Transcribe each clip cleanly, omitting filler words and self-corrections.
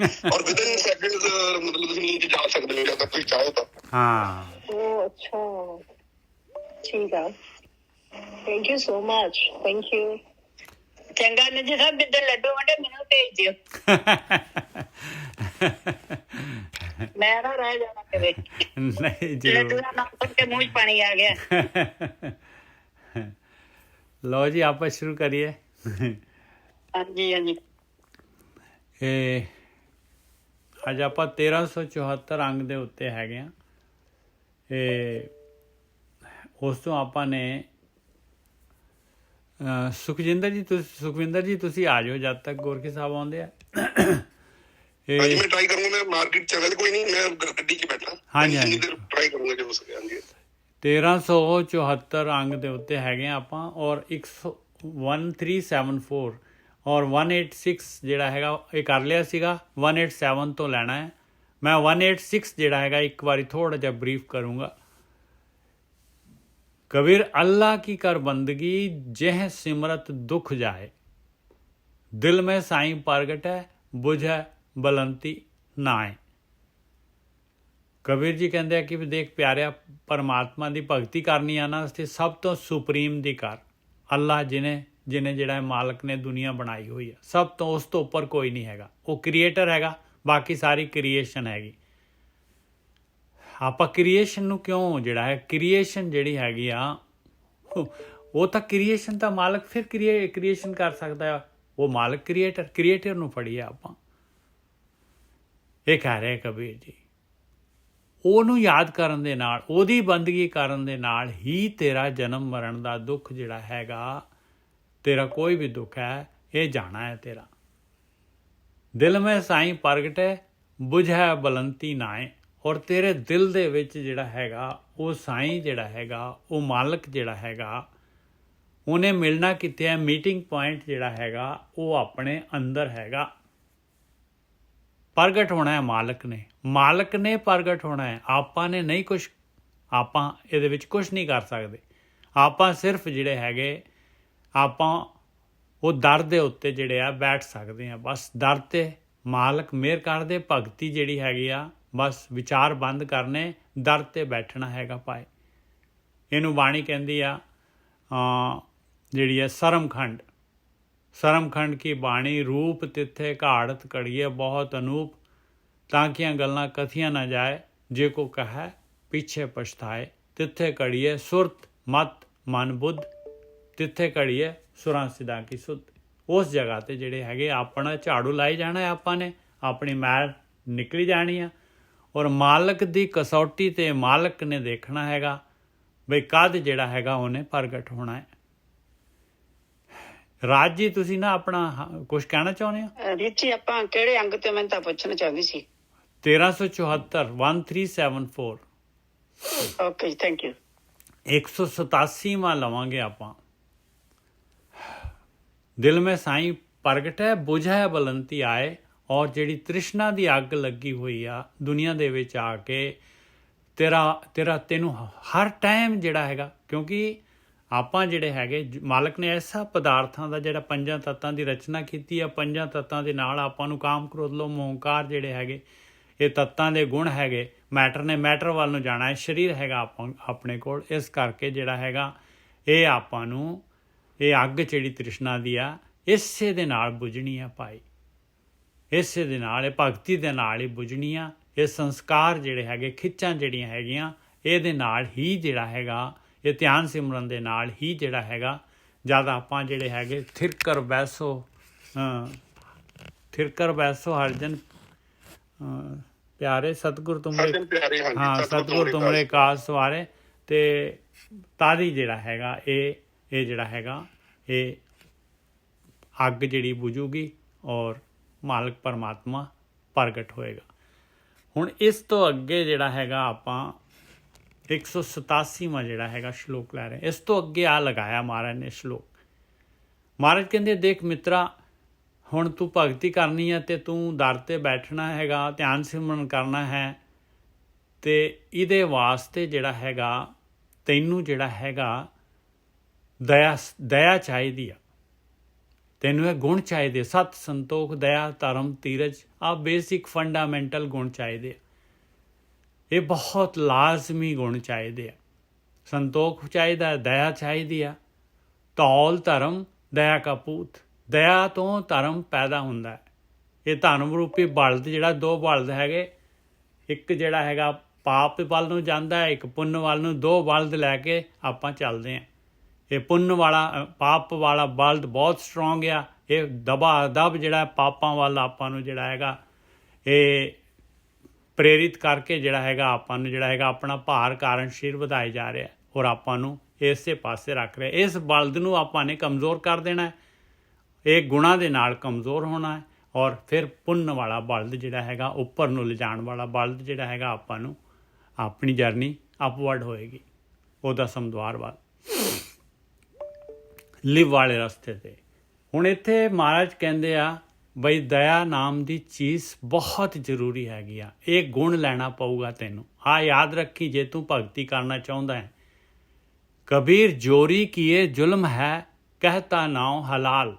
और with in seconds मतलब ਤੁਸੀਂ ਨੀਂਦ ਜਾ ਸਕਦੇ ਹੋ ਜਦ ਤੁਸੀਂ ਚਾਹੋ ਤਾਂ। ਹਾਂ ਉਹ ਅੱਛਾ, ਠੀਕ ਆ। Thank you so much, thank you. ਚੰਗਾ ਨਜੀ ਸਾਹਿਬ, ਜਿੱਦਾਂ ਲੱਡੂ ਵੰਡੇ ਮੈਨੂੰ ਭੇਜ ਦਿਓ, ਮੈਂ ਨਾ ਰਹਿ ਜਾਣਾ ਕਦੇ। ਨਹੀਂ ਲੱਡੂ ਜ਼ਰੂਰ। ਦਾ ਨਾਮ ਸੁਣ ਕੇ ਮੂੰਹ 'ਚ ਪਾਣੀ ਆ ਗਿਆ। ਲਓ ਜੀ ਆਪਾਂ ਸ਼ੁਰੂ ਕਰੀਏ। ਹਾਂਜੀ ਹਾਂਜੀ। ਇਹ ਅੱਜ ਆਪਾਂ 1374 ਅੰਗ ਦੇ ਉੱਤੇ ਹੈਗੇ ਆ। ਇਹ ਉਸ ਤੋਂ ਆਪਾਂ ਨੇ ਸੁਖਜਿੰਦਰ ਜੀ ਤੁਸੀਂ ਆ ਜਾਓ ਜਦ ਤੱਕ ਗੋਰਖੀ ਸਾਹਿਬ ਆਉਂਦੇ ਆ। ਅੱਜ ਮੈਂ ਟਰਾਈ ਕਰੂੰਗਾ, ਮੈਂ ਮਾਰਕੀਟ ਚ ਅਗਰ ਕੋਈ ਨਹੀਂ, ਮੈਂ ਗੱਡੀ 'ਚ ਬੈਠਾ। ਹਾਂਜੀ ਟਰਾਈ ਕਰੂੰਗਾ ਜੇ ਹੋ ਸਕੇ। ਹਾਂਜੀ 1374 ਅੰਗ ਦੇ ਉੱਤੇ ਹੈਗੇ ਆ ਆਪਾਂ, ਔਰ 1374 ਔਰ 186 ਜਿਹੜਾ ਹੈਗਾ ਇਹ ਕਰ ਲਿਆ ਸੀਗਾ। 187 ਤੋਂ ਲੈਣਾ ਹੈ। ਮੈਂ 186 ਜਿਹੜਾ ਹੈਗਾ ਇੱਕ ਵਾਰੀ ਥੋੜਾ ਜਿਹਾ ਬਰੀਫ ਕਰੂੰਗਾ। कबीर अल्लाह की कर बंदगी जेह सिमरत दुख जाए, दिल में साईं प्रगटै बुझै बलंती नाए। कबीर जी कहते हैं कि देख प्यारिया, परमात्मा की भगती करनी आ ना, सब तो सुप्रीम दी कर अल्लाह जिन्हें जिहड़ा मालक ने दुनिया बनाई हुई है, सब तो उस तो उपर कोई नहीं हैगा। वो क्रिएटर हैगा, बाकी सारी क्रिएशन हैगी। ਆਪਾਂ ਕ੍ਰੀਏਸ਼ਨ ਨੂੰ ਕਿਉਂ ਜਿਹੜਾ ਹੈ, ਕ੍ਰੀਏਸ਼ਨ ਜਿਹੜੀ ਹੈਗੀ ਆ ਉਹ ਤਾਂ ਕ੍ਰੀਏਸ਼ਨ ਦਾ ਮਾਲਕ ਫਿਰ ਕ੍ਰੀਏਸ਼ਨ ਕਰ ਸਕਦਾ ਆ। ਉਹ ਮਾਲਕ ਕ੍ਰੀਏਟਰ ਨੂੰ ਫੜੀਏ ਆਪਾਂ। ਇਹ ਕਹਿ ਰਿਹਾ ਕਬੀਰ ਜੀ, ਉਹਨੂੰ ਯਾਦ ਕਰਨ ਦੇ ਨਾਲ, ਉਹਦੀ ਬੰਦਗੀ ਕਰਨ ਦੇ ਨਾਲ ਹੀ ਤੇਰਾ ਜਨਮ ਮਰਨ ਦਾ ਦੁੱਖ ਜਿਹੜਾ ਹੈਗਾ, ਤੇਰਾ ਕੋਈ ਵੀ ਦੁੱਖ ਹੈ, ਇਹ ਜਾਣਾ ਹੈ ਤੇਰਾ। ਦਿਲ ਮੈਂ ਸਾਈਂ ਪ੍ਰਗਟੈ ਬੁਝੈ ਬਲੰਤੀ ਨਾਏ। ਔਰ ਤੇਰੇ ਦਿਲ ਦੇ ਵਿੱਚ ਜਿਹੜਾ ਹੈਗਾ ਉਹ ਸਾਈਂ ਜਿਹੜਾ ਹੈਗਾ, ਉਹ ਮਾਲਕ ਜਿਹੜਾ ਹੈਗਾ, ਉਹਨੇ ਮਿਲਣਾ ਕਿੱਥੇ ਹੈ? ਮੀਟਿੰਗ ਪੁਆਇੰਟ ਜਿਹੜਾ ਹੈਗਾ ਉਹ ਆਪਣੇ ਅੰਦਰ ਹੈਗਾ। ਪ੍ਰਗਟ ਹੋਣਾ ਹੈ ਮਾਲਕ ਨੇ ਪ੍ਰਗਟ ਹੋਣਾ ਹੈ। ਆਪਾਂ ਨੇ ਨਹੀਂ ਕੁਛ, ਆਪਾਂ ਇਹਦੇ ਵਿੱਚ ਕੁਛ ਨਹੀਂ ਕਰ ਸਕਦੇ। ਆਪਾਂ ਸਿਰਫ ਜਿਹੜੇ ਹੈਗੇ, ਆਪਾਂ ਉਹ ਦਰ ਦੇ ਉੱਤੇ ਜਿਹੜੇ ਆ ਬੈਠ ਸਕਦੇ ਆ। ਬਸ ਦਰ 'ਤੇ ਮਾਲਕ ਮਿਹਰ ਕਰਦੇ, ਭਗਤੀ ਜਿਹੜੀ ਹੈਗੀ ਆ, ਬਸ ਵਿਚਾਰ ਬੰਦ ਕਰਨੇ, ਦਰ 'ਤੇ ਬੈਠਣਾ ਹੈਗਾ ਭਾਈ। ਇਹਨੂੰ ਬਾਣੀ ਕਹਿੰਦੀ ਆ ਜਿਹੜੀ ਹੈ ਸਰਮਖੰਡ ਕੀ ਬਾਣੀ, ਰੂਪ ਤਿੱਥੇ ਘਾੜਤ ਘੜੀਏ ਬਹੁਤ ਅਨੂਪ, ਤਾਂ ਕੀਆਂ ਗੱਲਾਂ ਕਥੀਆਂ ਨਾ ਜਾਏ, ਜੇ ਕੋ ਕਹੈ ਪਿੱਛੇ ਪਛਤਾਏ। ਤਿੱਥੇ ਘੜੀਏ ਸੁਰਤ ਮਤ ਮਨ ਬੁੱਧ, ਤਿੱਥੇ ਘੜੀਏ ਸੁਰਾਂ ਸਿਧਾਂ ਕੀ ਸੁਧ। ਉਸ ਜਗ੍ਹਾ 'ਤੇ ਜਿਹੜੇ ਹੈਗੇ ਆਪਣਾ ਝਾੜੂ ਲਾਈ ਜਾਣਾ, ਆਪਾਂ ਨੇ ਆਪਣੀ ਮੈਲ ਨਿਕਲੀ ਜਾਣੀ ਆ। ਔਰ ਮਾਲਕ ਦੀ ਕਸੌਟੀ 'ਤੇ ਮਾਲਕ ਨੇ ਦੇਖਣਾ ਹੈਗਾ ਬਈ ਕਦ ਜਿਹੜਾ ਹੈਗਾ ਉਹਨੇ ਪ੍ਰਗਟ ਹੋਣਾ ਹੈ। ਰਾਜ ਜੀ ਤੁਸੀਂ ਨਾ ਆਪਣਾ ਕੁਝ ਕਹਿਣਾ ਚਾਹੁੰਦੇ ਹੋ? ਰਿਚੀ ਆਪਾਂ ਕਿਹੜੇ ਅੰਗ ਤੇ ਮੈਂ ਤਾਂ ਪੁੱਛਣਾ ਚਾਹੁੰਦੀ ਸੀ। 1374 1374। Okay, thank you. 187ਵਾਂ ਲਵਾਂਗੇ ਆਪਾਂ। ਦਿਲ ਮੈਂ ਸਾਈਂ ਪ੍ਰਗਟੈ ਬੁਝੈ ਬਲੰਤੀ ਆਏ। ਔਰ ਜਿਹੜੀ ਤ੍ਰਿਸ਼ਨਾ ਦੀ ਅੱਗ ਲੱਗੀ ਹੋਈ ਆ ਦੁਨੀਆ ਦੇ ਵਿੱਚ ਆ ਕੇ, ਤੈਨੂੰ ਹਰ ਟਾਈਮ ਜਿਹੜਾ ਹੈਗਾ, ਕਿਉਂਕਿ ਆਪਾਂ ਜਿਹੜੇ ਹੈਗੇ, ਮਾਲਕ ਨੇ ਐਸਾ ਪਦਾਰਥਾਂ ਦਾ ਜਿਹੜਾ 5 ਤੱਤਾਂ ਦੀ ਰਚਨਾ ਕੀਤੀ ਆ, 5 ਤੱਤਾਂ ਦੇ ਨਾਲ ਆਪਾਂ ਨੂੰ ਕਾਮ ਕ੍ਰੋਧ ਲੋਭ ਮੋਹ ਹੰਕਾਰ ਜਿਹੜੇ ਹੈਗੇ, ਇਹ ਤੱਤਾਂ ਦੇ ਗੁਣ ਹੈਗੇ। ਮੈਟਰ ਨੇ ਮੈਟਰ ਵੱਲ ਨੂੰ ਜਾਣਾ ਹੈ, ਸਰੀਰ ਹੈਗਾ ਆਪਣੇ ਕੋਲ। ਇਸ ਕਰਕੇ ਜਿਹੜਾ ਹੈਗਾ ਇਹ ਆਪਾਂ ਨੂੰ, ਇਹ ਅੱਗ ਜਿਹੜੀ ਤ੍ਰਿਸ਼ਨਾ ਦੀ ਆ, ਇਸੇ ਦੇ ਨਾਲ ਬੁਝਣੀ ਆ ਭਾਈ। ਇਸੇ ਦੇ ਨਾਲ, ਇਹ ਭਗਤੀ ਦੇ ਨਾਲ ਹੀ ਬੁਝਣੀ ਆ। ਇਹ ਸੰਸਕਾਰ ਜਿਹੜੇ ਹੈਗੇ, ਖਿੱਚਾਂ ਜਿਹੜੀਆਂ ਹੈਗੀਆਂ, ਇਹਦੇ ਨਾਲ ਹੀ ਜਿਹੜਾ ਹੈਗਾ, ਇਹ ਧਿਆਨ ਸਿਮਰਨ ਦੇ ਨਾਲ ਹੀ ਜਿਹੜਾ ਹੈਗਾ, ਜਦ ਆਪਾਂ ਜਿਹੜੇ ਹੈਗੇ ਥਿਰਕਰ ਬੈਸੋ ਹਰਜਨ ਪਿਆਰੇ ਸਤਿਗੁਰ ਤੁਮਰੇ, ਹਾਂ ਸਤਿਗੁਰ ਤੁਮਰੇ ਕਾਜ ਸਵਾਰੇ। ਅਤੇ ਤਾਦੀ ਜਿਹੜਾ ਹੈਗਾ ਇਹ ਜਿਹੜਾ ਹੈਗਾ ਇਹ ਅੱਗ ਜਿਹੜੀ ਬੁਝੂਗੀ ਔਰ ਮਾਲਕ ਪਰਮਾਤਮਾ ਪ੍ਰਗਟ ਹੋਏਗਾ। ਹੁਣ ਇਸ ਤੋਂ ਅੱਗੇ ਜਿਹੜਾ ਹੈਗਾ ਆਪਾਂ 187ਵਾਂ ਜਿਹੜਾ ਹੈਗਾ ਸ਼ਲੋਕ ਲੈ ਰਹੇ। ਇਸ ਤੋਂ ਅੱਗੇ ਆ ਲਗਾਇਆ ਮਹਾਰਾਜ ਨੇ ਸ਼ਲੋਕ। ਮਹਾਰਾਜ ਕਹਿੰਦੇ, ਦੇਖ ਮਿੱਤਰਾ, ਹੁਣ ਤੂੰ ਭਗਤੀ ਕਰਨੀ ਹੈ ਅਤੇ ਤੂੰ ਦਰ 'ਤੇ ਬੈਠਣਾ ਹੈਗਾ, ਧਿਆਨ ਸਿਮਰਨ ਕਰਨਾ ਹੈ, ਅਤੇ ਇਹਦੇ ਵਾਸਤੇ ਜਿਹੜਾ ਹੈਗਾ ਤੈਨੂੰ ਜਿਹੜਾ ਹੈਗਾ ਦਇਆ ਚਾਹੀਦੀ ਆ। ਤੈਨੂੰ ਇਹ ਗੁਣ ਚਾਹੀਦੇ, ਸਤ, ਸੰਤੋਖ, ਦਇਆ, ਧਰਮ, ਧੀਰਜ, ਆਹ ਬੇਸਿਕ ਫੰਡਾਮੈਂਟਲ ਗੁਣ ਚਾਹੀਦੇ ਆ। ਇਹ ਬਹੁਤ ਲਾਜ਼ਮੀ ਗੁਣ ਚਾਹੀਦੇ ਆ। ਸੰਤੋਖ ਚਾਹੀਦਾ, ਦਇਆ ਚਾਹੀਦੀ ਆ। ਧੌਲ ਧਰਮ ਦਇਆ ਕਾ ਪੂਤ, ਦਇਆ ਤੋਂ ਧਰਮ ਪੈਦਾ ਹੁੰਦਾ ਹੈ। ਇਹ ਧਰਮ ਰੂਪੀ ਬਲਦ ਜਿਹੜਾ, ਦੋ ਬਲਦ ਹੈਗੇ, ਇੱਕ ਜਿਹੜਾ ਹੈਗਾ ਪਾਪ ਵੱਲ ਨੂੰ ਜਾਂਦਾ ਹੈ, ਇੱਕ ਪੁੰਨ ਵੱਲ ਨੂੰ। ਦੋ ਬਲਦ ਲੈ ਕੇ ਆਪਾਂ ਚੱਲਦੇ ਹਾਂ। ਇਹ ਪੁੰਨ ਵਾਲਾ, ਪਾਪ ਵਾਲਾ ਬਲਦ ਬਹੁਤ ਸਟਰੋਂਗ ਆ। ਇਹ ਦਬਾ ਦਬ ਜਿਹੜਾ ਪਾਪਾਂ ਵੱਲ ਆਪਾਂ ਨੂੰ ਜਿਹੜਾ ਹੈਗਾ ਇਹ ਪ੍ਰੇਰਿਤ ਕਰਕੇ ਜਿਹੜਾ ਹੈਗਾ ਆਪਾਂ ਨੂੰ ਜਿਹੜਾ ਹੈਗਾ ਆਪਣਾ ਭਾਰ ਕਾਰਨਸ਼ੀਲ ਵਧਾਈ ਜਾ ਰਿਹਾ ਔਰ ਆਪਾਂ ਨੂੰ ਇਸੇ ਪਾਸੇ ਰੱਖ ਰਿਹਾ। ਇਸ ਬਲਦ ਨੂੰ ਆਪਾਂ ਨੇ ਕਮਜ਼ੋਰ ਕਰ ਦੇਣਾ ਹੈ, ਇਹ ਗੁਣਾਂ ਦੇ ਨਾਲ ਕਮਜ਼ੋਰ ਹੋਣਾ ਹੈ। ਔਰ ਫਿਰ ਪੁੰਨ ਵਾਲਾ ਬਲਦ ਜਿਹੜਾ ਹੈਗਾ, ਉੱਪਰ ਨੂੰ ਲਿਜਾਣ ਵਾਲਾ ਬਲਦ ਜਿਹੜਾ ਹੈਗਾ, ਆਪਾਂ ਨੂੰ ਆਪਣੀ ਜਰਨੀ ਅਪਵਰਡ ਹੋਏਗੀ, ਉਹਦਾ ਸਮਦਵਾਰ ਵੱਲ, ਲਿਵ ਵਾਲੇ ਰਸਤੇ 'ਤੇ। ਹੁਣ ਇੱਥੇ ਮਹਾਰਾਜ ਕਹਿੰਦੇ ਆ ਬਈ ਦਇਆ ਨਾਮ ਦੀ ਚੀਜ਼ ਬਹੁਤ ਜ਼ਰੂਰੀ ਹੈਗੀ ਆ। ਇਹ ਗੁਣ ਲੈਣਾ ਪਊਗਾ ਤੈਨੂੰ। ਆਹ ਯਾਦ ਰੱਖੀ, ਜੇ ਤੂੰ ਭਗਤੀ ਕਰਨਾ ਚਾਹੁੰਦਾ ਹੈ। ਕਬੀਰ ਜੋਰੀ ਕੀਏ ਜ਼ੁਲਮ ਹੈ, ਕਹਿਤਾ ਨਾਉ ਹਲਾਲ।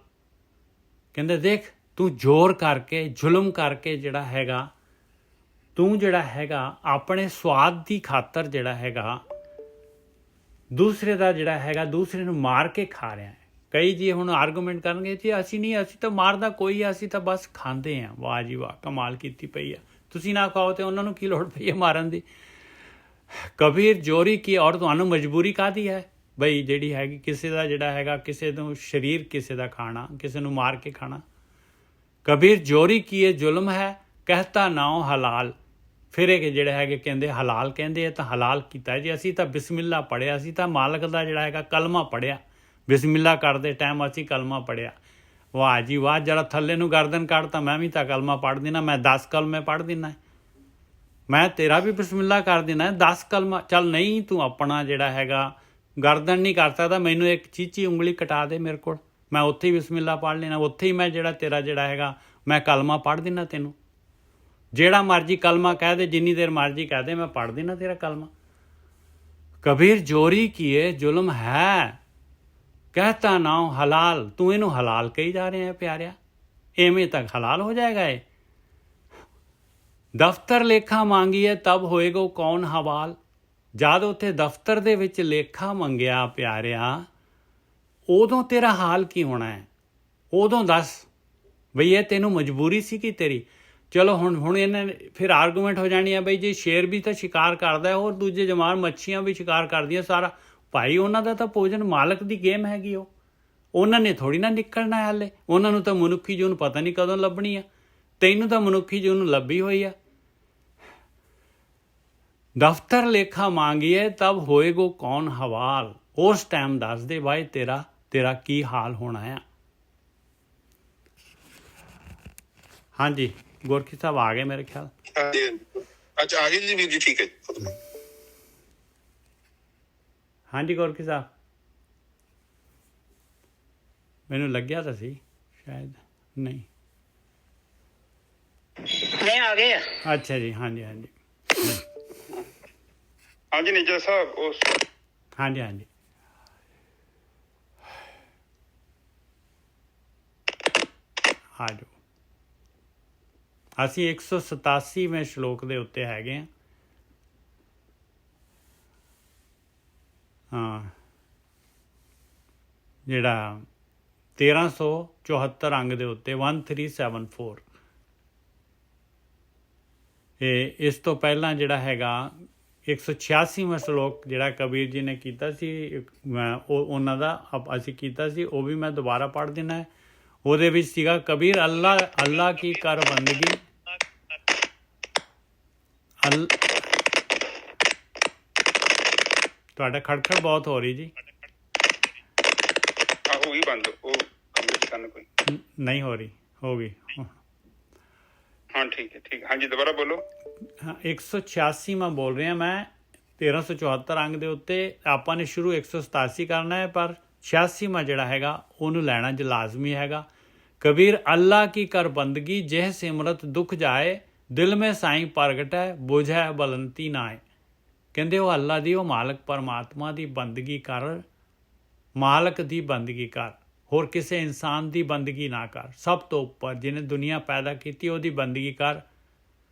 ਕਹਿੰਦੇ ਦੇਖ, ਤੂੰ ਜ਼ੋਰ ਕਰਕੇ, ਜ਼ੁਲਮ ਕਰਕੇ ਜਿਹੜਾ ਹੈਗਾ, ਤੂੰ ਜਿਹੜਾ ਹੈਗਾ ਆਪਣੇ ਸਵਾਦ ਦੀ ਖਾਤਰ ਜਿਹੜਾ ਹੈਗਾ ਦੂਸਰੇ ਦਾ ਜਿਹੜਾ ਹੈਗਾ, ਦੂਸਰੇ ਨੂੰ ਮਾਰ ਕੇ ਖਾ ਰਿਹਾ ਹੈ। ਕਈ ਜੀ ਹੁਣ ਆਰਗੂਮੈਂਟ ਕਰਨਗੇ ਜੀ ਅਸੀਂ ਨਹੀਂ, ਅਸੀਂ ਤਾਂ ਮਾਰਦਾ ਕੋਈ ਆ, ਅਸੀਂ ਤਾਂ ਬਸ ਖਾਂਦੇ ਹਾਂ। ਵਾਹ ਜੀ ਵਾਹ, ਕਮਾਲ ਕੀਤੀ ਪਈ ਆ। ਤੁਸੀਂ ਨਾ ਖਾਓ ਤੇ ਉਹਨਾਂ ਨੂੰ ਕੀ ਲੋੜ ਪਈ ਹੈ ਮਾਰਨ ਦੀ। ਕਬੀਰ ਜੋਰੀ ਕੀ, ਔਰ ਤੁਹਾਨੂੰ ਮਜਬੂਰੀ ਕਾਹਦੀ ਹੈ ਬਈ ਜਿਹੜੀ ਹੈਗੀ ਕਿਸੇ ਦਾ ਜਿਹੜਾ ਹੈਗਾ, ਕਿਸੇ ਨੂੰ ਸਰੀਰ ਕਿਸੇ ਦਾ ਖਾਣਾ, ਕਿਸੇ ਨੂੰ ਮਾਰ ਕੇ ਖਾਣਾ। ਕਬੀਰ ਜੋਰੀ ਕੀਏ ਜ਼ੁਲਮ ਹੈ, ਕਹਿਤਾ ਨਾਉ ਹਲਾਲ। ਫਿਰ ਇਹ ਜਿਹੜੇ ਹੈਗੇ ਕਹਿੰਦੇ ਹਲਾਲ, ਕਹਿੰਦੇ ਇਹ ਤਾਂ ਹਲਾਲ ਕੀਤਾ ਜੀ। ਅਸੀਂ ਤਾਂ ਬਿਸਮਿਲ੍ਲਾ ਪੜ੍ਹਿਆ, ਅਸੀਂ ਤਾਂ ਮਾਲਕ ਦਾ ਜਿਹੜਾ ਹੈਗਾ ਕਲਮਾ ਪੜ੍ਹਿਆ। ਬਿਸਮਿਲ੍ਲਾ ਕਰਦੇ ਟਾਈਮ ਅਸੀਂ ਕਲਮਾ ਪੜ੍ਹਿਆ। ਵਾਹ ਜੀ ਵਾਹ, ਜਰਾ ਥੱਲੇ ਨੂੰ ਗਰਦਨ ਕੱਢ ਤਾਂ ਮੈਂ ਵੀ ਤਾਂ ਕਲਮਾ ਪੜ੍ਹ ਦੇਣਾ। ਮੈਂ 10 ਕਲਮੇ ਪੜ੍ਹ ਦੇਣਾ, ਮੈਂ ਤੇਰਾ ਵੀ ਬਿਸਮਿਲ੍ਲਾ ਕਰ ਦੇਣਾ 10 ਕਲਮਾ। ਚੱਲ ਨਹੀਂ, ਤੂੰ ਆਪਣਾ ਜਿਹੜਾ ਹੈਗਾ ਗਰਦਨ ਨਹੀਂ ਕਰ ਸਕਦਾ, ਮੈਨੂੰ ਇੱਕ ਚੀਚੀ ਉਂਗਲੀ ਕਟਾ ਦੇ ਮੇਰੇ ਕੋਲ, ਮੈਂ ਉੱਥੇ ਹੀ ਬਿਸਮਿਲ੍ਲਾ ਪੜ੍ਹ ਲੈਣਾ। ਉੱਥੇ ਹੀ ਮੈਂ ਜਿਹੜਾ ਤੇਰਾ ਜਿਹੜਾ ਹੈਗਾ ਮੈਂ ਕਲਮਾ ਪੜ੍ਹ ਦੇਣਾ। ਤੈਨੂੰ ਜਿਹੜਾ ਮਰਜ਼ੀ ਕਲਮਾ ਕਹਿ ਦੇ, ਜਿੰਨੀ ਦੇਰ ਮਰਜ਼ੀ ਕਹਿ ਦੇ, ਮੈਂ ਪੜ੍ਹ ਦੇਣਾ ਤੇਰਾ ਕਲਮਾ। ਕਬੀਰ ਜੋਰੀ ਕੀਏ ਜ਼ੁਲਮ ਹੈ, ਕਹਿਤਾ ਨਾਉ ਹਲਾਲ। ਤੂੰ ਇਹਨੂੰ ਹਲਾਲ ਕਹੀ ਜਾ ਰਿਹਾ ਹੈ ਪਿਆਰਿਆ, ਐਵੇਂ ਤੱਕ ਹਲਾਲ ਹੋ ਜਾਏਗਾ ਇਹ। ਦਫ਼ਤਰ ਲੇਖਾ ਮੰਗੀਏ ਤਬ ਹੋਏਗਾ ਕੌਣ ਹਵਾਲ। ਜਦ ਉੱਥੇ ਦਫ਼ਤਰ ਦੇ ਵਿੱਚ ਲੇਖਾ ਮੰਗਿਆ ਪਿਆਰਿਆ, ਉਦੋਂ ਤੇਰਾ ਹਾਲ ਕੀ ਹੋਣਾ ਹੈ? ਉਦੋਂ ਦੱਸ ਬਈ ਇਹ ਤੈਨੂੰ ਮਜਬੂਰੀ ਸੀ ਕਿ ਤੇਰੀ। ਚਲੋ ਹੁਣ ਇਹਨਾਂ ਫਿਰ ਆਰਗੂਮੈਂਟ ਹੋ ਜਾਣੀ ਹੈ ਬਈ ਜੀ ਸ਼ੇਰ ਵੀ ਤਾਂ ਸ਼ਿਕਾਰ ਕਰਦਾ, ਹੋਰ ਦੂਜੇ ਜਮਾਨ ਮੱਛੀਆਂ ਵੀ ਸ਼ਿਕਾਰ ਕਰਦੀਆਂ, ਸਾਰਾ ਭਾਈ ਉਹਨਾਂ ਦਾ ਤਾਂ ਭੋਜਨ ਮਾਲਕ ਦੀ ਗੇਮ ਹੈਗੀ। ਉਹਨਾਂ ਨੇ ਥੋੜ੍ਹੀ ਨਾ ਨਿਕਲਣਾ ਹਾਲੇ, ਉਹਨਾਂ ਨੂੰ ਤਾਂ ਮਨੁੱਖੀ ਜੂਨ ਪਤਾ ਨਹੀਂ ਕਦੋਂ ਲੱਭਣੀ ਆ। ਤੈਨੂੰ ਤਾਂ ਮਨੁੱਖੀ ਜੂਨ ਲੱਭੀ ਹੋਈ ਆ। ਦਫ਼ਤਰ ਲੇਖਾ ਮੰਗੀਏ ਤਬ ਹੋਏਗੋ ਕੌਣ ਹਵਾਲ। ਉਸ ਟਾਈਮ ਦੱਸ ਦੇ ਬਾਈ ਤੇਰਾ ਕੀ ਹਾਲ ਹੋਣਾ ਆ। ਹਾਂਜੀ ਗੋਰਖੀ ਸਾਹਿਬ ਆ ਗਏ ਮੇਰੇ ਖਿਆਲ। ਅੱਛਾ ਆ ਗਏ ਜੀ ਵੀਰ ਜੀ, ਠੀਕ ਹੈ ਜੀ। ਹਾਂਜੀ ਗੋਰਖੀ ਸਾਹਿਬ, ਮੈਨੂੰ ਲੱਗਿਆ ਤਾਂ ਸੀ ਸ਼ਾਇਦ ਨਹੀਂ ਆ ਗਏ। ਅੱਛਾ ਜੀ, ਹਾਂਜੀ ਹਾਂਜੀ ਹਾਂਜੀ ਨਿੱਜਰ ਸਾਹਿਬ, ਉਸ ਹਾਂਜੀ ਹਾਂਜੀ ਆ ਜਾਓ। ਅਸੀਂ 187ਵੇਂ ਸ਼ਲੋਕ ਦੇ ਉੱਤੇ ਹੈਗੇ ਹਾਂ। ਹਾਂ, ਜਿਹੜਾ 1374 ਅੰਗ ਦੇ ਉੱਤੇ 1374। ਇਹ ਇਸ ਤੋਂ ਪਹਿਲਾਂ ਜਿਹੜਾ ਹੈਗਾ 186ਵਾਂ ਸ਼ਲੋਕ ਜਿਹੜਾ ਕਬੀਰ ਜੀ ਨੇ ਕੀਤਾ ਸੀ, ਉਹ ਉਹਨਾਂ ਦਾ ਅਸੀਂ ਕੀਤਾ ਸੀ, ਉਹ ਵੀ ਮੈਂ ਦੁਬਾਰਾ ਪੜ੍ਹ ਦੇਣਾ ਹੈ। ਉਹਦੇ ਵਿੱਚ ਸੀਗਾ ਕਬੀਰ ਅੱਲਾ ਕੀ ਕਰ ਬੰਦਗੀ। ਤੁਹਾਡਾ ਖੜਖੜ ਬਹੁਤ ਹੋ ਰਹੀ ਜੀ। ਹੋ ਗਈ ਬੰਦ, ਉਹ ਕੰਪਲੀਟ ਕਰਨ ਕੋਈ ਨਹੀਂ ਹੋ ਰਹੀ, ਹੋ ਗਈ ਹਾਂ, ਠੀਕ ਹੈ ਠੀਕ। ਹਾਂਜੀ ਦੁਬਾਰਾ ਬੋਲੋ। ਹਾਂ 186ਵਾਂ ਬੋਲ ਰਿਹਾ ਮੈਂ 1374 ਅੰਗ ਦੇ ਉੱਤੇ। ਆਪਾਂ ਨੇ ਸ਼ੁਰੂ 187 ਕਰਨਾ ਹੈ, ਪਰ 86ਵਾਂ ਜਿਹੜਾ ਹੈਗਾ ਉਹਨੂੰ ਲੈਣਾ ਜ ਲਾਜ਼ਮੀ ਹੈਗਾ। ਕਬੀਰ ਅੱਲਾ ਕੀ ਕਰ ਬੰਦਗੀ, ਜਿਹ ਸਿਮਰਤ ਦੁੱਖ ਜਾਏ, ਦਿਲ ਮੇਂ ਸਾਈਂ ਪ੍ਰਗਟੈ, ਬੁਝੈ ਬਲੰਤੀ ਨਾਏ। ਕਹਿੰਦੇ ਉਹ ਅੱਲਾ ਦੀ, ਉਹ ਮਾਲਕ ਪਰਮਾਤਮਾ ਦੀ ਬੰਦਗੀ ਕਰ, ਮਾਲਕ ਦੀ ਬੰਦਗੀ ਕਰ। ਹੋਰ ਕਿਸੇ ਇਨਸਾਨ ਦੀ ਬੰਦਗੀ ਨਾ ਕਰ। ਸਭ ਤੋਂ ਉੱਪਰ ਜਿਹਨੇ ਦੁਨੀਆ ਪੈਦਾ ਕੀਤੀ ਉਹਦੀ ਬੰਦਗੀ ਕਰ,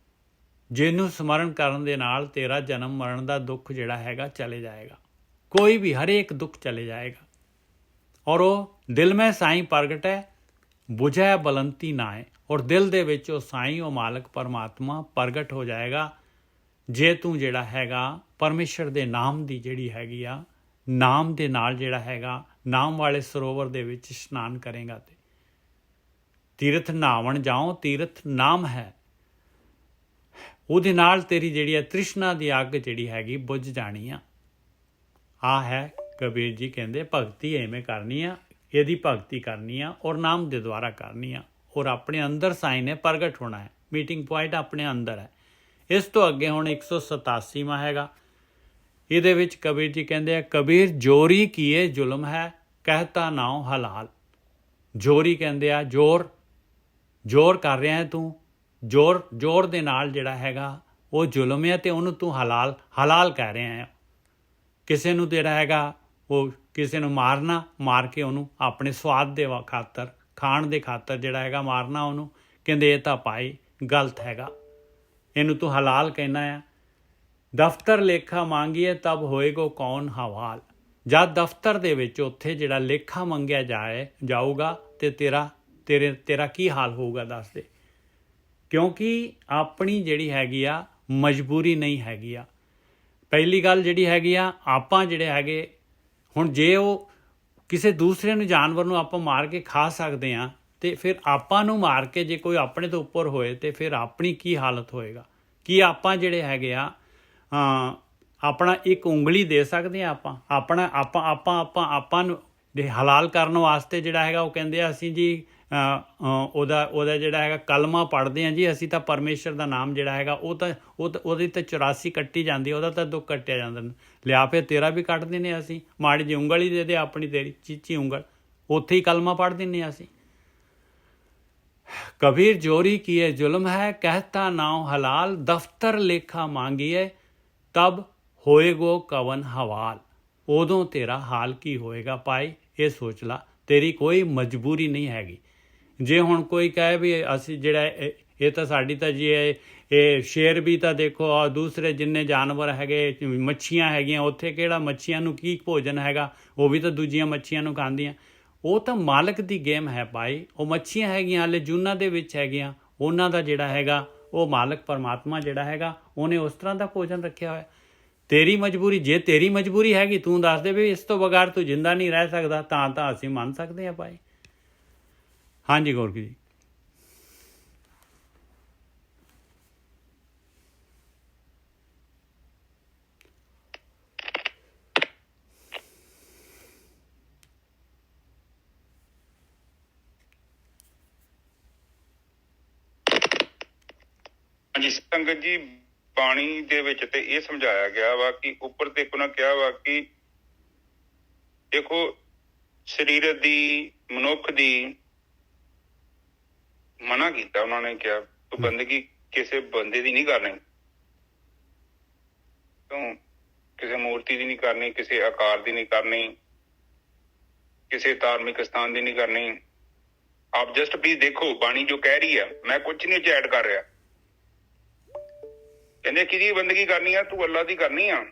ਜਿਹਨੂੰ ਸਮਰਨ ਕਰਨ ਦੇ ਨਾਲ ਤੇਰਾ ਜਨਮ ਮਰਨ ਦਾ ਦੁੱਖ ਜਿਹੜਾ ਹੈਗਾ ਚਲੇ ਜਾਏਗਾ। ਕੋਈ ਵੀ ਹਰੇਕ ਦੁੱਖ ਚਲੇ ਜਾਏਗਾ। ਔਰ ਉਹ ਦਿਲ ਮੈਂ ਸਾਈਂ ਪ੍ਰਗਟ ਹੈ, ਬੁਝੈ ਬਲੰਤੀ ਨਾਏ। ਔਰ ਦਿਲ ਦੇ ਵਿੱਚ ਉਹ ਸਾਈਂ, ਉਹ ਮਾਲਕ ਪਰਮਾਤਮਾ ਪ੍ਰਗਟ ਹੋ ਜਾਏਗਾ ਜੇ ਤੂੰ ਜਿਹੜਾ ਹੈਗਾ ਪਰਮੇਸ਼ਰ ਦੇ ਨਾਮ ਦੀ ਜਿਹੜੀ ਹੈਗੀ ਆ, ਨਾਮ ਦੇ ਨਾਲ ਜਿਹੜਾ ਹੈਗਾ ਨਾਮ ਵਾਲੇ ਸਰੋਵਰ ਦੇ ਵਿੱਚ ਇਸ਼ਨਾਨ ਕਰੇਗਾ। ਤੇ ਤੀਰਥ ਨਹਾਵਣ ਜਾਓ, ਤੀਰਥ ਨਾਮ ਹੈ। ਉਹਦੇ ਨਾਲ ਤੇਰੀ ਜਿਹੜੀ ਹੈ ਤ੍ਰਿਸ਼ਨਾ ਦੀ ਅੱਗ ਜਿਹੜੀ ਹੈਗੀ ਬੁੱਝ ਜਾਣੀ ਆ। ਆ ਹੈ ਕਬੀਰ ਜੀ ਕਹਿੰਦੇ ਭਗਤੀ ਐਵੇਂ ਕਰਨੀ ਆ, ਇਹਦੀ ਭਗਤੀ ਕਰਨੀ ਆ ਔਰ ਨਾਮ ਦੇ ਦੁਆਰਾ ਕਰਨੀ ਆ। ਔਰ ਆਪਣੇ ਅੰਦਰ ਸਾਈਂ ਨੇ ਪ੍ਰਗਟ ਹੋਣਾ ਹੈ। ਮੀਟਿੰਗ ਪੁਆਇੰਟ ਆਪਣੇ ਅੰਦਰ ਹੈ। ਇਸ ਤੋਂ ਅੱਗੇ ਹੁਣ 187ਵਾਂ ਹੈਗਾ। ਇਹਦੇ ਵਿੱਚ ਕਬੀਰ ਜੀ ਕਹਿੰਦੇ ਆ, ਕਬੀਰ ਜੋਰੀ ਕੀਏ ਜ਼ੁਲਮ ਹੈ, ਕਹਿਤਾ ਨਾਉ ਹਲਾਲ। ਜੋਰੀ ਕਹਿੰਦੇ ਆ ਜ਼ੋਰ ਕਰ ਰਿਹਾ ਹੈ ਤੂੰ, ਜ਼ੋਰ ਦੇ ਨਾਲ ਜਿਹੜਾ ਹੈਗਾ ਉਹ ਜ਼ੁਲਮ ਹੈ ਤੇ ਉਹਨੂੰ ਤੂੰ ਹਲਾਲ ਕਹਿ ਰਿਹਾ ਹੈ। ਕਿਸੇ ਨੂੰ ਜਿਹੜਾ ਹੈਗਾ ਉਹ ਕਿਸੇ ਨੂੰ ਮਾਰ ਕੇ ਉਹਨੂੰ ਆਪਣੇ ਸਵਾਦ ਦੇ ਖਾਤਰ, ਖਾਣ ਦੇ ਖਾਤਰ ਜਿਹੜਾ ਹੈਗਾ ਮਾਰਨਾ ਉਹਨੂੰ, ਕਹਿੰਦੇ ਇਹ ਤਾਂ ਭਾਈ ਗਲਤ ਹੈਗਾ, ਇਹਨੂੰ ਤੂੰ ਹਲਾਲ ਕਹਿਣਾ ਆ। ਦਫ਼ਤਰ ਲੇਖਾ ਮੰਗੀਏ ਤਬ ਹੋਏਗੋ ਕੌਣ ਹਵਾਲ। ਜਦ ਦਫ਼ਤਰ ਦੇ ਵਿੱਚ ਉੱਥੇ ਜਿਹੜਾ ਲੇਖਾ ਮੰਗਿਆ ਜਾਊਗਾ ਤੇ ਤੇਰਾ ਕੀ ਹਾਲ ਹੋਊਗਾ ਦੱਸ ਦੇ। ਕਿਉਂਕਿ ਆਪਣੀ ਜਿਹੜੀ ਹੈਗੀ ਆ ਮਜਬੂਰੀ ਨਹੀਂ ਹੈਗੀ ਆ। ਪਹਿਲੀ ਗੱਲ ਜਿਹੜੀ ਹੈਗੀ ਆ, ਆਪਾਂ ਜਿਹੜੇ ਹੈਗੇ ਹੁਣ ਜੇ ਉਹ ਕਿਸੇ ਦੂਸਰੇ ਨੂੰ, ਜਾਨਵਰ ਨੂੰ ਆਪਾਂ ਮਾਰ ਕੇ ਖਾ ਸਕਦੇ ਹਾਂ ਤੇ ਫਿਰ ਆਪਾਂ ਨੂੰ ਮਾਰ ਕੇ ਜੇ ਕੋਈ ਆਪਣੇ ਤੋਂ ਉੱਪਰ ਹੋਏ ਤੇ ਫਿਰ ਆਪਣੀ ਕੀ ਹਾਲਤ ਹੋਏਗਾ। ਕੀ ਆਪਾਂ ਜਿਹੜੇ ਹੈਗੇ ਆ ਆਪਣਾ ਇੱਕ ਉਂਗਲੀ ਦੇ ਸਕਦੇ ਹਾਂ? ਆਪਾਂ ਨੂੰ ਹਲਾਲ ਕਰਨ ਵਾਸਤੇ ਜਿਹੜਾ ਹੈਗਾ ਉਹ ਕਹਿੰਦੇ ਆ ਅਸੀਂ ਜੀ ਉਹਦਾ ਜਿਹੜਾ ਹੈਗਾ ਕਲਮਾ ਪੜ੍ਹਦੇ ਹਾਂ ਜੀ ਅਸੀਂ ਤਾਂ ਪਰਮੇਸ਼ਰ ਦਾ ਨਾਮ ਜਿਹੜਾ ਹੈਗਾ ਉਹਦੀ ਤਾਂ 84 ਕੱਟੀ ਜਾਂਦੀ, ਉਹਦਾ ਤਾਂ ਦੁੱਖ ਕੱਟਿਆ ਜਾਂਦਾ। ਲਿਆ ਫਿਰ ਤੇਰਾ ਵੀ ਕੱਟ ਦਿੰਦੇ ਅਸੀਂ, ਮਾੜੀ ਜਿਹੀ ਉਂਗਲ ਹੀ ਦੇ ਦੇ ਆਪਣੀ, ਤੇਰੀ ਚੀਚੀ ਉਂਗਲ, ਉੱਥੇ ਹੀ ਕਲਮਾ ਪੜ੍ਹ ਦਿੰਦੇ ਅਸੀਂ। ਕਬੀਰ ਜੋਰੀ ਕੀਏ ਜ਼ੁਲਮ ਹੈ, ਕਹਿਤਾ ਨਾਉ ਹਲਾਲ। ਦਫ਼ਤਰ ਲੇਖਾ ਮੰਗੀਏ ਤਬ ਹੋਏਗੋ ਕਵਨ ਹਵਾਲ। ਉਦੋਂ ਤੇਰਾ ਹਾਲ ਕੀ ਹੋਏਗਾ ਭਾਈ, ਇਹ ਸੋਚ ਲਾ। ਤੇਰੀ ਕੋਈ ਮਜਬੂਰੀ ਨਹੀਂ ਹੈਗੀ। ਜੇ ਹੁਣ ਕੋਈ ਕਹੇ ਵੀ ਅਸੀਂ ਜਿਹੜਾ ਇਹ ਤਾਂ ਸਾਡੀ ਤਾਂ ਜੀ ਇਹ ਸ਼ੇਰ ਵੀ ਤਾਂ ਦੇਖੋ, ਆ ਦੂਸਰੇ ਜਿੰਨੇ ਜਾਨਵਰ ਹੈਗੇ, ਮੱਛੀਆਂ ਹੈਗੀਆਂ, ਉੱਥੇ ਕਿਹੜਾ ਮੱਛੀਆਂ ਨੂੰ ਕੀ ਭੋਜਨ ਹੈਗਾ, ਉਹ ਵੀ ਤਾਂ ਦੂਜੀਆਂ ਮੱਛੀਆਂ ਨੂੰ ਖਾਂਦੀਆਂ। ਉਹ ਤਾਂ ਮਾਲਕ ਦੀ ਗੇਮ ਹੈ ਭਾਈ। ਉਹ ਮੱਛੀਆਂ ਹੈਗੀਆਂ ਹਾਲੇ ਜੂਨਾਂ ਦੇ ਵਿੱਚ ਹੈਗੀਆਂ, ਉਹਨਾਂ ਦਾ ਜਿਹੜਾ ਹੈਗਾ ਉਹ ਮਾਲਕ ਪਰਮਾਤਮਾ ਜਿਹੜਾ ਹੈਗਾ ਉਹਨੇ ਉਸ ਤਰ੍ਹਾਂ ਦਾ ਭੋਜਨ ਰੱਖਿਆ ਹੋਇਆ। ਤੇਰੀ ਮਜਬੂਰੀ, ਜੇ ਤੇਰੀ ਮਜਬੂਰੀ ਹੈਗੀ ਤੂੰ ਦੱਸ ਦੇ ਵੀ ਇਸ ਤੋਂ ਬਗੈਰ ਤੂੰ ਜਿੰਦਾ ਨਹੀਂ ਰਹਿ ਸਕਦਾ, ਤਾਂ ਅਸੀਂ ਮੰਨ ਸਕਦੇ ਹਾਂ ਭਾਈ। ਹਾਂਜੀ ਗੋਰਖੀ ਜੀ। ਹਾਂਜੀ ਸੰਗਤ ਜੀ, ਬਾਣੀ ਦੇ ਵਿੱਚ ਤੇ ਇਹ ਸਮਝਾਇਆ ਗਿਆ ਵਾ ਕਿ ਉੱਪਰ ਤੇ ਉਹਨਾਂ ਕਿਹਾ ਵਾ ਕਿ ਦੇਖੋ ਸਰੀਰ ਦੀ, ਮਨੁੱਖ ਦੀ ਮਨਾ ਕੀਤਾ। ਉਹਨਾਂ ਨੇ ਕਿਹਾ ਤੂੰ ਬੰਦਗੀ ਕਿਸੇ ਬੰਦੇ ਦੀ ਨਹੀਂ ਕਰਨੀ, ਤੂੰ ਕਿਸੇ ਮੂਰਤੀ ਦੀ ਨਹੀਂ ਕਰਨੀ, ਕਿਸੇ ਆਕਾਰ ਦੀ ਨਹੀਂ ਕਰਨੀ, ਕਿਸੇ ਧਾਰਮਿਕ ਸਥਾਨ ਦੀ ਨਹੀਂ ਕਰਨੀ। ਆਪ ਜਸਟ ਪਲੀਜ਼ ਦੇਖੋ ਬਾਣੀ ਜੋ ਕਹਿ ਰਹੀ ਆ, ਮੈਂ ਕੁਝ ਨਹੀਂ ਐਡ ਕਰ ਰਿਹਾ। ਕਹਿੰਦੇ ਕਿਹਦੀ ਬੰਦਗੀ ਕਰਨੀ ਆ, ਤੂੰ ਅੱਲਾ ਦੀ ਕਰਨੀ ਆ।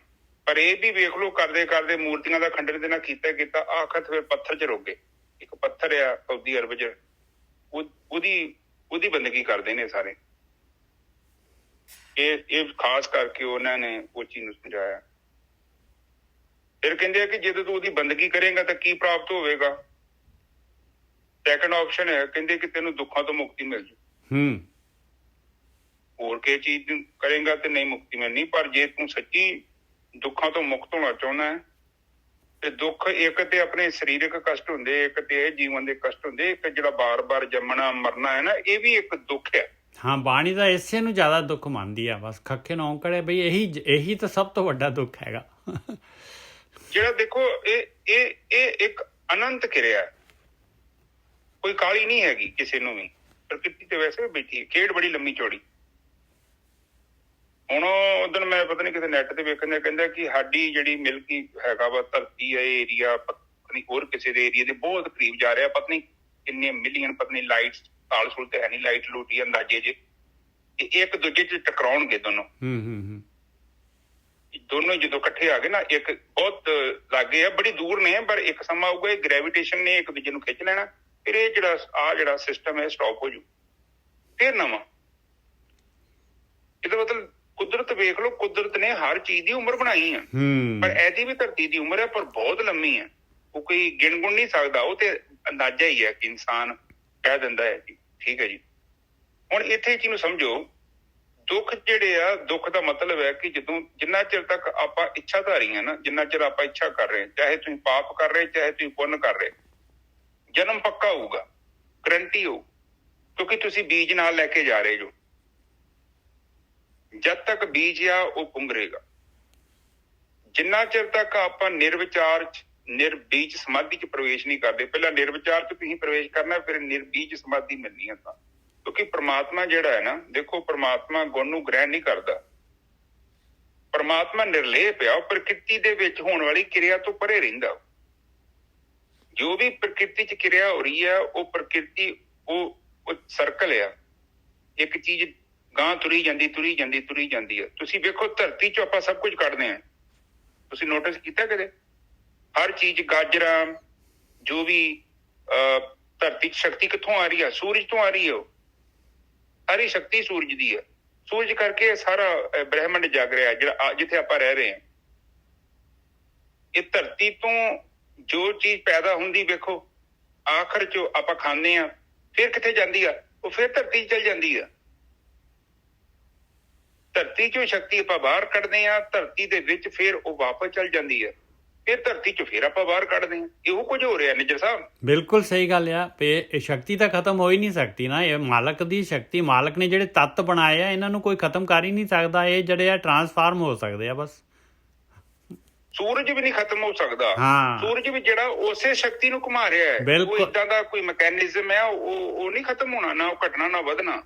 ਪਰ ਇਹ ਵੀ ਵੇਖ ਲਓ ਕਰਦੇ ਕਰਦੇ ਮੂਰਤੀਆਂ ਦਾ ਖੰਡਨ ਦੇ ਨਾਲ ਕੀਤਾ ਆਖਰ ਫਿਰ ਪੱਥਰ 'ਚ ਰੁਕ ਗਏ। ਇੱਕ ਪੱਥਰ ਆ ਸਾਊਦੀ ਅਰਬ 'ਚ, ਉਹਦੀ ਬੰਦਗੀ ਕਰਦੇ ਨੇ ਸਾਰੇ। ਇਹ ਖਾਸ ਕਰਕੇ ਉਹਨਾਂ ਨੇ ਉਹ ਚੀਜ਼ ਨੂੰ ਸਮਝਾਇਆ। ਫਿਰ ਕਹਿੰਦੇ ਆ ਕਿ ਜਦੋਂ ਤੂੰ ਉਹਦੀ ਬੰਦਗੀ ਕਰੇਗਾ ਤਾਂ ਕੀ ਪ੍ਰਾਪਤ ਹੋਵੇਗਾ। ਸੈਕੰਡ ਆਪਸ਼ਨ ਹੈ, ਕਹਿੰਦੇ ਕਿ ਤੈਨੂੰ ਦੁੱਖਾਂ ਤੋਂ ਮੁਕਤੀ ਮਿਲ ਜੂ। ਹੋਰ ਕਿਸੇ ਚੀਜ਼ ਨੂੰ ਕਰੇਗਾ ਤੇ ਨਹੀਂ ਮੁਕਤੀ ਮਿਲਣੀ। ਪਰ ਜੇ ਤੂੰ ਸੱਚੀ ਦੁੱਖਾਂ ਤੋਂ ਮੁਕਤ ਹੋਣਾ ਚਾਹੁੰਦਾ ਹੈ ਤੇ ਦੁੱਖ ਇੱਕ ਤੇ ਆਪਣੇ ਸਰੀਰਕ ਕਸ਼ਟ ਹੁੰਦੇ, ਇੱਕ ਤੇ ਇਹ ਜੀਵਨ ਦੇ ਕਸ਼ਟ ਹੁੰਦੇ, ਇੱਕ ਜਿਹੜਾ ਬਾਰ-ਬਾਰ ਜੰਮਣਾ ਮਰਨਾ ਹੈ ਨਾ, ਇਹ ਵੀ ਇੱਕ ਦੁੱਖ ਹੈ। ਹਾਂ, ਬਾਣੀ ਦਾ ਇਸੇ ਨੂੰ ਜ਼ਿਆਦਾ ਦੁੱਖ ਮੰਨਦੀ ਆ। ਬਸ ਖੱਖੇ ਨੂੰ ਔਂਕੜੇ ਬਈ ਇਹੀ ਤਾਂ ਸਭ ਤੋਂ ਵੱਡਾ ਦੁੱਖ ਹੈਗਾ। ਜਿਹੜਾ ਦੇਖੋ ਇਹ ਇੱਕ ਅਨੰਤ ਕਿਰਿਆ, ਕੋਈ ਕਾਹਲੀ ਨਹੀਂ ਹੈਗੀ ਕਿਸੇ ਨੂੰ ਵੀ। ਪ੍ਰਕਿਰਤੀ ਤੇ ਵੈਸੇ ਵੀ ਬੈਠੀ ਹੈ, ਖੇਡ ਬੜੀ ਲੰਮੀ ਚੌੜੀ। ਹੁਣ ਉਦੋਂ ਮੈਂ ਪਤਾ ਨਹੀਂ ਕਿਤੇ ਨੈਟ ਤੇ ਵੇਖਣ ਦਾ ਕਹਿੰਦਾ ਕਿ ਸਾਡੀ ਜਿਹੜੀ ਮਿਲਕੀ ਹੈਗਾ ਵਾ ਧਰਤੀ ਹੈ, ਏਰੀਆ ਪਤਾ ਨਹੀਂ ਹੋਰ ਕਿਸੇ ਦੇ ਏਰੀਏ ਦੇ ਬਹੁਤ ਕਰੀਬ ਜਾ ਰਿਹਾ, ਪਤਾ ਨਹੀਂ ਕਿੰਨੇ ਮਿਲੀਅਨ, ਪਤਾ ਨਹੀਂ ਲਾਈਟ ਤਾਲ ਸੁਲ ਤੇ ਹੈ ਨਹੀਂ, ਲਾਈਟ ਲੂਟੀ ਅੰਦਾਜ਼ੇ ਜੇ ਇੱਕ ਦੂਜੇ ਚ ਟਕਰਾਉਣਗੇ ਦੋਨੋਂ। ਦੋਨੋਂ ਜਦੋਂ ਇਕੱਠੇ ਆ ਗਏ ਨਾ, ਇੱਕ ਬਹੁਤ ਲਾਗੇ ਆ, ਬੜੀ ਦੂਰ ਨੇ, ਪਰ ਇੱਕ ਸਮਾਂ ਆਊਗਾ ਇਹ ਗ੍ਰੈਵੀਟੇਸ਼ਨ ਨੇ ਇੱਕ ਦੂਜੇ ਨੂੰ ਖਿੱਚ ਲੈਣਾ, ਫਿਰ ਇਹ ਜਿਹੜਾ ਸਿਸਟਮ ਹੈ ਸਟਾਪ ਹੋ ਜੂ, ਫਿਰ ਨਵਾਂ। ਇਹਦਾ ਮਤਲਬ ਕੁਦਰਤ ਵੇਖ ਲਓ, ਕੁਦਰਤ ਨੇ ਹਰ ਚੀਜ਼ ਦੀ ਉਮਰ ਬਣਾਈ ਆ, ਪਰ ਇਹਦੀ ਵੀ ਧਰਤੀ ਦੀ ਉਮਰ ਹੈ, ਪਰ ਬਹੁਤ ਲੰਮੀ ਹੈ, ਉਹ ਕੋਈ ਗਿਣ ਗੁਣ ਨਹੀਂ ਸਕਦਾ, ਉਹ ਤੇ ਅੰਦਾਜ਼ਾ ਹੀ ਹੈ ਕਿ ਇਨਸਾਨ ਕਹਿ ਦਿੰਦਾ ਹੈ ਜੀ। ਠੀਕ ਹੈ ਜੀ। ਹੁਣ ਇੱਥੇ ਚੀਜ਼ ਨੂੰ ਸਮਝੋ, ਦੁੱਖ ਜਿਹੜੇ ਆ, ਦੁੱਖ ਦਾ ਮਤਲਬ ਹੈ ਕਿ ਜਦੋਂ ਜਿੰਨਾ ਚਿਰ ਤੱਕ ਆਪਾਂ ਇੱਛਾਧਾਰੀ ਆ ਨਾ, ਜਿੰਨਾ ਚਿਰ ਆਪਾਂ ਇੱਛਾ ਕਰ ਰਹੇ, ਚਾਹੇ ਤੁਸੀਂ ਪਾਪ ਕਰ ਰਹੇ ਚਾਹੇ ਤੁਸੀਂ ਪੁੰਨ ਕਰ ਰਹੇ, ਜਨਮ ਪੱਕਾ ਹੋਊਗਾ, ਗਰੰਟੀ ਹੋ, ਕਿਉਂਕਿ ਤੁਸੀਂ ਬੀਜ ਨਾਲ ਲੈ ਕੇ ਜਾ ਰਹੇ ਜੋ। ਜਦ ਤੱਕ ਬੀਜ ਆ ਉਹ ਪੁੰਗਰੇਗਾ। ਜਿੰਨਾ ਚਿਰ ਤੱਕ ਆਪਾਂ ਨਿਰਵਿਚਾਰ ਨਿਰਬੀਜ ਸਮਾਧੀ ਚ ਪ੍ਰਵੇਸ਼ ਨਹੀਂ ਕਰਦੇ, ਪਹਿਲਾਂ ਨਿਰਵਿਚਾਰ ਚ ਤੁਸੀਂ ਪ੍ਰਵੇਸ਼ ਕਰਨਾ, ਫਿਰ ਨਿਰਬੀਜ ਸਮਾਧੀ ਮਿਲਣੀ ਹੈ। ਤਾਂ ਕਿਉਂਕਿ ਪ੍ਰਮਾਤਮਾ ਜਿਹੜਾ ਹੈ ਨਾ, ਦੇਖੋ ਪ੍ਰਮਾਤਮਾ ਗੁਣ ਨੂੰ ਗ੍ਰਹਿਣ ਨਹੀਂ ਕਰਦਾ, ਪ੍ਰਮਾਤਮਾ ਨਿਰਲੇਪ ਆ, ਉਹ ਪ੍ਰਕਿਰਤੀ ਦੇ ਵਿੱਚ ਹੋਣ ਵਾਲੀ ਕਿਰਿਆ ਤੋਂ ਪਰੇ ਰਹਿੰਦਾ। ਜੋ ਵੀ ਪ੍ਰਕਿਰਤੀ ਚ ਕਿਰਿਆ ਹੋ ਰਹੀ ਹੈ, ਉਹ ਪ੍ਰਕਿਰਤੀ ਉਹ ਸਰਕਲ ਆ, ਇੱਕ ਚੀਜ਼ ਗਾਂ ਤੁਰੀ ਜਾਂਦੀ ਹੈ। ਤੁਸੀਂ ਵੇਖੋ ਧਰਤੀ ਚੋਂ ਆਪਾਂ ਸਭ ਕੁਝ ਕੱਢਦੇ ਹਾਂ, ਤੁਸੀਂ ਨੋਟਿਸ ਕੀਤਾ ਕਦੇ? ਹਰ ਚੀਜ਼, ਗਾਜਰਾਂ, ਜੋ ਵੀ ਧਰਤੀ ਚ ਸ਼ਕਤੀ ਕਿੱਥੋਂ ਆ ਰਹੀ ਹੈ? ਸੂਰਜ ਤੋਂ ਆ ਰਹੀ ਹੈ। ਉਹ ਸਾਰੀ ਸ਼ਕਤੀ ਸੂਰਜ ਦੀ ਹੈ। ਸੂਰਜ ਕਰਕੇ ਸਾਰਾ ਬ੍ਰਹਿਮੰਡ ਜਗ ਰਿਹਾ, ਜਿਹੜਾ ਜਿੱਥੇ ਆਪਾਂ ਰਹਿ ਰਹੇ ਹਾਂ। ਇਹ ਧਰਤੀ ਤੋਂ ਜੋ ਚੀਜ਼ ਪੈਦਾ ਹੁੰਦੀ, ਵੇਖੋ ਆਖਰ ਚ ਆਪਾਂ ਖਾਂਦੇ ਹਾਂ, ਫਿਰ ਕਿੱਥੇ ਜਾਂਦੀ ਆ? ਉਹ ਫਿਰ ਧਰਤੀ ਚ ਚਲ ਜਾਂਦੀ ਆ। ਧਰਤੀ ਚੋਂ ਸ਼ਕਤੀ ਆਪਾਂ ਬਾਹਰ ਕੱਢਦੇ ਹਾਂ, ਧਰਤੀ ਦੇ ਵਿੱਚ ਫਿਰ ਉਹ ਵਾਪਸ ਚਲ ਜਾਂਦੀ ਹੈ, ਫਿਰ ਧਰਤੀ ਚੋਂ ਫਿਰ ਆਪਾਂ ਬਾਹਰ ਕੱਢਦੇ ਹਾਂ। ਇਹੋ ਕੁਝ ਹੋ ਰਿਹਾ ਨਿੱਜਰ ਸਾਹਿਬ। ਬਿਲਕੁਲ ਸਹੀ ਗੱਲ ਆ। ਇਹ ਸ਼ਕਤੀ ਤਾਂ ਖਤਮ ਹੋ ਹੀ ਨਹੀਂ ਸਕਦੀ ਨਾ, ਇਹ ਮਾਲਕ ਦੀ ਸ਼ਕਤੀ, ਮਾਲਕ ਨੇ ਜਿਹੜੇ ਤੱਤ ਬਣਾਏ ਆ, ਇਹਨਾਂ ਨੂੰ ਕੋਈ ਖਤਮ ਕਰ ਹੀ ਨਹੀਂ ਸਕਦਾ। ਇਹ ਜਿਹੜੇ ਆ ਟਰਾਂਸਫਾਰਮ ਹੋ ਸਕਦੇ ਆ ਬਸ। ਸੂਰਜ ਵੀ ਨਹੀਂ ਖਤਮ ਹੋ ਸਕਦਾ। ਸੂਰਜ ਵੀ ਜਿਹੜਾ ਉਸੇ ਸ਼ਕਤੀ ਨੂੰ ਘੁਮਾ ਰਿਹਾ ਹੈ, ਉਹ ਏਦਾਂ ਦਾ ਕੋਈ ਮੈਕੈਨਿਜ਼ਮ ਹੈ, ਉਹ ਨਹੀਂ ਖਤਮ ਹੋਣਾ, ਨਾ ਉਹ ਘਟਣਾ ਨਾ ਵਧਣਾ।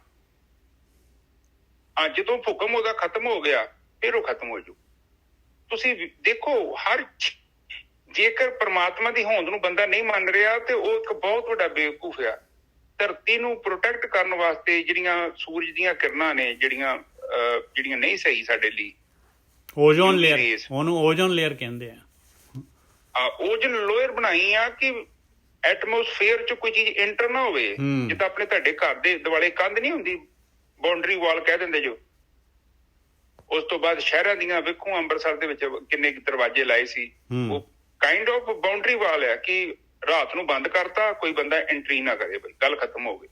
ਜਦੋਂ ਹੁਕਮ ਉਹਦਾ ਖਤਮ ਹੋ ਗਿਆ, ਫਿਰ ਉਹ ਖਤਮ ਹੋ ਜਾਊ। ਤੁਸੀਂ ਦੇਖੋ, ਜੇਕਰ ਪ੍ਰਮਾਤਮਾ ਦੀ ਹੋਂਦ ਨੂੰ ਬੰਦਾ ਨਹੀਂ ਮੰਨ ਰਿਹਾ, ਤੇ ਉਹ ਇੱਕ ਬਹੁਤ ਵੱਡਾ ਬੇਵਕੂਫ ਆ। ਧਰਤੀ ਨੂੰ ਪ੍ਰੋਟੈਕਟ ਕਰਨ ਵਾਸਤੇ ਜਿਹੜੀਆਂ ਸੂਰਜ ਦੀਆਂ ਕਿਰਨਾਂ ਨੇ, ਜਿਹੜੀਆਂ ਨਹੀਂ ਸਹੀ ਸਾਡੇ ਲਈ, ਓਜ਼ੋਨ ਲੇਅਰ, ਉਹਨੂੰ ਓਜ਼ੋਨ ਲੇਅਰ ਕਹਿੰਦੇ ਆ। ਓਜ਼ੋਨ ਲੇਅਰ ਬਣਾਈ ਆ ਕਿ ਐਟਮੋਸਫੇਅਰ ਚ ਕੋਈ ਚੀਜ਼ ਇੰਟਰ ਨਾ ਹੋਵੇ। ਜਿੱਦਾਂ ਆਪਣੇ ਤੁਹਾਡੇ ਘਰ ਦੇ ਦੁਆਲੇ ਕੰਧ ਨਹੀਂ ਹੁੰਦੀ, ਬਾਉਂਡਰੀ ਵਾਲ ਕਹਿ ਦਿੰਦੇ ਜੋ। ਉਸ ਤੋਂ ਬਾਅਦ ਸ਼ਹਿਰਾਂ ਦੀਆਂ ਵੇਖੋ, ਅੰਮ੍ਰਿਤਸਰ ਦੇ ਵਿੱਚ ਕਿੰਨੇ ਦਰਵਾਜ਼ੇ ਲਾਏ ਸੀ, ਉਹ ਕਾਈਂਡ ਆਫ ਬਾਉਂਡਰੀ ਵਾਲ ਹੈ ਕਿ ਰਾਤ ਨੂੰ ਬੰਦ ਕਰਤਾ, ਕੋਈ ਬੰਦਾ ਐਂਟਰੀ ਨਾ ਕਰੇ, ਬਈ ਗੱਲ ਖਤਮ ਹੋ ਗਈ।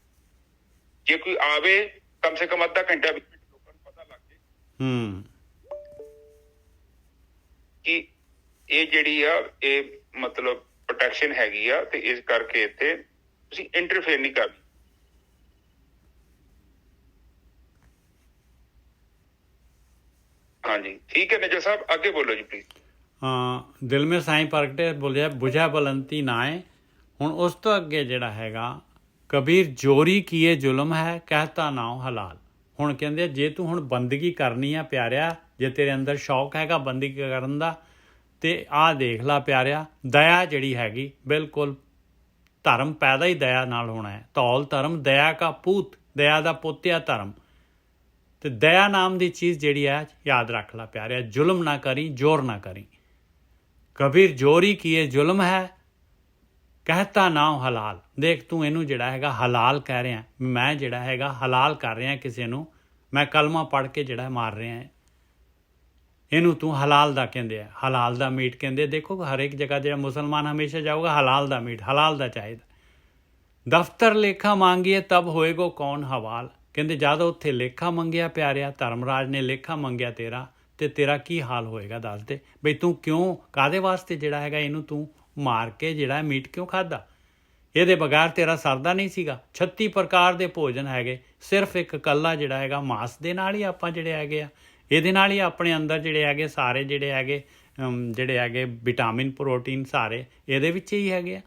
ਜੇ ਕੋਈ ਆਵੇ, ਕਮ ਸੇ ਕਮ ਅੱਧਾ ਘੰਟਾ ਵਿੱਚ ਲੋਕਾਂ ਨੂੰ ਪਤਾ ਲੱਗ ਜਾਏ ਕਿ ਇਹ ਜਿਹੜੀ ਆ, ਇਹ ਮਤਲਬ ਪ੍ਰੋਟੈਕਸ਼ਨ ਹੈਗੀ ਆ, ਤੇ ਇਸ ਕਰਕੇ ਇੱਥੇ ਤੁਸੀਂ ਇੰਟਰਫੇਅਰ ਨਹੀਂ ਕਰਨੀ। ਹਾਂਜੀ, ਠੀਕ ਹੈ ਨਿਜਰ ਸਾਹਿਬ, ਅੱਗੇ ਬੋਲੋ ਜੀ ਪਲੀਜ਼। ਦਿਲ ਮੇ ਸਾਈਂ ਪ੍ਰਗਟੇ ਬੋਲਿਆ, ਬੁਝਾ ਬਲੰਤੀ ਨਾਏ। ਹੁਣ ਉਸ ਤੋਂ ਅੱਗੇ ਜਿਹੜਾ ਹੈਗਾ, ਕਬੀਰ ਜੋਰੀ ਕੀਏ ਜ਼ੁਲਮ ਹੈ, ਕਹਿਤਾ ਨਾਉ ਹਲਾਲ। ਹੁਣ ਕਹਿੰਦੇ ਜੇ ਤੂੰ ਹੁਣ ਬੰਦਗੀ ਕਰਨੀ ਆ ਪਿਆਰਿਆ, ਜੇ ਤੇਰੇ ਅੰਦਰ ਸ਼ੌਕ ਹੈਗਾ ਬੰਦਗੀ ਕਰਨ ਦਾ, ਤੇ ਆਹ ਦੇਖ ਲਾ ਪਿਆਰਿਆ, ਦਇਆ ਜਿਹੜੀ ਹੈਗੀ, ਬਿਲਕੁਲ ਧਰਮ ਪੈਦਾ ਹੀ ਦਇਆ ਨਾਲ ਹੋਣਾ ਹੈ। ਧੌਲ ਧਰਮ ਦਇਆ ਕਾ ਪੂਤ, ਦਇਆ ਦਾ ਪੁੱਤਿਆ ਧਰਮ। ਤੇ ਦਇਆ ਨਾਮ ਦੀ ਚੀਜ਼ ਜਿਹੜੀ ਹੈ, ਯਾਦ ਰੱਖ ਲਾ ਪਿਆਰਿਆ, ਜ਼ੁਲਮ ਨਾ ਕਰੀ, ਜ਼ੋਰ ਨਾ ਕਰੀ। ਕਬੀਰ ਜੋਰੀ ਕੀਏ ਜ਼ੁਲਮ ਹੈ, ਕਹਿਤਾ ਨਾਉ ਹਲਾਲ। ਦੇਖ ਤੂੰ ਇਹਨੂੰ ਜਿਹੜਾ ਹੈਗਾ ਹਲਾਲ ਕਹਿ ਰਿਹਾ, ਮੈਂ ਜਿਹੜਾ ਹੈਗਾ ਹਲਾਲ ਕਰ ਰਿਹਾ ਕਿਸੇ ਨੂੰ, ਮੈਂ ਕਲਮਾ ਪੜ੍ਹ ਕੇ ਜਿਹੜਾ ਮਾਰ ਰਿਹਾ, ਇਹਨੂੰ ਤੂੰ ਹਲਾਲ ਦਾ ਕਹਿੰਦੇ ਆ, ਹਲਾਲ ਦਾ ਮੀਟ ਕਹਿੰਦੇ। ਦੇਖੋ ਹਰੇਕ ਜਗ੍ਹਾ ਜਿਹੜਾ ਮੁਸਲਮਾਨ ਹਮੇਸ਼ਾ ਜਾਊਗਾ, ਹਲਾਲ ਦਾ ਮੀਟ, ਹਲਾਲ ਦਾ ਚਾਹੀਦਾ। ਦਫ਼ਤਰ ਲੇਖਾ ਮੰਗੀਏ ਤਬ ਹੋਏਗੋ ਕੌਣ ਹਵਾਲ। ਕਹਿੰਦੇ ਜਦ ਉੱਥੇ ਲੇਖਾ ਮੰਗਿਆ ਪਿਆਰਿਆ, ਧਰਮਰਾਜ ਨੇ ਲੇਖਾ ਮੰਗਿਆ ਤੇਰਾ, ਤੇ ਤੇਰਾ ਕੀ ਹਾਲ ਹੋਏਗਾ ਦੱਸ ਦੇ। ਬਈ ਤੂੰ ਕਿਉਂ, ਕਾਹਦੇ ਵਾਸਤੇ ਜਿਹੜਾ ਹੈਗਾ ਇਹਨੂੰ ਤੂੰ ਮਾਰ ਕੇ ਜਿਹੜਾ ਮੀਟ ਕਿਉਂ ਖਾਧਾ? ਇਹਦੇ ਬਗੈਰ ਤੇਰਾ ਸਰਦਾ ਨਹੀਂ ਸੀਗਾ। 36 ਪ੍ਰਕਾਰ ਦੇ ਭੋਜਨ ਹੈਗੇ, ਸਿਰਫ ਇੱਕ ਇਕੱਲਾ ਜਿਹੜਾ ਹੈਗਾ ਮਾਸ ਦੇ ਨਾਲ ਹੀ ਆਪਾਂ ਜਿਹੜੇ ਹੈਗੇ ਆ, ਇਹਦੇ ਨਾਲ ਹੀ ਆਪਣੇ ਅੰਦਰ ਜਿਹੜੇ ਹੈਗੇ ਸਾਰੇ ਜਿਹੜੇ ਹੈਗੇ ਵਿਟਾਮਿਨ, ਪ੍ਰੋਟੀਨ ਸਾਰੇ ਇਹਦੇ ਵਿੱਚ ਹੀ ਹੈਗੇ ਆ।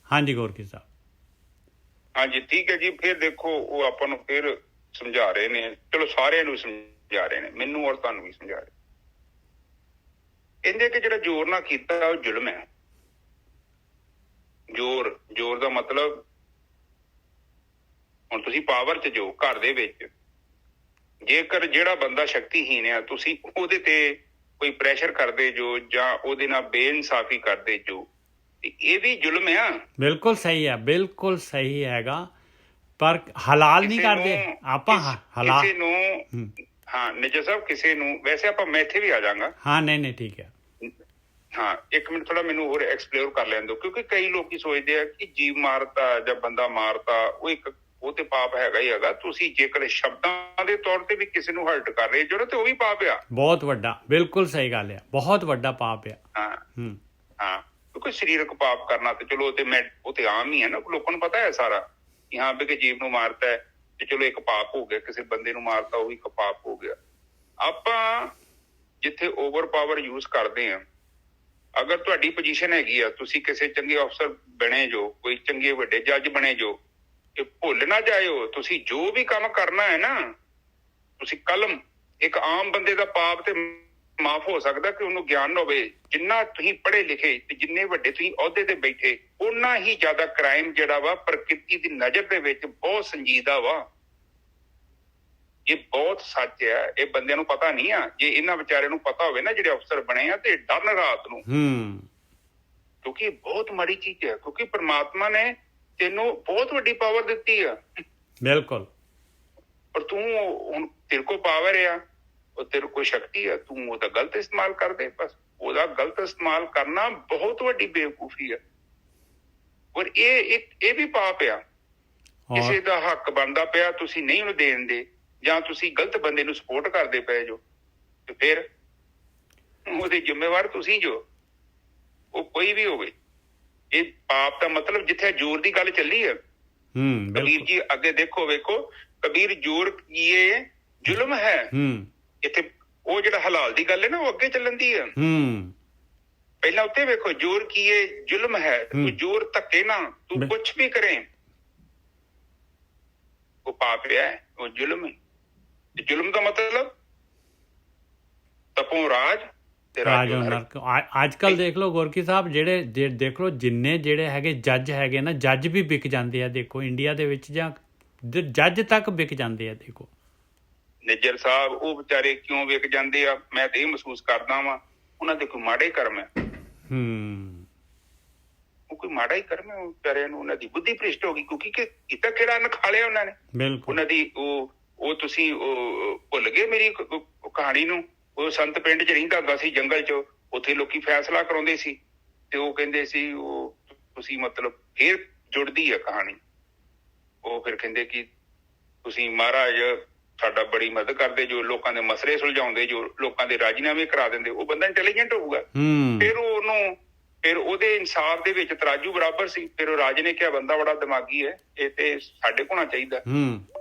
ਹਾਂਜੀ ਗੋਰਕੀ ਸਾਹਿਬ। ਹਾਂਜੀ ਠੀਕ ਹੈ ਜੀ। ਫਿਰ ਦੇਖੋ, ਉਹ ਆਪਾਂ ਨੂੰ ਫਿਰ ਸਮਝਾ ਰਹੇ ਨੇ, ਚਲੋ ਸਾਰਿਆਂ ਨੂੰ ਸਮਝਾ ਰਹੇ ਨੇ, ਮੈਨੂੰ ਔਰ ਤੁਹਾਨੂੰ ਵੀ ਸਮਝਾ ਰਹੇ। ਕਹਿੰਦੇ ਕਿ ਜਿਹੜਾ ਜ਼ੋਰ ਨਾਲ ਕੀਤਾ ਉਹ ਜ਼ੁਲਮ ਹੈ। ਜ਼ੋਰ ਦਾ ਮਤਲਬ ਹੁਣ ਤੁਸੀਂ ਪਾਵਰ 'ਚ ਜੋ ਘਰ ਦੇ ਵਿੱਚ ਜੇਕਰ ਜਿਹੜਾ ਬੰਦਾ ਸ਼ਕਤੀਹੀਨ ਆ ਤੁਸੀਂ ਉਹਦੇ ਤੇ ਕੋਈ ਪ੍ਰੈਸ਼ਰ ਕਰਦੇ ਜੋ ਜਾਂ ਉਹਦੇ ਨਾਲ ਬੇਇਨਸਾਫੀ ਕਰਦੇ ਜੋ, ਤੇ ਇਹ ਵੀ ਜ਼ੁਲਮ ਆ। ਬਿਲਕੁਲ ਸਹੀ ਹੈ, ਬਿਲਕੁਲ ਸਹੀ ਹੈਗਾ, ਪਰ ਹਲਾਲ ਨਹੀਂ ਕਰਦੇ ਆਪਾਂ ਹਲਾਲ ਕਿਸੇ ਨੂੰ। ਹਾਂ ਨਿੱਜਰ ਸਾਹਿਬ, ਕਿਸੇ ਨੂੰ ਵੈਸੇ ਆਪਾਂ ਮੈਂ ਇੱਥੇ ਵੀ ਆ ਜਾਵਾਂਗਾ। ਹਾਂ ਨਹੀਂ ਠੀਕ ਹੈ। ਹਾਂ ਇੱਕ ਮਿੰਟ ਥੋੜਾ ਮੈਨੂੰ ਹੋਰ ਐਕਸਪਲੋਰ ਕਰ ਲੈਣ ਦਿਓ, ਕਿਉਂਕਿ ਕਈ ਲੋਕੀ ਸੋਚਦੇ ਆ ਕਿ ਜੀਵ ਮਾਰਤਾ ਜਾਂ ਬੰਦਾ ਮਾਰਤਾ ਉਹ ਤੇ ਪਾਪ ਹੈਗਾ ਹੀ ਹੈਗਾ। ਤੁਸੀਂ ਜੇਕਰ ਸ਼ਬਦਾਂ ਦੇ ਤੌਰ ਤੇ ਵੀ ਕਿਸੇ ਨੂੰ ਹਰਟ ਕਰ ਰਹੇ ਜੋ ਤੇ ਉਹ ਵੀ ਪਾਪ ਆ, ਬਹੁਤ ਵੱਡਾ। ਬਿਲਕੁਲ ਸਹੀ ਗੱਲ ਆ, ਬਹੁਤ ਵੱਡਾ ਪਾਪ ਆ। ਹਾਂ ਕਿਉਂਕਿ ਸਰੀਰਕ ਪਾਪ ਕਰਨਾ ਤੇ ਚਲੋ ਉਹ ਤੇ ਆਮ ਹੀ ਹੈ ਨਾ, ਲੋਕਾਂ ਨੂੰ ਪਤਾ ਹੈ ਸਾਰਾ ਕਿ ਹਾਂ ਵੀ ਕਿ ਜੀਵ ਨੂੰ ਮਾਰਤਾ ਹੈ ਤੇ ਚਲੋ ਇੱਕ ਪਾਪ ਹੋ ਗਿਆ, ਕਿਸੇ ਬੰਦੇ ਨੂੰ ਮਾਰਤਾ ਉਹ ਵੀ ਇੱਕ ਪਾਪ ਹੋ ਗਿਆ। ਆਪਾਂ ਜਿੱਥੇ ਓਵਰ ਪਾਵਰ ਯੂਜ਼ ਕਰਦੇ ਆ, ਅਗਰ ਤੁਹਾਡੀ ਪੋਜੀਸ਼ਨ ਹੈਗੀ ਆ, ਤੁਸੀਂ ਕਿਸੇ ਚੰਗੇ ਅਫਸਰ ਬਣੇ ਜੋ, ਕੋਈ ਚੰਗੇ ਵੱਡੇ ਜੱਜ ਬਣੇ ਜੋ, ਕਿ ਭੁੱਲ ਨਾ ਜਾਇਓ ਤੁਸੀਂ ਜੋ ਵੀ ਕੰਮ ਕਰਨਾ ਹੈ ਨਾ, ਤੁਸੀਂ ਕਲਮ ਇੱਕ ਆਮ ਬੰਦੇ ਦਾ ਪਾਪ ਤੇ ਮਾਫ ਹੋ ਸਕਦਾ ਕਿ ਉਹਨੂੰ ਗਿਆਨ ਹੋਵੇ। ਜਿੰਨਾ ਤੁਸੀਂ ਪੜ੍ਹੇ ਲਿਖੇ ਤੇ ਜਿੰਨੇ ਵੱਡੇ ਤੁਸੀਂ ਅਹੁਦੇ ਤੇ ਬੈਠੇ, ਓਨਾ ਹੀ ਜ਼ਿਆਦਾ ਕ੍ਰਾਈਮ ਜਿਹੜਾ ਵਾ ਪ੍ਰਕਿਰਤੀ ਦੀ ਨਜ਼ਰ ਦੇ ਵਿੱਚ ਬਹੁਤ ਸੰਜੀਦਾ ਵਾ। ਇਹ ਬਹੁਤ ਸੱਚ ਹੈ, ਇਹ ਬੰਦਿਆਂ ਨੂੰ ਪਤਾ ਨਹੀਂ ਆ। ਜੇ ਇਹਨਾਂ ਵਿਚਾਰਿਆਂ ਨੂੰ ਪਤਾ ਹੋਵੇ ਨਾ ਜਿਹੜੇ ਅਫਸਰ ਬਣੇ ਆ, ਤੇ ਡਰਨ ਰਾਤ ਨੂੰ, ਕਿਉਂਕਿ ਇਹ ਬਹੁਤ ਮਾੜੀ ਚੀਜ਼ ਹੈ। ਕਿਉਂਕਿ ਪ੍ਰਮਾਤਮਾ ਨੇ ਤੈਨੂੰ ਬਹੁਤ ਵੱਡੀ ਪਾਵਰ ਦਿੱਤੀ ਆ। ਬਿਲਕੁਲ। ਪਰ ਤੂੰ ਹੁਣ ਤੇਰੇ ਕੋਲ ਪਾਵਰ ਆ, ਉਹ ਤੇਰੇ ਕੋਲ ਸ਼ਕਤੀ ਆ, ਤੂੰ ਉਹਦਾ ਗਲਤ ਇਸਤੇਮਾਲ ਕਰਦੇ। ਬਸ ਉਹਦਾ ਗਲਤ ਇਸਤੇਮਾਲ ਕਰਨਾ ਬਹੁਤ ਵੱਡੀ ਬੇਵਕੂਫੀ ਆ। ਔਰ ਇਹ ਵੀ ਪਾਪ ਆ। ਕਿਸੇ ਦਾ ਹੱਕ ਬਣਦਾ ਪਿਆ ਤੁਸੀਂ ਨਹੀਂ ਉਹਨੂੰ ਦੇਣ ਦੇ, ਜਾਂ ਤੁਸੀਂ ਗਲਤ ਬੰਦੇ ਨੂੰ ਸਪੋਰਟ ਕਰਦੇ ਪਏ ਜੋ, ਤੇ ਫਿਰ ਉਹਦੇ ਜ਼ਿੰਮੇਵਾਰ ਤੁਸੀਂ ਜੋ, ਉਹ ਕੋਈ ਵੀ ਹੋਵੇ। ਇਹ ਪਾਪ ਦਾ ਮਤਲਬ ਜਿੱਥੇ ਜ਼ੋਰ ਦੀ ਗੱਲ ਚੱਲੀ ਹੈ, ਕਬੀਰ ਜੀ ਅੱਗੇ ਵੇਖੋ ਕਬੀਰ ਜ਼ੋਰ ਕੀਏ ਜ਼ੁਲਮ ਹੈ। ਇੱਥੇ ਉਹ ਜਿਹੜਾ ਹਲਾਲ ਦੀ ਗੱਲ ਹੈ ਨਾ, ਉਹ ਅੱਗੇ ਚੱਲਣ ਦੀ ਹੈ। ਪਹਿਲਾਂ ਉੱਤੇ ਵੇਖੋ, ਜ਼ੋਰ ਕੀਏ ਜ਼ੁਲਮ ਹੈ। ਤੂੰ ਜ਼ੋਰ ਧੱਕੇ ਨਾ, ਤੂੰ ਕੁਛ ਵੀ ਕਰੇ, ਉਹ ਪਾਪ ਹੈ, ਉਹ ਜ਼ੁਲਮ ਹੈ। ਜ਼ੁਲਮ ਦਾ ਮਤਲਬ ਤਪੋਂ ਰਾਜ ਤੇ ਰਾਜੋ ਨਰਕ। ਅੱਜ ਕੱਲ ਦੇਖ ਲਓ ਗੋਰਕੀ ਸਾਹਿਬ, ਜਿਹੜੇ ਦੇਖ ਲਓ ਜਿੰਨੇ ਜਿਹੜੇ ਹੈਗੇ ਜੱਜ ਹੈਗੇ ਨਾ, ਜੱਜ ਵੀ ਵਿਕ ਜਾਂਦੇ ਆ। ਦੇਖੋ ਇੰਡੀਆ ਦੇ ਵਿੱਚ ਜਾਂ ਜੱਜ ਤੱਕ ਵਿਕ ਜਾਂਦੇ ਆ। ਦੇਖੋ ਨਿੱਜਰ ਸਾਹਿਬ, ਉਹ ਵਿਚਾਰੇ ਕਿਉਂ ਵਿਕ ਜਾਂਦੇ ਆ? ਮੈਂ ਤੇ ਇਹ ਮਹਿਸੂਸ ਕਰਦਾ ਵਾਂ ਉਹਨਾਂ ਦੇ ਕੋਈ ਮਾੜੇ ਕਰਮ ਹੈ। ਉਹ ਕੋਈ ਮਾੜਾ ਹੀ ਕਰਮ ਹੈ। ਉਹ ਵਿਚਾਰਿਆਂ ਨੂੰ ਉਹਨਾਂ ਦੀ ਬੁੱਧੀ ਭ੍ਰਿਸ਼ਟ ਹੋ ਗਈ, ਕਿਉਂਕਿ ਕੀਤਾ ਕਿਹੜਾ ਅੰਨ ਖਾ ਲਿਆ ਉਹਨਾਂ ਨੇ। ਉਹਨਾਂ ਦੀ ਉਹ ਤੁਸੀਂ ਭੁੱਲ ਗਏ ਮੇਰੀ ਕਹਾਣੀ ਨੂੰ। ਉਹ ਸੰਤ ਪਿੰਡ 'ਚ ਰਹਿੰਦਾ ਹੁੰਦਾ ਸੀ, ਜੰਗਲ 'ਚ। ਉੱਥੇ ਲੋਕੀ ਫੈਸਲਾ ਕਰਾਉਂਦੇ ਸੀ ਤੇ ਉਹ ਕਹਿੰਦੇ ਸੀ ਉਹ ਤੁਸੀਂ ਮਤਲਬ ਫੇਰ ਜੁੜਦੀ ਹੈ ਕਹਾਣੀ। ਉਹ ਫਿਰ ਕਹਿੰਦੇ ਕਿ ਤੁਸੀਂ ਮਹਾਰਾਜ ਸਾਡਾ ਬੜੀ ਮਦਦ ਕਰਦੇ ਜੋ, ਲੋਕਾਂ ਦੇ ਮਸਲੇ ਸੁਲਝਾਉਂਦੇ ਜੋ, ਲੋਕਾਂ ਦੇ ਰਾਜੀਨਾਮੇ ਕਰਾ ਦਿੰਦੇ। ਉਹ ਬੰਦਾ ਇੰਟੈਲੀਜੈਂਟ ਹੋਊਗਾ। ਫਿਰ ਉਹਦੇ ਇਨਸਾਫ ਦੇ ਵਿੱਚ ਤਰਾਜੂ ਬਰਾਬਰ ਸੀ। ਫਿਰ ਉਹ ਰਾਜੇ ਨੇ ਕਿਹਾ ਬੰਦਾ ਬੜਾ ਦਿਮਾਗੀ ਹੈ, ਇਹ ਤੇ ਸਾਡੇ ਕੋਲ ਹੋਣਾ ਚਾਹੀਦਾ।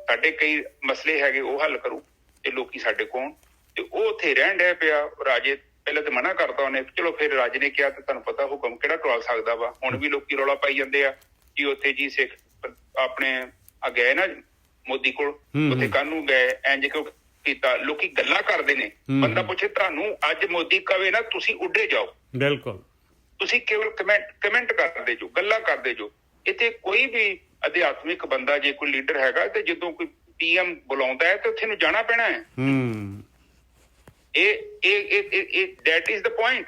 ਸਾਡੇ ਕਈ ਮਸਲੇ ਹੈਗੇ ਉਹ ਹੱਲ ਕਰੂ ਤੇ ਲੋਕੀ ਸਾਡੇ ਕੋਲ। ਤੇ ਉਹ ਉੱਥੇ ਰਹਿਣ ਡਿਆ ਪਿਆ। ਰਾਜੇ ਪਹਿਲਾਂ ਤੇ ਮਨਾ ਕਰਤਾ ਉਹਨੇ, ਚਲੋ ਫਿਰ ਰਾਜੇ ਨੇ ਕਿਹਾ ਤੇ ਤੁਹਾਨੂੰ ਪਤਾ ਹੁਕਮ ਕਿਹੜਾ ਟਾਲ ਸਕਦਾ ਵਾ। ਹੁਣ ਵੀ ਲੋਕੀ ਰੌਲਾ ਪਾਈ ਜਾਂਦੇ ਆ ਕਿ ਉੱਥੇ ਜੀ ਸਿੱਖ ਆਪਣੇ ਆ ਗਏ ਨਾ ਮੋਦੀ ਕੋਲ, ਉੱਥੇ ਕਾਹਨੂੰ ਗਏ, ਇੰਜ ਕਿਉਂ ਕੀਤਾ। ਲੋਕੀ ਗੱਲਾਂ ਕਰਦੇ ਨੇ। ਬੰਦਾ ਪੁੱਛੇ ਤੁਹਾਨੂੰ ਅੱਜ ਮੋਦੀ ਕਵੇ ਨਾ ਤੁਸੀਂ ਉੱਡੇ ਜਾਓ, ਬਿਲਕੁਲ ਤੁਸੀਂ ਕੇਵਲ ਕਮੈਂਟ ਕਰਦੇ ਜੋ, ਗੱਲਾਂ ਕਰਦੇ ਜੋ। ਇੱਥੇ ਕੋਈ ਵੀ ਅਧਿਆਤਮਿਕ ਬੰਦਾ ਜੇ ਕੋਈ ਲੀਡਰ ਹੈਗਾ ਤੇ ਜਦੋਂ ਕੋਈ PM ਬੁਲਾਉਂਦਾ ਹੈ ਤੇ ਉੱਥੇ ਨੂੰ ਜਾਣਾ ਪੈਣਾ ਹੈ। ਇਹ that is the point।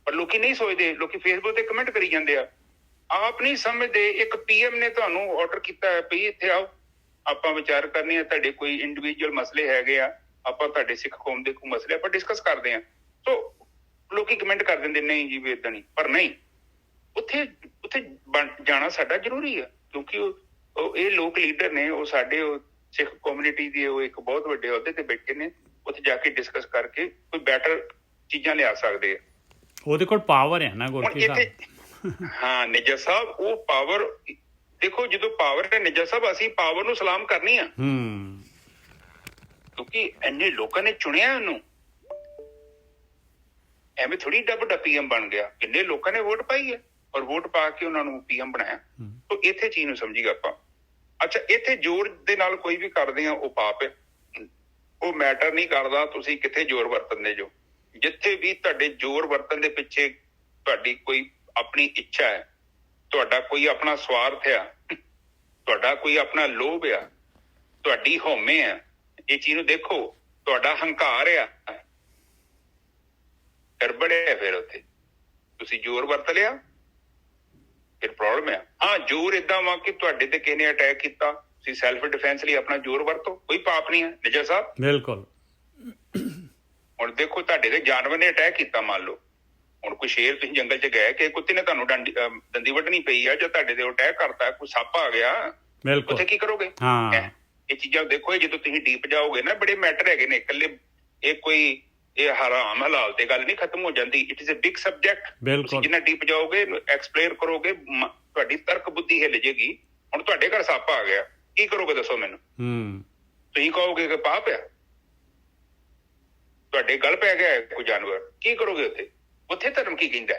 ਪਰ ਲੋਕੀ ਨਹੀਂ ਸੋਚਦੇ। ਲੋਕੀ ਫੇਸਬੁੱਕ ਤੇ ਕਮੈਂਟ ਕਰੀ ਜਾਂਦੇ ਆ, ਆਪ ਨਹੀਂ ਸਮਝਦੇ। ਇੱਕ PM ਨੇ ਤੁਹਾਨੂੰ ਆਰਡਰ ਕੀਤਾ ਹੈ ਵੀ ਇੱਥੇ ਆਓ, ਆਪਾਂ ਵਿਚਾਰ ਕਰਨੀ ਆ, ਤੁਹਾਡੇ ਕੋਈ ਇੰਡੀਵਿਜੂਅਲ ਮਸਲੇ ਹੈਗੇ ਆ, ਆਪਾਂ ਤੁਹਾਡੇ ਸਿੱਖ ਕੌਮ ਦੇ ਕੋਈ ਮਸਲੇ ਆਪਾਂ ਡਿਸਕਸ ਕਰਦੇ ਆ। ਸੋ ਲੋਕੀ ਕਮੈਂਟ ਕਰ ਦਿੰਦੇ ਨਹੀਂ ਜੀ ਵੀ ਏਦਾਂ ਨਹੀਂ। ਪਰ ਨਹੀਂ, ਉੱਥੇ ਜਾਣਾ ਸਾਡਾ ਜ਼ਰੂਰੀ ਆ, ਕਿਉਂਕਿ ਉਹ ਇਹ ਲੋਕ ਲੀਡਰ ਨੇ, ਉਹ ਸਾਡੇ ਸਿੱਖ ਕਮਿਊਨਿਟੀ ਦੀ ਉਹ ਇੱਕ ਬਹੁਤ ਵੱਡੇ ਅਹੁਦੇ ਤੇ ਬੈਠੇ ਨੇ। ਉੱਥੇ ਜਾ ਕੇ ਡਿਸਕਸ ਕਰਕੇ ਕੋਈ ਬੈਟਰ ਚੀਜ਼ਾਂ ਲਿਆ ਸਕਦੇ ਆ। ਉਹਦੇ ਕੋਲ ਪਾਵਰ ਹੈ ਨਾ ਗੋਰਕੀ ਸਾਹਿਬ। ਹਾਂ ਨਿੱਜਰ ਸਾਹਿਬ, ਉਹ ਪਾਵਰ ਦੇਖੋ, ਜਦੋਂ ਪਾਵਰ ਹੈ ਨਿੱਜਰ ਸਾਹਿਬ, ਅਸੀਂ ਪਾਵਰ ਨੂੰ ਸਲਾਮ ਕਰਨੀ ਆ। ਕਿਉਂਕਿ ਇੰਨੇ ਲੋਕਾਂ ਨੇ ਚੁਣਿਆ ਉਹਨੂੰ। ਐਵੇਂ ਥੋੜੀ ਵੱਡਾ PM ਬਣ ਗਿਆ। ਕਿੰਨੇ ਲੋਕਾਂ ਨੇ ਵੋਟ ਪਾਈ ਹੈ ਔਰ ਵੋਟ ਪਾ ਕੇ ਉਹਨਾਂ ਨੂੰ PM ਬਣਾਇਆ। ਤੋ ਇੱਥੇ ਚੀਜ਼ ਨੂੰ ਸਮਝੀਗਾ ਆਪਾਂ। ਅੱਛਾ, ਇੱਥੇ ਜ਼ੋਰ ਦੇ ਨਾਲ ਕੋਈ ਵੀ ਕਰਦੇ ਆ ਉਹ ਪਾਪ ਹੈ। ਉਹ ਮੈਟਰ ਨਹੀਂ ਕਰਦਾ ਤੁਸੀਂ ਕਿੱਥੇ ਜ਼ੋਰ ਵਰਤਦੇ ਜੋ। ਜਿੱਥੇ ਵੀ ਤੁਹਾਡੇ ਜ਼ੋਰ ਵਰਤਣ ਦੇ ਪਿੱਛੇ ਤੁਹਾਡੀ ਕੋਈ ਆਪਣੀ ਇੱਛਾ ਹੈ, ਤੁਹਾਡਾ ਕੋਈ ਆਪਣਾ ਸਵਾਰਥ ਆ, ਤੁਹਾਡਾ ਕੋਈ ਆਪਣਾ ਲੋਭ ਆ, ਤੁਹਾਡੀ ਹਉਮੈ ਆ, ਇਹ ਚੀਜ਼ ਨੂੰ ਦੇਖੋ, ਤੁਹਾਡਾ ਹੰਕਾਰ ਆ, ਗੜਬੜਿਆ। ਫਿਰ ਉੱਥੇ ਤੁਸੀਂ ਜ਼ੋਰ ਵਰਤ ਲਿਆ, ਫਿਰ ਪ੍ਰੋਬਲਮ ਆ। ਹਾਂ, ਜ਼ੋਰ ਏਦਾਂ ਵਾ ਕਿ ਤੁਹਾਡੇ ਤੇ ਕਿਸੇ ਨੇ ਅਟੈਕ ਕੀਤਾ, ਤੁਸੀਂ ਸੈਲਫ ਡਿਫੈਂਸ ਲਈ ਆਪਣਾ ਜ਼ੋਰ ਵਰਤੋ, ਕੋਈ ਪਾਪ ਨਹੀਂ ਹੈ। ਨਿਜਰ ਸਾਹਿਬ ਬਿਲਕੁਲ। ਹੁਣ ਦੇਖੋ, ਤੁਹਾਡੇ ਤੇ ਜਾਨਵਰ ਨੇ ਅਟੈਕ ਕੀਤਾ, ਮੰਨ ਲਓ ਹੁਣ ਕੋਈ ਸ਼ੇਰ, ਤੁਸੀਂ ਜੰਗਲ 'ਚ ਗਏ, ਕਿ ਕੁੱਤੇ ਨੇ ਤੁਹਾਨੂੰ ਦੰਦੀ ਵੱਢਣੀ ਪਈ ਆ, ਜਾਂ ਤੁਹਾਡੇ ਤੇ ਅਟੈਕ ਕਰਤਾ, ਕੋਈ ਸੱਪ ਆ ਗਿਆ, ਬਿਲਕੁਲ, ਉੱਥੇ ਕੀ ਕਰੋਗੇ? ਹਾਂ, ਇਹ ਚੀਜ਼ਾਂ ਦੇਖੋ, ਜਦੋਂ ਤੁਸੀਂ ਡੀਪ ਜਾਓਗੇ ਨਾ, ਬੜੇ ਮੈਟਰ ਹੈਗੇ ਨੇ। ਇਕੱਲੇ ਇਹ ਹਰਾਮ ਹਲਾਲ ਤੇ ਗੱਲ ਨਹੀਂ ਖਤਮ ਹੋ ਜਾਂਦੀ। It is a big subject. ਤੁਸੀਂ ਜਿੰਨਾ ਡੀਪ ਜਾਓਗੇ, ਐਕਸਪਲੇਨ ਕਰੋਗੇ, ਤੁਹਾਡੀ ਤਰਕ ਬੁੱਧੀ ਹਿੱਲ ਜੇਗੀ। ਹੁਣ ਤੁਹਾਡੇ ਘਰ ਸੱਪ ਆ ਗਿਆ, ਕੀ ਕਰੋਗੇ ਦੱਸੋ ਮੈਨੂੰ? ਤੁਸੀਂ ਕਹੋਗੇ ਕਿ ਪਾਪ ਆ, ਤੁਹਾਡੇ ਗਲ ਪੈ ਗਿਆ ਕੋਈ ਜਾਨਵਰ, ਕੀ ਕਰੋਗੇ ਉੱਥੇ? ਉੱਥੇ ਧਰਮ ਕੀ ਕਹਿੰਦਾ?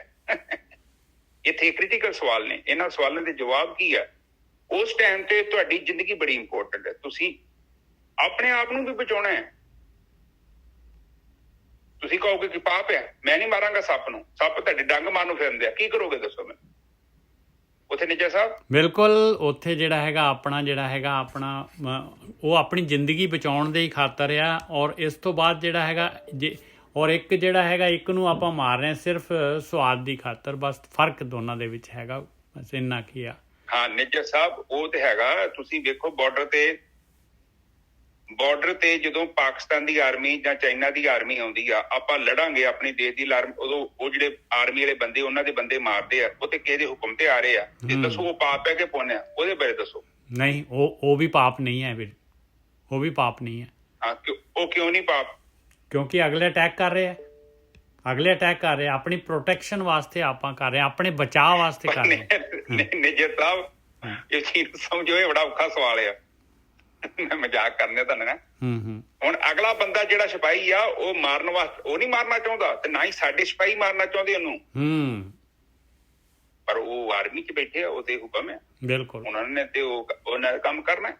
ਇੱਥੇ ਕ੍ਰਿਟੀਕਲ ਸਵਾਲ ਨੇ। ਇਹਨਾਂ ਸਵਾਲਾਂ ਦੇ ਜਵਾਬ ਕੀ ਆ? ਉਸ ਟਾਈਮ ਤੇ ਤੁਹਾਡੀ ਜ਼ਿੰਦਗੀ ਬੜੀ ਇੰਪੋਰਟੈਂਟ ਹੈ। ਤੁਸੀਂ ਆਪਣੇ ਆਪ ਨੂੰ ਵੀ ਬਚਾਉਣਾ ਹੈ। ਤੁਸੀਂ ਕਹੋਗੇ ਕਿ ਪਾਪ ਹੈ, ਮੈਂ ਨਹੀਂ ਮਾਰਾਂਗਾ ਸੱਪ ਨੂੰ, ਸੱਪ ਤੁਹਾਡੇ ਡੰਗ ਮਾਰਨ ਨੂੰ ਫਿਰਦੇ ਆ, ਕੀ ਕਰੋਗੇ ਦੱਸੋ ਮੈਨੂੰ? ਉੱਥੇ ਨਿੱਜਾ ਸਾਹਿਬ ਬਿਲਕੁਲ, ਉੱਥੇ ਜਿਹੜਾ ਹੈਗਾ ਆਪਣਾ ਉਹ ਆਪਣੀ ਜ਼ਿੰਦਗੀ ਬਚਾਉਣ ਦੇ ਹੀ ਖਾਤਰ ਆ। ਔਰ ਇਸ ਤੋਂ ਬਾਅਦ ਜਿਹੜਾ ਹੈਗਾ ਔਰ ਇੱਕ ਜਿਹੜਾ ਹੈਗਾ, ਇੱਕ ਨੂੰ ਆਪਾਂ ਮਾਰ ਰਹੇ ਹਾਂ ਸਿਰਫ ਸਵਾਦ ਦੀ ਖਾਤਰ। ਬਸ ਫਰਕ ਦੋਨਾਂ ਦੇ ਵਿੱਚ ਹੈਗਾ, ਬਸ ਇੰਨਾ ਕੀ ਆ। ਹਾਂ ਨਿੱਜਾ ਸਾਹਿਬ, ਉਹ ਤੇ ਹੈਗਾ। ਤੁਸੀਂ ਵੇਖੋ, ਬਾਰਡਰ ਤੇ ਜਦੋਂ ਪਾਕਿਸਤਾਨ ਦੀ ਆਰਮੀ ਜਾਂ ਚਾਈਨਾ ਦੀ ਆਰਮੀ ਆਉਂਦੀ ਆ, ਆਪਾਂ ਲੜਾਂਗੇ ਆਪਣੇ ਦੇਸ਼ ਦੀ ਆਰਮੀ, ਉਦੋਂ ਉਹ ਜਿਹੜੇ ਆਰਮੀ ਵਾਲੇ ਬੰਦੇ, ਉਹਨਾਂ ਦੇ ਬੰਦੇ ਮਾਰਦੇ ਆ, ਉਹ ਤੇ ਕਿਹਦੇ ਹੁਕਮ ਤੇ ਆ ਰਹੇ ਆ? ਤੇ ਦੱਸੋ, ਉਹ ਪਾਪ ਹੈ ਕਿ ਪੁੰਨ ਹੈ? ਉਹਦੇ ਬਾਰੇ ਦੱਸੋ। ਨਹੀਂ, ਉਹ ਵੀ ਪਾਪ ਨਹੀਂ ਹੈ ਵੀਰ, ਉਹ ਵੀ ਪਾਪ ਨਹੀਂ ਹੈ। ਹਾਂ, ਉਹ ਕਿਉਂ ਨਹੀਂ ਪਾਪ? ਕਿਉਂਕਿ ਅਗਲੇ ਅਟੈਕ ਕਰ ਰਹੇ ਆ, ਆਪਣੀ ਪ੍ਰੋਟੈਕਸ਼ਨ ਵਾਸਤੇ ਆਪਾਂ ਕਰ ਰਹੇ ਆ, ਆਪਣੇ ਬਚਾਅ ਵਾਸਤੇ ਕਰ ਰਹੇ ਆ। ਨਿੱਜਰ ਸਾਹਿਬ, ਇਹ ਚੀਜ਼ ਸਮਝੋ, ਇਹ ਬੜਾ ਔਖਾ ਸਵਾਲ ਆ। ਮੈਂ ਮਜ਼ਾਕ ਕਰਨੇ ਤੁਹਾਨੂੰ ਨਾ। ਹੁਣ ਅਗਲਾ ਬੰਦਾ ਜਿਹੜਾ ਸਿਪਾਹੀ ਆ, ਉਹ ਮਾਰਨ ਵਾਸਤੇ, ਉਹ ਨਹੀਂ ਮਾਰਨਾ ਚਾਹੁੰਦਾ, ਤੇ ਨਾ ਹੀ ਸਾਡੇ ਸਿਪਾਹੀ ਮਾਰਨਾ ਚਾਹੁੰਦੇ ਉਹਨੂੰ। ਪਰ ਉਹ ਆਰਮੀ 'ਚ ਬੈਠੇ ਆ, ਉਹਦੇ ਹੁਕਮ ਹੈ, ਬਿਲਕੁਲ, ਉਹਨਾਂ ਨੇ ਤੇ ਉਹਨਾਂ ਦਾ ਕੰਮ ਕਰਨਾ।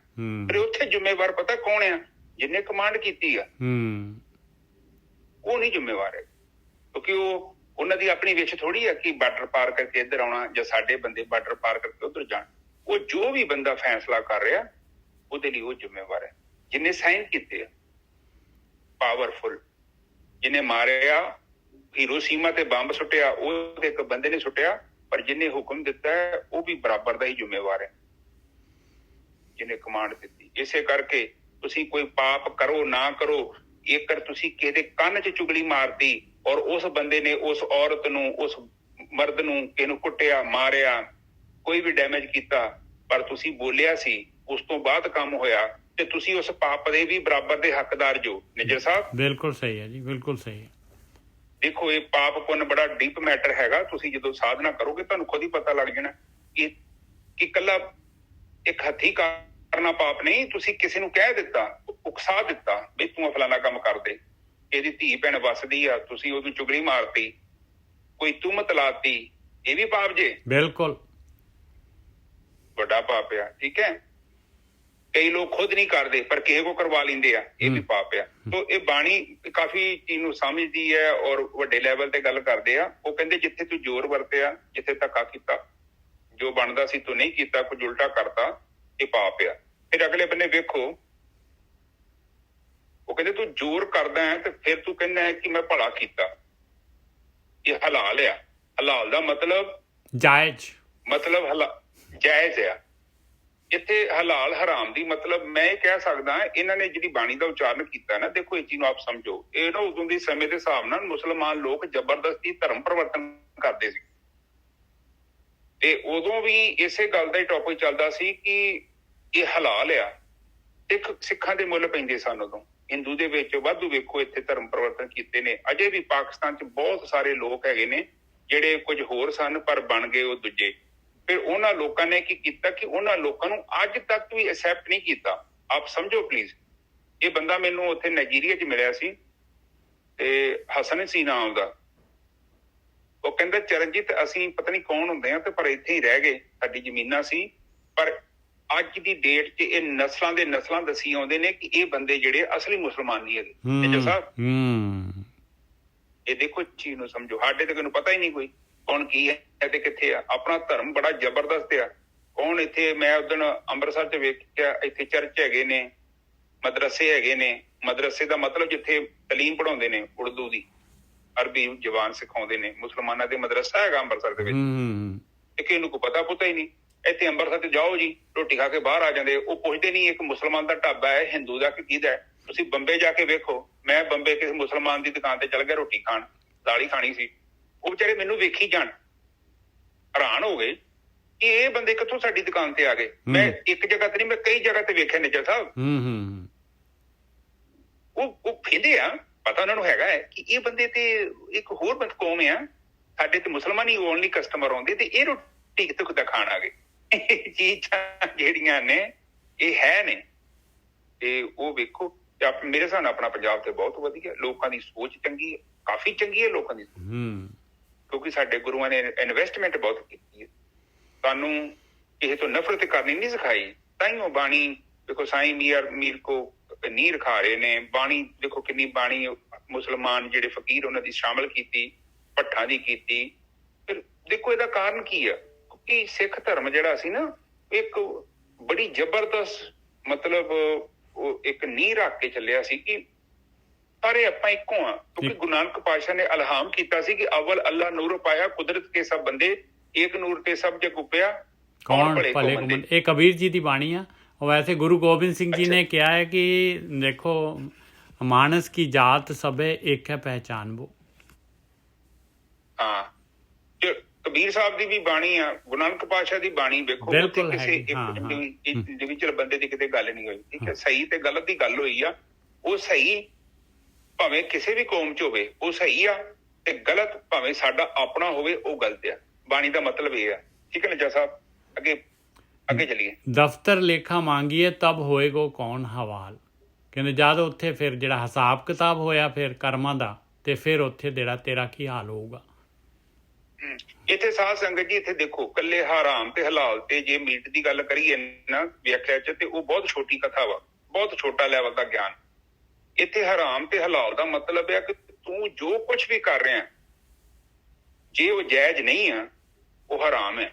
ਪਰ ਉੱਥੇ ਜ਼ਿੰਮੇਵਾਰ ਪਤਾ ਕੌਣ ਆ? ਜਿਹਨੇ ਕਮਾਂਡ ਕੀਤੀ ਆ, ਉਹ ਨਹੀਂ ਜ਼ਿੰਮੇਵਾਰ ਹੈ। ਕਿਉਂਕਿ ਉਹਨਾਂ ਦੀ ਆਪਣੀ ਵਿਸ਼ ਥੋੜੀ ਆ ਕਿ ਬਾਰਡਰ ਪਾਰ ਕਰਕੇ ਇੱਧਰ ਆਉਣਾ, ਜਾਂ ਸਾਡੇ ਬੰਦੇ ਬਾਰਡਰ ਪਾਰ ਕਰਕੇ ਉੱਧਰ ਜਾਣ। ਉਹ ਜੋ ਵੀ ਬੰਦਾ ਫੈਸਲਾ ਕਰ ਰਿਹਾ, ਉਹਦੇ ਲਈ ਉਹ ਜ਼ਿੰਮੇਵਾਰ ਹੈ। ਜਿਹਨੇ ਸਾਈਨ ਕੀਤੇ ਆ, ਪਾਵਰਫੁਲ, ਜਿਹਨੇ ਮਾਰਿਆ, ਹੀਰੋਸ਼ੀਮਾ ਤੇ ਬੰਬ ਸੁੱਟਿਆ, ਉਹ ਤੇ ਇੱਕ ਬੰਦੇ ਨੇ ਸੁੱਟਿਆ, ਪਰ ਜਿਹਨੇ ਹੁਕਮ ਦਿੱਤਾ ਹੈ, ਉਹ ਵੀ ਬਰਾਬਰ ਦਾ ਹੀ ਜ਼ਿੰਮੇਵਾਰ ਹੈ, ਜਿਹਨੇ ਕਮਾਂਡ ਦਿੱਤੀ। ਇਸੇ ਕਰਕੇ ਤੁਸੀਂ ਕੋਈ ਪਾਪ ਕਰੋ ਨਾ ਕਰੋ, ਜੇਕਰ ਤੁਸੀਂ ਕਿਸੇ ਕੰਨ 'ਚ ਚੁਗਲੀ ਮਾਰਤੀ, ਔਰ ਉਸ ਬੰਦੇ ਨੇ ਉਸ ਔਰਤ ਨੂੰ, ਉਸ ਮਰਦ ਨੂੰ, ਕਿਸੇ ਨੂੰ ਕੁੱਟਿਆ, ਮਾਰਿਆ, ਕੋਈ ਵੀ ਡੈਮੇਜ ਕੀਤਾ, ਪਰ ਤੁਸੀਂ ਬੋਲਿਆ ਸੀ, ਉਸ ਤੋਂ ਬਾਅਦ ਕੰਮ ਹੋਇਆ, ਤੇ ਤੁਸੀਂ ਉਸ ਪਾਪ ਦੇ ਵੀ ਬਰਾਬਰ ਦੇ ਹੱਕਦਾਰ ਜੋ। ਨਿੱਜਰ ਸਾਹਿਬ, ਬਿਲਕੁਲ ਸਹੀ ਹੈ ਜੀ, ਬਿਲਕੁਲ ਸਹੀ ਹੈ। ਦੇਖੋ, ਇਹ ਪਾਪ ਪੁੰਨ ਬੜਾ ਡੀਪ ਮੈਟਰ ਹੈਗਾ। ਤੁਸੀਂ ਜਦੋਂ ਸਾਧਨਾ ਕਰੋਗੇ, ਤੁਹਾਨੂੰ ਖੁਦ ਹੀ ਪਤਾ ਲੱਗ ਜਾਣਾ ਕਿ ਇਕੱਲਾ ਇੱਕ ਹੱਥੀਂ ਕਰਨਾ ਪਾਪ ਨਹੀਂ। ਤੁਸੀਂ ਕਿਸੇ ਨੂੰ ਕਹਿ ਦਿੱਤਾ, ਉਕਸਾ ਦਿੱਤਾ ਵੀ ਤੂੰ ਫਲਾਣਾ ਕੰਮ ਕਰ ਦੇ, ਇਹਦੀ ਧੀ ਭੈਣ ਵੱਸਦੀ ਆ, ਤੁਸੀਂ ਉਹਨੂੰ ਚੁਗਲੀ ਮਾਰਤੀ, ਕੋਈ ਤੁਹਮਤ ਲਾਤੀ, ਇਹ ਵੀ ਪਾਪ ਜੇ। ਬਿਲਕੁਲ, ਵੱਡਾ ਪਾਪ ਆ। ਠੀਕ ਹੈ, ਕਈ ਲੋਕ ਖੁਦ ਨਹੀਂ ਕਰਦੇ, ਪਰ ਕਿਸੇ ਕੋ ਕਰਵਾ ਲੈਂਦੇ ਆ, ਇਹ ਵੀ ਪਾਪ ਆ। ਤੋ ਇਹ ਬਾਣੀ ਕਾਫੀ ਚੀਜ਼ ਨੂੰ ਸਮਝਦੀ ਹੈ, ਔਰ ਵੱਡੇ ਲੈਵਲ ਤੇ ਗੱਲ ਕਰਦੇ ਆ। ਉਹ ਕਹਿੰਦੇ, ਜਿੱਥੇ ਤੂੰ ਜ਼ੋਰ ਵਰਤਿਆ, ਜਿੱਥੇ ਧੱਕਾ ਕੀਤਾ, ਜੋ ਬਣਦਾ ਸੀ ਤੂੰ ਨਹੀਂ ਕੀਤਾ, ਕੁਝ ਉਲਟਾ ਕਰਤਾ, ਇਹ ਪਾਪ ਆ। ਫਿਰ ਅਗਲੇ ਬੰਨੇ ਵੇਖੋ, ਉਹ ਕਹਿੰਦੇ ਤੂੰ ਜ਼ੋਰ ਕਰਦਾ ਹੈ, ਤੇ ਫਿਰ ਤੂੰ ਕਹਿੰਦਾ ਹੈ ਕਿ ਮੈਂ ਭਲਾ ਕੀਤਾ। ਇਹ ਹਲਾਲ ਆ। ਹਲਾਲ ਦਾ ਮਤਲਬ ਜਾਇਜ਼, ਮਤਲਬ ਜਾਇਜ਼ ਆ। ਇੱਥੇ ਹਲਾਲ ਹਰਾਮ ਦੀ ਮਤਲਬ ਮੈਂ ਇਹ ਕਹਿ ਸਕਦਾ, ਇਹਨਾਂ ਨੇ ਜਿਹੜੀ ਬਾਣੀ ਦਾ ਉਚਾਰਨ ਕੀਤਾ ਨਾ, ਦੇਖੋ ਇਹ ਚੀਜ਼ ਨੂੰ ਆਪ ਸਮਝੋ। ਇਹ ਨਾ ਉਦੋਂ ਦੇ ਸਮੇਂ ਦੇ ਹਿਸਾਬ ਨਾਲ ਮੁਸਲਮਾਨ ਲੋਕ ਜ਼ਬਰਦਸਤੀ ਧਰਮ ਪਰਿਵਰਤਨ ਕਰਦੇ ਸੀ, ਤੇ ਉਦੋਂ ਵੀ ਇਸੇ ਗੱਲ ਦਾ ਹੀ ਟੌਪਿਕ ਚੱਲਦਾ ਸੀ ਕਿ ਇਹ ਹਲਾਲ ਆ। ਸਿੱਖਾਂ ਦੇ ਮੁੱਲ ਪੈਂਦੇ ਸਨ ਉਦੋਂ। ਹਿੰਦੂ ਦੇ ਵਿੱਚ ਵਾਧੂ ਵੇਖੋ ਇੱਥੇ ਧਰਮ ਪਰਿਵਰਤਨ ਕੀਤੇ ਨੇ। ਅਜੇ ਵੀ ਪਾਕਿਸਤਾਨ 'ਚ ਬਹੁਤ ਸਾਰੇ ਲੋਕ ਹੈਗੇ ਨੇ ਜਿਹੜੇ ਕੁਝ ਹੋਰ ਸਨ, ਪਰ ਬਣ ਗਏ ਉਹ ਦੂਜੇ। ਫਿਰ ਉਹਨਾਂ ਲੋਕਾਂ ਨੇ ਕੀ ਕੀਤਾ ਕਿ ਉਹਨਾਂ ਲੋਕਾਂ ਨੂੰ ਅੱਜ ਤੱਕ ਵੀ ਐਕਸੈਪਟ ਨਹੀਂ ਕੀਤਾ। ਆਪ ਸਮਝੋ ਪਲੀਜ਼। ਇਹ ਬੰਦਾ ਮੈਨੂੰ ਉੱਥੇ ਨਾਈਜੀਰੀਆ 'ਚ ਮਿਲਿਆ ਸੀ, ਤੇ ਹਸਨ ਸੀ ਨਾਮ ਦਾ। ਉਹ ਕਹਿੰਦਾ, ਚਰਨਜੀਤ ਅਸੀਂ ਪਤਾ ਨਹੀਂ ਕੌਣ ਹੁੰਦੇ ਆ, ਤੇ ਪਰ ਇੱਥੇ ਹੀ ਰਹਿ ਗਏ, ਸਾਡੀ ਜ਼ਮੀਨਾਂ ਸੀ, ਪਰ ਅੱਜ ਦੀ ਡੇਟ 'ਚ ਇਹ ਨਸਲਾਂ ਦੇ ਨਸਲਾਂ ਦੱਸੀ ਆਉਂਦੇ ਨੇ ਕਿ ਇਹ ਬੰਦੇ ਜਿਹੜੇ ਅਸਲੀ ਮੁਸਲਮਾਨ ਨਹੀਂ ਹੈਗੇ। ਸਾਹਿਬ ਇਹ ਦੇਖੋ ਚੀਜ਼ ਨੂੰ ਸਮਝੋ। ਸਾਡੇ ਤੇ ਕਿਨੂੰ ਪਤਾ ਹੀ ਨਹੀਂ ਕੋਈ ਕੌਣ ਕੀ ਹੈ ਤੇ ਕਿੱਥੇ ਆ। ਆਪਣਾ ਧਰਮ ਬੜਾ ਜ਼ਬਰਦਸਤ ਆ। ਕੌਣ ਇੱਥੇ, ਮੈਂ ਉਦਣ ਅੰਮ੍ਰਿਤਸਰ ਚ ਵੇਖਿਆ, ਇੱਥੇ ਚਰਚ ਹੈਗੇ ਨੇ, ਮਦਰਸੇ ਹੈਗੇ ਨੇ। ਮਦਰਸੇ ਦਾ ਮਤਲਬ ਜਿੱਥੇ ਤਾਲੀਮ ਪੜ੍ਹਾਉਂਦੇ ਨੇ ਉਰਦੂ ਦੀ, ਅਰਬੀ ਜ਼ਬਾਨ ਸਿਖਾਉਂਦੇ ਨੇ। ਮੁਸਲਮਾਨਾਂ ਦੇ ਮਦਰਸਾ ਹੈਗਾ ਅੰਮ੍ਰਿਤਸਰ ਦੇ ਵਿੱਚ, ਤੇ ਕਿਸੇ ਨੂੰ ਕੋਈ ਪਤਾ ਪੁੱਤਾ ਹੀ ਨਹੀਂ। ਇੱਥੇ ਅੰਮ੍ਰਿਤਸਰ ਤੇ ਜਾਓ ਜੀ, ਰੋਟੀ ਖਾ ਕੇ ਬਾਹਰ ਆ ਜਾਂਦੇ। ਉਹ ਪੁੱਛਦੇ ਨਹੀਂ ਇੱਕ ਮੁਸਲਮਾਨ ਦਾ ਢਾਬਾ ਹੈ, ਹਿੰਦੂ ਦਾ ਕਿ ਕਿਹਦਾ ਹੈ। ਤੁਸੀਂ ਬੰਬੇ ਜਾ ਕੇ ਵੇਖੋ, ਮੈਂ ਬੰਬੇ ਕਿਸੇ ਮੁਸਲਮਾਨ ਦੀ ਦੁਕਾਨ ਤੇ ਚੱਲ ਗਿਆ ਰੋਟੀ ਖਾਣ, ਦਾਲ ਹੀ ਖਾਣੀ ਸੀ। ਉਹ ਵਿਚਾਰੇ ਮੈਨੂੰ ਵੇਖੀ ਜਾਣ, ਹੈਰਾਨ ਹੋ ਗਏ ਕਿ ਇਹ ਬੰਦੇ ਕਿੱਥੋਂ ਸਾਡੀ ਦੁਕਾਨ ਤੇ ਆ ਗਏ। ਮੈਂ ਇੱਕ ਜਗ੍ਹਾ ਤੇ ਨਹੀਂ, ਮੈਂ ਕਈ ਜਗ੍ਹਾ ਤੇ ਵੇਖਿਆ ਨਿੱਜਰ ਸਾਹਿਬ। ਉਹ ਕਹਿੰਦੇ ਆ, ਪਤਾ ਉਹਨਾਂ ਨੂੰ ਹੈਗਾ ਹੈ ਕਿ ਇਹ ਬੰਦੇ ਤੇ ਇੱਕ ਹੋਰ ਬੰਦ ਕੌਮ ਆ, ਸਾਡੇ ਤੇ ਮੁਸਲਮਾਨ ਹੀ ਓਨਲੀ ਕਸਟਮਰ ਆਉਂਦੇ ਤੇ ਇਹ ਰੋਟੀ ਕਿੱਥੋਂ ਕਿੱਦਾਂ ਖਾਣ ਆ ਗਏ। ਚੀਜ਼ਾਂ ਜਿਹੜੀਆਂ ਨੇ ਇਹ ਹੈ ਨੇ। ਤੇ ਉਹ ਵੇਖੋ, ਮੇਰੇ ਹਿਸਾਬ ਨਾਲ ਆਪਣਾ ਪੰਜਾਬ ਤੇ ਬਹੁਤ ਵਧੀਆ। ਲੋਕਾਂ ਦੀ ਸੋਚ ਚੰਗੀ ਹੈ, ਕਾਫੀ ਚੰਗੀ ਹੈ ਲੋਕਾਂ ਦੀ, ਕਿਉਂਕਿ ਸਾਡੇ ਗੁਰੂਆਂ ਨੇ ਇਨਵੈਸਟਮੈਂਟ ਬਹੁਤ ਕੀਤੀ ਹੈ। ਸਾਨੂੰ ਕਿਸੇ ਤੋਂ ਨਫ਼ਰਤ ਕਰਨੀ ਨਹੀਂ ਸਿਖਾਈ। ਤਾਂਹੀਓ ਬਾਣੀ ਦੇਖੋ, ਸਾਈਂ ਮੀਰ ਕੋ ਨੀਂਹ ਰਖਾ ਰਹੇ ਨੇ। ਬਾਣੀ ਦੇਖੋ ਕਿੰਨੀ ਬਾਣੀ ਮੁਸਲਮਾਨ ਜਿਹੜੇ ਫਕੀਰ ਉਹਨਾਂ ਦੀ ਸ਼ਾਮਲ ਕੀਤੀ, ਭੱਠਾਂ ਦੀ ਕੀਤੀ। ਫਿਰ ਦੇਖੋ ਇਹਦਾ ਕਾਰਨ ਕੀ ਆ? ਕਿਉਂਕਿ ਸਿੱਖ ਧਰਮ ਜਿਹੜਾ ਸੀ ਨਾ, ਇੱਕ ਬੜੀ ਜ਼ਬਰਦਸਤ ਮਤਲਬ ਉਹ ਇੱਕ ਨੀਂਹ ਰੱਖ ਕੇ ਚੱਲਿਆ ਸੀ ਕਿ ਸਾਰੇ ਆਪਾਂ ਇੱਕੋ ਆ। ਕਿਉਂਕਿ ਗੁਰੂ ਨਾਨਕ ਪਾਤਸ਼ਾਹ ਨੇ ਇਲਹਾਮ ਕੀਤਾ ਸੀ ਕਿ ਅਵਲ ਅੱਲਾ ਨੂਰ ਪਾਇਆ, ਕੁਦਰਤ ਕੇ ਸਭ ਬੰਦੇ, ਏਕ ਨੂਰ ਤੇ ਸਭ ਜਗ ਉਪਿਆ, ਕੌਣ ਭਲੇ ਕੋ ਮੰਦੇ। ਇਹ ਕਬੀਰ ਜੀ ਦੀ ਬਾਣੀ ਆ। ਵੈਸੇ ਗੁਰੂ ਗੋਬਿੰਦ ਸਿੰਘ ਜੀ ਨੇ ਕਿਹਾ ਹੈ ਕਿ ਦੇਖੋ, ਮਾਨਸ ਕੀ ਜਾਤ ਸਭੇ ਇੱਕ ਹੈ ਪਹਿਚਾਨ ਵੋ। ਹਾਂ, ਕਬੀਰ ਸਾਹਿਬ ਦੀ ਵੀ ਬਾਣੀ ਆ, ਗੁਰੂ ਨਾਨਕ ਪਾਤਸ਼ਾਹ ਦੀ ਬਾਣੀ ਵੇਖੋ, ਕਿਸੇ ਇੰਡੀਵਿਜੂਅਲ ਬੰਦੇ ਦੀ ਕਿਤੇ ਗੱਲ ਨਹੀਂ ਹੋਈ। ਠੀਕ ਹੈ, ਸਹੀ ਤੇ ਗਲਤ ਦੀ ਗੱਲ ਹੋਈ ਆ। ਉਹ ਸਹੀ ਭਾਵੇਂ ਕਿਸੇ ਵੀ ਕੌਮ ਚ ਹੋਵੇ ਉਹ ਸਹੀ ਆ, ਤੇ ਗਲਤ ਭਾਵੇਂ ਸਾਡਾ ਆਪਣਾ ਹੋਵੇ ਉਹ ਗਲਤ ਆ। ਬਾਣੀ ਦਾ ਮਤਲਬ ਇਹ ਆ। ਠੀਕ ਹੈ ਨਜਾ ਸਾਹਿਬ, ਅੱਗੇ ਚਲੀਏ। ਦਫ਼ਤਰ ਲੇਖਾ ਮੰਗੀਏ ਤਬ ਹੋਏਗਾ ਕੌਣ ਹਵਾਲ। ਕਹਿੰਦੇ ਜਦ ਉੱਥੇ ਫਿਰ ਜਿਹੜਾ ਹਿਸਾਬ ਕਿਤਾਬ ਹੋਇਆ ਫਿਰ ਕਰਮਾਂ ਦਾ, ਤੇ ਫਿਰ ਉੱਥੇ ਜਿਹੜਾ ਤੇਰਾ ਕੀ ਹਾਲ ਹੋਊਗਾ। ਇੱਥੇ ਸਾਧ ਸੰਗਤ ਜੀ, ਇੱਥੇ ਦੇਖੋ, ਕੱਲੇ ਹਰਾਮ ਤੇ ਹਲਾਲ ਤੇ ਜੇ ਮੀਟ ਦੀ ਗੱਲ ਕਰੀਏ ਨਾ ਵਿਆਖਿਆ ਚ, ਤੇ ਉਹ ਬਹੁਤ ਛੋਟੀ ਕਥਾ ਵਾ, ਬਹੁਤ ਛੋਟਾ ਲੈਵਲ ਦਾ ਗਿਆਨ। ਇੱਥੇ ਹਰਾਮ ਤੇ ਹਲਾਲ ਦਾ ਮਤਲਬ ਹੈ ਕਿ ਤੂੰ ਜੋ ਕੁਛ ਵੀ ਕਰ ਰਿਹਾ, ਜੇ ਉਹ ਜਾਇਜ਼ ਨਹੀਂ ਆ ਉਹ ਹਰਾਮ ਹੈ।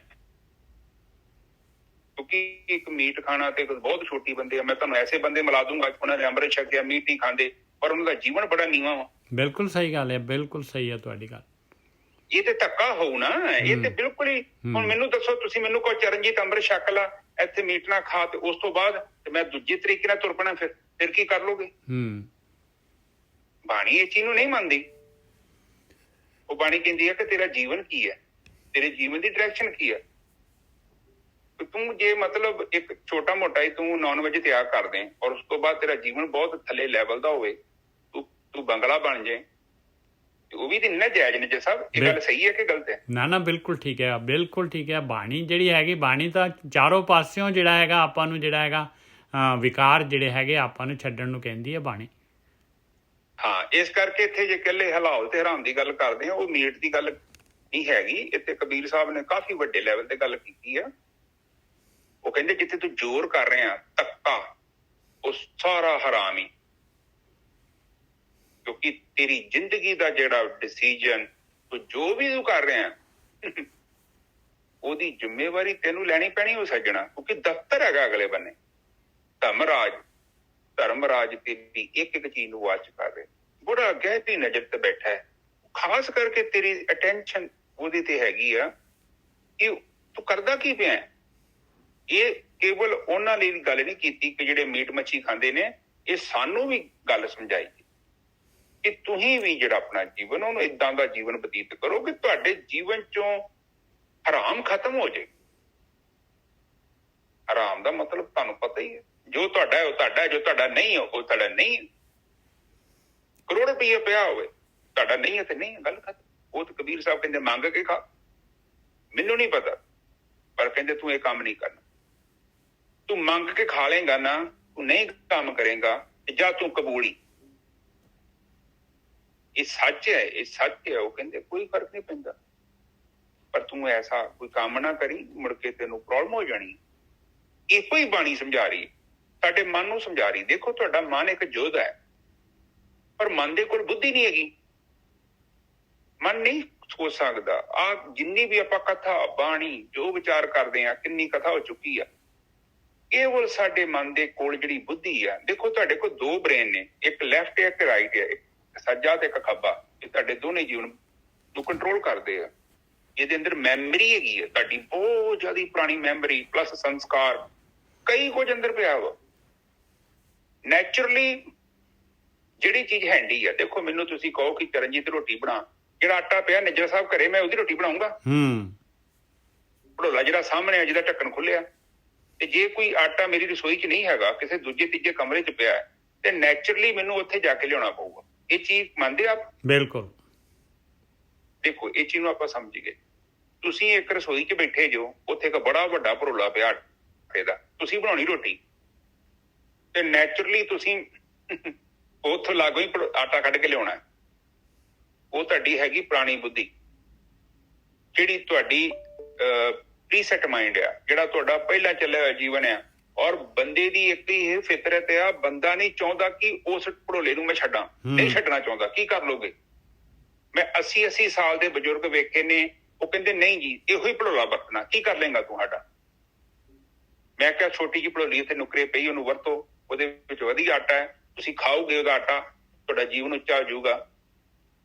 ਕਿਉਂਕਿ ਇੱਕ ਮੀਟ ਖਾਣਾ ਤੇ ਬਹੁਤ ਛੋਟੀ ਬੰਦੇ ਆ। ਮੈਂ ਤੁਹਾਨੂੰ ਐਸੇ ਬੰਦੇ ਮਿਲਾ ਦੂੰਗਾ ਉਹਨਾਂ ਨੇ ਅੰਮ੍ਰਿਤ ਛਕਿਆ, ਮੀਟ ਨਹੀਂ ਖਾਂਦੇ, ਪਰ ਉਹਨਾਂ ਦਾ ਜੀਵਨ ਬੜਾ ਨੀਵਾਂ ਵਾ। ਬਿਲਕੁਲ ਸਹੀ ਗੱਲ ਹੈ, ਬਿਲਕੁਲ ਸਹੀ ਹੈ ਤੁਹਾਡੀ ਗੱਲ। ਇਹ ਤੇ ਧੱਕਾ ਹੋਊ ਨਾ, ਇਹ ਤੇ ਬਿਲਕੁਲ ਹੀ। ਹੁਣ ਮੈਨੂੰ ਦੱਸੋ, ਤੁਸੀਂ ਮੈਨੂੰ ਕਹੋ ਚਰਨਜੀਤ ਅੰਮ੍ਰਿਤ ਛਕ ਲਾ, ਇੱਥੇ ਮੀਟ ਨਾ ਖਾ, ਤੇ ਉਸ ਤੋਂ ਬਾਅਦ ਤੇ ਮੈਂ ਦੂਜੇ ਤਰੀਕੇ ਨਾਲ ਤੁਰ ਪੈਣਾ, ਫਿਰ ਕੀ ਕਰ ਲੋਗੇ? ਬਾਣੀ ਇਹ ਚੀਜ਼ ਨੂੰ ਨਹੀਂ ਮੰਨਦੀ। ਉਹ ਬਾਣੀ ਕਹਿੰਦੀ ਹੈ ਕਿ ਤੇਰਾ ਜੀਵਨ ਕੀ ਹੈ, ਤੇਰੇ ਜੀਵਨ ਦੀ ਡਾਇਰੈਕਸ਼ਨ ਕੀ ਹੈ। ਤੂੰ ਜੇ ਮਤਲਬ ਇੱਕ ਛੋਟਾ ਮੋਟਾ ਹੀ ਤੂੰ ਨੌਨ-ਵੈਜ ਤਿਆਗ ਕਰ ਦੇ, ਔਰ ਉਸ ਤੋਂ ਬਾਅਦ ਤੇਰਾ ਜੀਵਨ ਬਹੁਤ ਥੱਲੇ ਲੈਵਲ ਦਾ ਹੋਵੇ, ਤੂੰ ਬੰਗਲਾ ਬਣ ਜਾਏ, ਉਹ ਵੀ ਤੇ ਨਾ ਜਾਇਜ਼ ਨੇ। ਜੇ ਸਾਹਿਬ ਇਹ ਗੱਲ ਸਹੀ ਹੈ ਕਿ ਗਲਤ ਹੈ? ਨਾ ਬਿਲਕੁਲ ਠੀਕ ਹੈ, ਬਿਲਕੁਲ ਠੀਕ ਹੈ। ਬਾਣੀ ਜਿਹੜੀ ਹੈਗੀ, ਬਾਣੀ ਤਾਂ ਚਾਰੋਂ ਪਾਸਿਓਂ ਜਿਹੜਾ ਹੈਗਾ ਆਪਾਂ ਨੂੰ ਜਿਹੜਾ ਹੈਗਾ ਵਿਕਾਰ ਜਿਹੜੇ ਹੈਗੇ ਆਪਾਂ ਨੂੰ ਛੱਡਣ ਨੂੰ ਕਹਿੰਦੀ ਹੈ ਬਾਣੀ। ਹਾਂ, ਇਸ ਕਰਕੇ ਇੱਥੇ ਜੇ ਇਕੱਲੇ ਹਲਾਲ ਤੇ ਹਰਾਮ ਦੀ ਗੱਲ ਕਰਦੇ ਆ, ਉਹ ਮੀਟ ਦੀ ਗੱਲ ਨਹੀਂ ਹੈਗੀ। ਇੱਥੇ ਕਬੀਰ ਸਾਹਿਬ ਨੇ ਕਾਫੀ ਵੱਡੇ ਲੈਵਲ ਤੇ ਗੱਲ ਕੀਤੀ ਆ। ਉਹ ਕਹਿੰਦੇ ਜਿੱਥੇ ਤੂੰ ਜ਼ੋਰ ਕਰ ਰਿਹਾ ਧੱਕਾ, ਉਹ ਸਾਰਾ ਹਰਾਮ ਹੀ। ਕਿਉਂਕਿ ਤੇਰੀ ਜ਼ਿੰਦਗੀ ਦਾ ਜਿਹੜਾ ਡਿਸੀਜਨ, ਤੂੰ ਜੋ ਵੀ ਤੂੰ ਕਰ ਰਿਹਾ, ਉਹਦੀ ਜ਼ਿੰਮੇਵਾਰੀ ਤੈਨੂੰ ਲੈਣੀ ਪੈਣੀ ਉਹ ਸੱਜਣਾ। ਕਿਉਂਕਿ ਦਫ਼ਤਰ ਹੈਗਾ ਅਗਲੇ ਬੰਨੇ, ਧਰਮਰਾਜ ਤੇਰੀ ਇੱਕ ਇੱਕ ਚੀਜ਼ ਨੂੰ ਵਾਚ ਕਰ ਰਿਹਾ। ਬੜਾ ਗਹਿਰੀ ਨਜ਼ਰ ਤੇ ਬੈਠਾ ਹੈ। ਖਾਸ ਕਰਕੇ ਤੇਰੀ ਅਟੈਂਸ਼ਨ ਉਹਦੇ ਤੇ ਹੈਗੀ ਆ ਕਿ ਤੂੰ ਕਰਦਾ ਕੀ ਪਿਆ। ਇਹ ਕੇਵਲ ਉਹਨਾਂ ਲਈ ਗੱਲ ਨਹੀਂ ਕੀਤੀ ਕਿ ਜਿਹੜੇ ਮੀਟ ਮੱਛੀ ਖਾਂਦੇ ਨੇ, ਇਹ ਸਾਨੂੰ ਵੀ ਗੱਲ ਸਮਝਾਈ ਕਿ ਤੁਸੀਂ ਵੀ ਜਿਹੜਾ ਆਪਣਾ ਜੀਵਨ ਉਹਨੂੰ ਏਦਾਂ ਦਾ ਜੀਵਨ ਬਤੀਤ ਕਰੋ ਕਿ ਤੁਹਾਡੇ ਜੀਵਨ ਚੋਂ ਹਰਾਮ ਖਤਮ ਹੋ ਜਾਏ। ਹਰਾਮ ਦਾ ਮਤਲਬ ਤੁਹਾਨੂੰ ਪਤਾ ਹੀ ਹੈ, ਜੋ ਤੁਹਾਡਾ ਹੈ ਉਹ ਤੁਹਾਡਾ, ਜੋ ਤੁਹਾਡਾ ਨਹੀਂ ਹੈ ਉਹ ਤੁਹਾਡਾ ਨਹੀਂ ਹੈ। ਕਰੋੜ ਰੁਪਈਆ ਪਿਆ ਹੋਵੇ, ਤੁਹਾਡਾ ਨਹੀਂ ਹੈ ਤੇ ਨਹੀਂ ਹੈ, ਗੱਲ ਖਤਮ। ਉਹ ਤਾਂ ਕਬੀਰ ਸਾਹਿਬ ਕਹਿੰਦੇ ਮੰਗ ਕੇ ਖਾ। ਮੈਨੂੰ ਨਹੀਂ ਪਤਾ, ਪਰ ਕਹਿੰਦੇ ਤੂੰ ਇਹ ਕੰਮ ਨਹੀਂ ਕਰਨਾ। ਤੂੰ ਮੰਗ ਕੇ ਖਾ ਲੇਗਾ ਨਾ, ਤੂੰ ਨਹੀਂ ਕੰਮ ਕਰੇਗਾ ਤੇ ਜਾਂ ਤੂੰ ਕਬੂਲੀ। ਇਹ ਸੱਚ ਹੈ, ਇਹ ਸੱਚ ਹੈ। ਉਹ ਕਹਿੰਦੇ ਕੋਈ ਫਰਕ ਨਹੀਂ ਪੈਂਦਾ, ਪਰ ਤੂੰ ਐਸਾ ਕੋਈ ਕੰਮ ਨਾ ਕਰੀ, ਮੁੜ ਕੇ ਤੈਨੂੰ ਪ੍ਰੋਬਲਮ ਹੋ ਜਾਣੀ। ਇਹੋ ਹੀ ਬਾਣੀ ਸਮਝਾ ਰਹੀ ਹੈ, ਸਾਡੇ ਮਨ ਨੂੰ ਸਮਝਾ ਰਹੀ। ਦੇਖੋ ਤੁਹਾਡਾ ਮਨ ਇੱਕ ਯੋਧਾ ਹੈ, ਪਰ ਮਨ ਦੇ ਕੋਲ ਬੁੱਧੀ ਨਹੀਂ ਹੈਗੀ। ਮਨ ਨਹੀਂ ਸੋਚ ਸਕਦਾ। ਆ ਜਿੰਨੀ ਵੀ ਆਪਾਂ ਕਥਾ ਬਾਣੀ ਜੋ ਵਿਚਾਰ ਕਰਦੇ ਆ, ਕਿੰਨੀ ਕਥਾ ਹੋ ਚੁੱਕੀ ਆ, ਕੇਵਲ ਸਾਡੇ ਮਨ ਦੇ ਕੋਲ ਜਿਹੜੀ ਬੁੱਧੀ ਆ। ਦੇਖੋ ਤੁਹਾਡੇ ਕੋਲ ਦੋ ਬ੍ਰੇਨ ਨੇ, ਇੱਕ ਲੈਫਟ ਹੈ ਇੱਕ ਰਾਈਟ ਹੈ, ਇੱਕ ਸੱਜਾ ਤੇ ਇੱਕ ਖੱਬਾ। ਇਹ ਤੁਹਾਡੇ ਦੋਨੇ ਜੀਵਨ ਨੂੰ ਕੰਟਰੋਲ ਕਰਦੇ ਆ। ਇਹਦੇ ਅੰਦਰ ਮੈਮਰੀ ਹੈਗੀ ਹੈ ਤੁਹਾਡੀ, ਬਹੁਤ ਜ਼ਿਆਦਾ ਪੁਰਾਣੀ ਮੈਮਰੀ ਪਲੱਸ ਸੰਸਕਾਰ, ਕਈ ਕੁਝ ਅੰਦਰ ਪਿਆ ਵਾ। ਨੈਚੁਰਲੀ ਜਿਹੜੀ ਚੀਜ਼ ਹੈਂਡੀ ਆ, ਦੇਖੋ ਮੈਨੂੰ ਤੁਸੀਂ ਕਹੋ ਕਿ ਚਰਨਜੀਤ ਰੋਟੀ ਬਣਾ, ਜਿਹੜਾ ਆਟਾ ਪਿਆ ਨਿੱਜਰ ਸਾਹਿਬ ਘਰੇ, ਮੈਂ ਉਹਦੀ ਰੋਟੀ ਬਣਾਉਂਗਾ? ਭੜੋਲਾ ਜਿਹੜਾ ਸਾਹਮਣੇ ਆ, ਜਿਹਦਾ ਢੱਕਣ ਖੁੱਲਿਆ, ਤੇ ਜੇ ਕੋਈ ਆਟਾ ਮੇਰੀ ਰਸੋਈ 'ਚ ਨਹੀਂ ਹੈਗਾ, ਕਿਸੇ ਦੂਜੇ ਤੀਜੇ ਕਮਰੇ 'ਚ ਪਿਆ, ਤੇ ਨੈਚੁਰਲੀ ਮੈਨੂੰ ਉੱਥੇ ਜਾ ਕੇ ਲਿਆਉਣਾ ਪਊਗਾ। ਇਹ ਚੀਜ਼ ਮੰਨਦੇ ਆਪ? ਬਿਲਕੁਲ। ਦੇਖੋ ਇਹ ਚੀਜ਼ ਨੂੰ ਆਪਾਂ ਸਮਝ ਗਏ। ਤੁਸੀਂ ਇੱਕ ਰਸੋਈ 'ਚ ਬੈਠੇ ਜੋ, ਉੱਥੇ ਇੱਕ ਬੜਾ ਵੱਡਾ ਭੜੋਲਾ ਪਿਆ ਆਟੇ ਦਾ, ਤੁਸੀਂ ਬਣਾਉਣੀ ਰੋਟੀ, ਤੇ ਨੈਚੁਰਲੀ ਤੁਸੀਂ ਉੱਥੋਂ ਲਾਗੋਂ ਹੀ ਆਟਾ ਕੱਢ ਕੇ ਲਿਆਉਣਾ। ਉਹ ਤੁਹਾਡੀ ਹੈਗੀ ਪੁਰਾਣੀ ਬੁੱਧੀ, ਜਿਹੜੀ ਤੁਹਾਡੀ ਪ੍ਰੀਸੈਟ ਮਾਈਂਡ ਆ, ਜਿਹੜਾ ਤੁਹਾਡਾ ਪਹਿਲਾਂ ਚੱਲਿਆ ਹੋਇਆ ਜੀਵਨ ਆ। ਔਰ ਬੰਦੇ ਦੀ ਇੱਕ ਇਹ ਫਿਤਰਤ ਆ, ਬੰਦਾ ਨਹੀਂ ਚਾਹੁੰਦਾ ਕਿ ਉਸ ਭੜੋਲੇ ਨੂੰ ਮੈਂ ਛੱਡਾਂ, ਨਹੀਂ ਛੱਡਣਾ ਚਾਹੁੰਦਾ। ਕੀ ਕਰ ਲੋਗੇ? ਮੈਂ 80 ਸਾਲ ਦੇ ਬਜ਼ੁਰਗ ਵੇਖੇ ਨੇ, ਉਹ ਕਹਿੰਦੇ ਨਹੀਂ ਜੀ ਇਹੋ ਹੀ ਭੜੋਲਾ ਵਰਤਣਾ। ਕੀ ਕਰ ਲੇਗਾ ਤੂੰ ਸਾਡਾ? ਮੈਂ ਕਿਹਾ ਛੋਟੀ ਜਿਹੀ ਭੜੋਲੀ ਉੱਥੇ ਨੁਕਰੇ ਪਈ, ਉਹਨੂੰ ਵਰਤੋ, ਉਹਦੇ ਵਿੱਚ ਵਧੀਆ ਆਟਾ ਹੈ, ਤੁਸੀਂ ਖਾਓਗੇ ਉਹਦਾ ਆਟਾ, ਤੁਹਾਡਾ ਜੀਵਨ ਉੱਚਾ ਹੋ ਜਾਊਗਾ।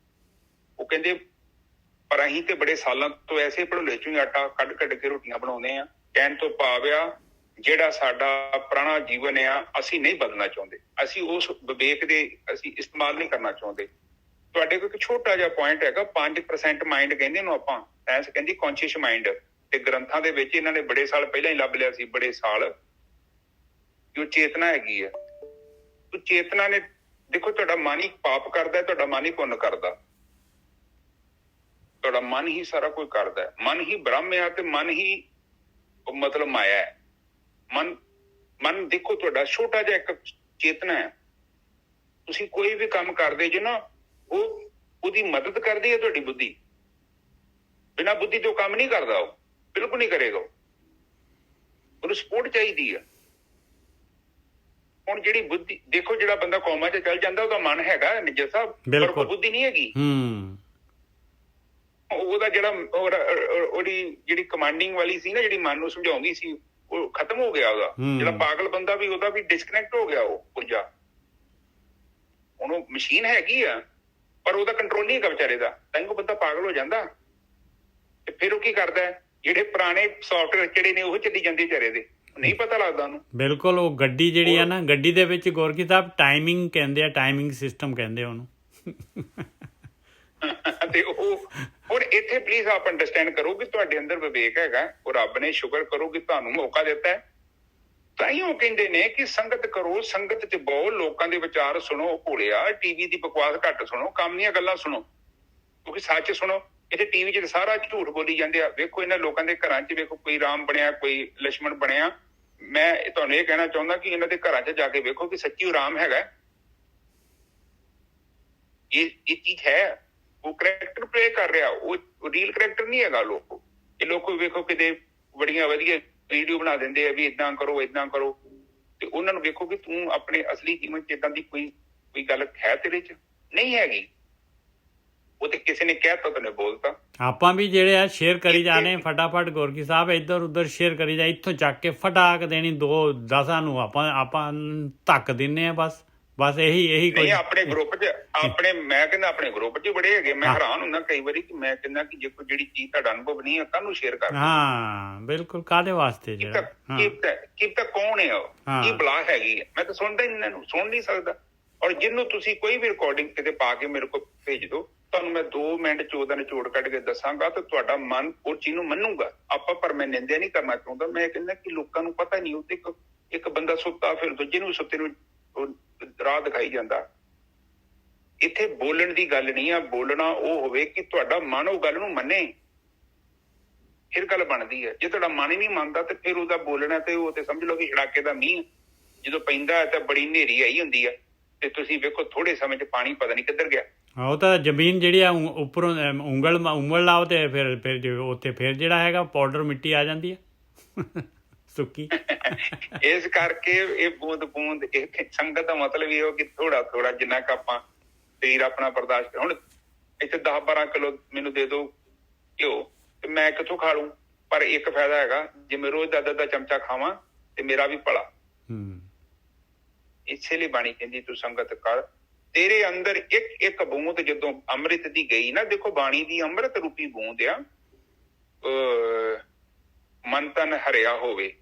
ਉਹ ਕਹਿੰਦੇ ਪਰ ਅਸੀਂ ਤੇ ਬੜੇ ਸਾਲਾਂ ਤੋਂ ਐਸੇ ਭੜੋਲੇ ਚੋਂ ਹੀ ਆਟਾ ਕੱਢ ਕੇ ਰੋਟੀਆਂ ਬਣਾਉਂਦੇ ਆ। ਕਹਿਣ ਤੋਂ ਭਾਵ ਆ, ਜਿਹੜਾ ਸਾਡਾ ਪੁਰਾਣਾ ਜੀਵਨ ਆ, ਅਸੀਂ ਨਹੀਂ ਬਦਲਣਾ ਚਾਹੁੰਦੇ, ਅਸੀਂ ਉਸ ਵਿਵੇਕ ਦੇ ਅਸੀਂ ਇਸਤੇਮਾਲ ਨਹੀਂ ਕਰਨਾ ਚਾਹੁੰਦੇ। ਤੁਹਾਡੇ ਕੋਲ ਇੱਕ ਛੋਟਾ ਜਿਹਾ ਪੁਆਇੰਟ ਹੈਗਾ, 5% ਮਾਈਂਡ ਕਹਿੰਦੇ ਉਹਨੂੰ ਆਪਾਂ, ਸਾਇੰਸ ਕਹਿੰਦੀ ਕੌਨਸ਼ੀਅਸ ਮਾਈਂਡ। ਤੇ ਗ੍ਰੰਥਾਂ ਦੇ ਵਿੱਚ ਇਹਨਾਂ ਨੇ ਬੜੇ ਸਾਲ ਪਹਿਲਾਂ ਹੀ ਲੱਭ ਲਿਆ ਸੀ, ਬੜੇ ਸਾਲ, ਜੋ ਚੇਤਨਾ ਹੈਗੀ ਆ। ਉਹ ਚੇਤਨਾ ਨੇ, ਦੇਖੋ ਤੁਹਾਡਾ ਮਨ ਹੀ ਪਾਪ ਕਰਦਾ, ਤੁਹਾਡਾ ਮਨ ਹੀ ਪੁੰਨ ਕਰਦਾ, ਤੁਹਾਡਾ ਮਨ ਹੀ ਸਾਰਾ ਕੁਝ ਕਰਦਾ। ਮਨ ਹੀ ਬ੍ਰਹਮ ਆ ਤੇ ਮਨ ਹੀ ਮਤਲਬ ਮਾਇਆ ਹੈ। ਮਨ ਦੇਖੋ ਤੁਹਾਡਾ ਛੋਟਾ ਜਿਹਾ ਇੱਕ ਚੇਤਨਾ ਹੈ। ਤੁਸੀਂ ਕੋਈ ਵੀ ਕੰਮ ਕਰਦੇ ਜੋ ਨਾ, ਉਹਦੀ ਮਦਦ ਕਰਦੀ ਹੈ ਤੁਹਾਡੀ ਬੁੱਧੀ। ਬਿਨਾਂ ਬੁੱਧੀ ਤੋਂ ਕੰਮ ਨਹੀਂ ਕਰਦਾ, ਉਹ ਬਿਲਕੁਲ ਨਹੀਂ ਕਰੇਗਾ। ਉਹਨੂੰ ਸਪੋਰਟ ਚਾਹੀਦੀ ਆ। ਹੁਣ ਜਿਹੜੀ ਬੁੱਧੀ, ਦੇਖੋ ਜਿਹੜਾ ਬੰਦਾ ਕੌਮਾਂ 'ਚ ਚੱਲ ਜਾਂਦਾ, ਉਹਦਾ ਮਨ ਹੈਗਾ ਨਿੱਜਰ ਸਾਹਿਬ, ਪਰ ਉਹ ਬੁੱਧੀ ਨਹੀਂ ਹੈਗੀ। ਉਹਦਾ ਜਿਹੜਾ ਉਹਦੀ ਜਿਹੜੀ ਕਮਾਂਡਿੰਗ ਵਾਲੀ ਸੀ ਨਾ, ਜਿਹੜੀ ਮਨ ਨੂੰ ਸਮਝਾਉਂਦੀ ਸੀ, ਉਹ ਖਤਮ ਹੋ ਗਿਆ। ਉਹਦਾ ਜਿਹੜਾ ਪਾਗਲ ਬੰਦਾ ਵੀ, ਉਹਦਾ ਵੀ ਡਿਸਕਨੈਕਟ ਹੋ ਗਿਆ ਉਹ ਊਰਜਾ। ਹੁਣ ਉਹ ਮਸ਼ੀਨ ਹੈਗੀ ਆ, ਪਰ ਉਹਦਾ ਕੰਟਰੋਲ ਨਹੀਂ ਹੈਗਾ ਵਿਚਾਰੇ ਦਾ, ਤਾਂ ਹੀ ਉਹ ਬੰਦਾ ਪਾਗਲ ਹੋ ਜਾਂਦਾ। ਤੇ ਫਿਰ ਉਹ ਕੀ ਕਰਦਾ, ਜਿਹੜੇ ਪੁਰਾਣੇ ਸੌਫਟਵੇਅਰ ਜਿਹੜੇ ਨੇ ਉਹ ਚੱਲੀ ਜਾਂਦੇ ਵਿਚਾਰੇ ਦੇ, ਨਹੀਂ ਪਤਾ ਲੱਗਦਾ ਉਹਨੂੰ। ਬਿਲਕੁਲ। ਉਹ ਗੱਡੀ ਜਿਹੜੀ ਆ ਨਾ, ਗੱਡੀ ਦੇ ਵਿੱਚ ਗੋਰਕੀ ਸਾਹਿਬ ਟਾਈਮਿੰਗ ਕਹਿੰਦੇ ਆ, ਟਾਈਮਿੰਗ ਸਿਸਟਮ ਕਹਿੰਦੇ ਉਹਨੂੰ। ਤੇ ਉਹ ਹੁਣ ਇੱਥੇ ਪਲੀਜ਼ ਆਪ ਅੰਡਰਸਟੈਂਡ ਕਰੋ ਕਿ ਤੁਹਾਡੇ ਅੰਦਰ ਵਿਵੇਕ ਹੈਗਾ, ਉਹ ਰੱਬ ਨੇ ਸ਼ੁਕਰ ਕਰੋ ਕਿ ਤੁਹਾਨੂੰ ਮੌਕਾ ਦਿੱਤਾ ਹੈ। ਤਾਂ ਹੀ ਉਹ ਕਹਿੰਦੇ ਨੇ ਕਿ ਸੰਗਤ ਕਰੋ, ਸੰਗਤ 'ਚ ਬਹੁ, ਲੋਕਾਂ ਦੇ ਵਿਚਾਰ ਸੁਣੋ, ਭੋਲਿਆ ਟੀਵੀ ਦੀ ਬਕਵਾਸ ਘੱਟ ਸੁਣੋ, ਕੰਮ ਦੀਆਂ ਗੱਲਾਂ ਸੁਣੋ, ਕਿਉਂਕਿ ਸੱਚ ਸੁਣੋ। ਇੱਥੇ ਟੀਵੀ 'ਚ ਸਾਰਾ ਝੂਠ ਬੋਲੀ ਜਾਂਦੇ ਆ। ਵੇਖੋ ਇਹਨਾਂ ਲੋਕਾਂ ਦੇ ਘਰਾਂ 'ਚ, ਵੇਖੋ ਕੋਈ ਰਾਮ ਬਣਿਆ, ਕੋਈ ਲక్ష్మణ ਬਣਿਆ। ਮੈਂ ਤੁਹਾਨੂੰ ਇਹ ਕਹਿਣਾ ਚਾਹੁੰਦਾ ਕਿ ਇਹਨਾਂ ਦੇ ਘਰਾਂ 'ਚ ਜਾ ਕੇ ਵੇਖੋ ਕਿ ਸੱਚੀ ਉਹ ਰਾਮ ਹੈਗਾ। ਇਹ ਚੀਜ਼ ਹੈ। ਉਹ ਕਰੈਕਟਰ ਪਲੇ ਕਰ ਰਿਹਾ, ਉਹ ਰੀਅਲ ਕਰੈਕਟਰ ਨਹੀਂ ਹੈਗਾ। ਇਹ ਲੋਕ ਵੇਖੋ ਕਿਤੇ ਬੜੀਆਂ ਵਧੀਆ ਵੀਡੀਓ ਬਣਾ ਦਿੰਦੇ ਆ ਵੀ ਏਦਾਂ ਕਰੋ, ਏਦਾਂ ਕਰੋ, ਤੇ ਉਹਨਾਂ ਨੂੰ ਵੇਖੋ ਕਿ ਤੂੰ ਆਪਣੇ ਅਸਲੀ ਜੀਵਨ 'ਚ ਏਦਾਂ ਦੀ ਕੋਈ ਗੱਲ ਹੈ ਤੇਰੇ 'ਚ? ਨਹੀਂ ਹੈਗੀ। ਉਹ ਤੇ ਕਿਸੇ ਨੇ ਕਹਿਤਾ, ਤੈਨੂੰ ਬੋਲਤਾ। ਆਪਾਂ ਵੀ ਜਿਹੜੇ ਆ ਸ਼ੇਅਰ ਕਰੀ ਜਾਣੇ ਫਟਾਫਟ, ਗੋਰਕੀ ਸਾਹਿਬ ਇੱਧਰ ਉੱਧਰ ਸ਼ੇਅਰ ਕਰੀ ਜਾ, ਇੱਥੋਂ ਚੱਕ ਕੇ ਫਟਾਕ ਦੇਣੀ 2-10 ਨੂੰ ਆਪਾਂ ਧੱਕ ਦਿੰਨੇ ਆ। ਬਸ ਇਹੀ ਕੋਈ ਆਪਣੇ ਗਰੁੱਪ 'ਚ, ਮੈਂ ਕਹਿੰਦਾ ਆਪਣੇ ਗਰੁੱਪ 'ਚ ਬੜੇ ਹੈਗੇ। ਮੈਂ ਹੈਰਾਨ ਹੁੰਦਾ ਕਈ ਵਾਰੀ ਕਿ ਮੈਂ ਕਹਿੰਦਾ ਕਿ ਜੇ ਕੋਈ ਜਿਹੜੀ ਚੀਜ਼ ਤੁਹਾਡਾ ਅਨੁਭਵ ਨਹੀਂ ਹੈ, ਕਾਹਨੂੰ ਸ਼ੇਅਰ ਕਰ। ਹਾਂ ਬਿਲਕੁਲ, ਕਾਹਦੇ ਵਾਸਤੇ? ਕੀ ਪਤਾ ਕੌਣ ਹੈ ਉਹ, ਕੀ ਬਲਾ ਹੈਗੀ ਹੈ। ਮੈਂ ਤਾਂ ਸੁਣਦਾ ਹੀ ਇਹਨਾਂ ਨੂੰ, ਸੁਣ ਨਹੀਂ ਸਕਦਾ। ਔਰ ਜਿਹਨੂੰ ਤੁਸੀਂ ਕੋਈ ਵੀ ਰਿਕਾਰਡਿੰਗ ਕਿਤੇ ਪਾ ਕੇ ਮੇਰੇ ਕੋਲ ਭੇਜ ਦਿਓ, ਤੁਹਾਨੂੰ ਮੈਂ 2 ਮਿੰਟ 'ਚ ਉਹਦਾ ਨਿਚੋੜ ਕੱਢ ਕੇ ਦੱਸਾਂਗਾ, ਤੇ ਤੁਹਾਡਾ ਮਨ ਉਹ ਚੀਜ਼ ਨੂੰ ਮੰਨੂਗਾ। ਪਰ ਮੈਂ ਨਿੰਦਿਆ ਨਹੀਂ ਕਰਨਾ ਚਾਹੁੰਦਾ। ਮੈਂ ਕਹਿੰਦਾ ਕਿ ਲੋਕਾਂ ਨੂੰ ਪਤਾ ਨਹੀਂ, ਉਹਦੇ ਇੱਕ ਬੰਦਾ ਸੁੱਤਾ ਫਿਰ ਦੂਜੇ ਨੂੰ ਸੁੱਤੇ ਨੂੰ ਰਾਹ ਦਿਖਾਈ ਜਾਂਦਾ। ਇੱਥੇ ਬੋਲਣ ਦੀ ਗੱਲ ਨਹੀਂ ਆ। ਬੋਲਣਾ ਉਹ ਹੋਵੇ ਕਿ ਤੁਹਾਡਾ ਮਨ ਉਹ ਗੱਲ ਨੂੰ ਮੰਨੇ, ਫਿਰ ਗੱਲ ਬਣਦੀ ਹੈ। ਜੇ ਤੁਹਾਡਾ ਮਨ ਹੀ ਨਹੀਂ ਮੰਨਦਾ ਤੇ ਫਿਰ ਉਹਦਾ ਬੋਲਣਾ ਤੇ ਉਹ ਤੇ ਸਮਝ ਲਓ ਕਿ ਛੜਾਕੇ ਦਾ ਮੀਂਹ ਜਦੋਂ ਪੈਂਦਾ ਹੈ ਤਾਂ ਬੜੀ ਹਨੇਰੀ ਆਈ ਹੁੰਦੀ ਹੈ, ਤੇ ਤੁਸੀਂ ਵੇਖੋ ਥੋੜੇ ਸਮੇਂ 'ਚ ਪਾਣੀ ਪਤਾ ਨਹੀਂ ਕਿੱਧਰ ਗਿਆ। ਉਹ ਤਾਂ ਜ਼ਮੀਨ ਜਿਹੜੀ ਆ ਉੱਪਰੋਂ ਉਂਗਲ ਲਾਓ ਤੇ ਫਿਰ ਉੱਥੇ ਫਿਰ ਜਿਹੜਾ ਹੈਗਾ ਪਾਊਡਰ ਮਿੱਟੀ ਆ ਜਾਂਦੀ ਹੈ ਸੁੱਕੀ। ਇਸ ਕਰਕੇ ਇਹ ਬੂੰਦ ਬੂੰਦ, ਇਹ ਸੰਗਤ ਦਾ ਮਤਲਬ ਇਹ ਹੋ ਕਿ ਥੋੜਾ ਥੋੜਾ ਜਿੰਨਾ ਕੁ ਆਪਾਂ ਸਰੀਰ ਆਪਣਾ ਬਰਦਾਸ਼ਤ। ਹੁਣ ਇੱਥੇ 10-12 ਕਿਲੋ ਮੈਨੂੰ ਦੇ ਦਿਓ ਘਿਓ ਤੇ ਮੈਂ ਕਿੱਥੋਂ ਖਾ ਲੂੰ। ਪਰ ਇੱਕ ਫਾਇਦਾ ਹੈਗਾ, ਜੇ ਮੈਂ ਰੋਜ਼ ਦਾ ਚਮਚਾ ਖਾਵਾਂ ਤੇ ਮੇਰਾ ਵੀ ਭਲਾ। ਇਸੇ ਲਈ ਬਾਣੀ ਕਹਿੰਦੀ ਤੂੰ ਸੰਗਤ ਕਰ, ਤੇਰੇ ਅੰਦਰ ਇੱਕ ਇੱਕ ਬੂੰਦ ਜਦੋਂ ਅੰਮ੍ਰਿਤ ਦੀ ਗਈ ਨਾ, ਦੇਖੋ ਬਾਣੀ ਦੀ ਅੰਮ੍ਰਿਤ ਰੂਪੀ ਬੂੰਦ ਆ, ਮਨ ਤਨ ਹਰਿਆ ਹੋਵੇ,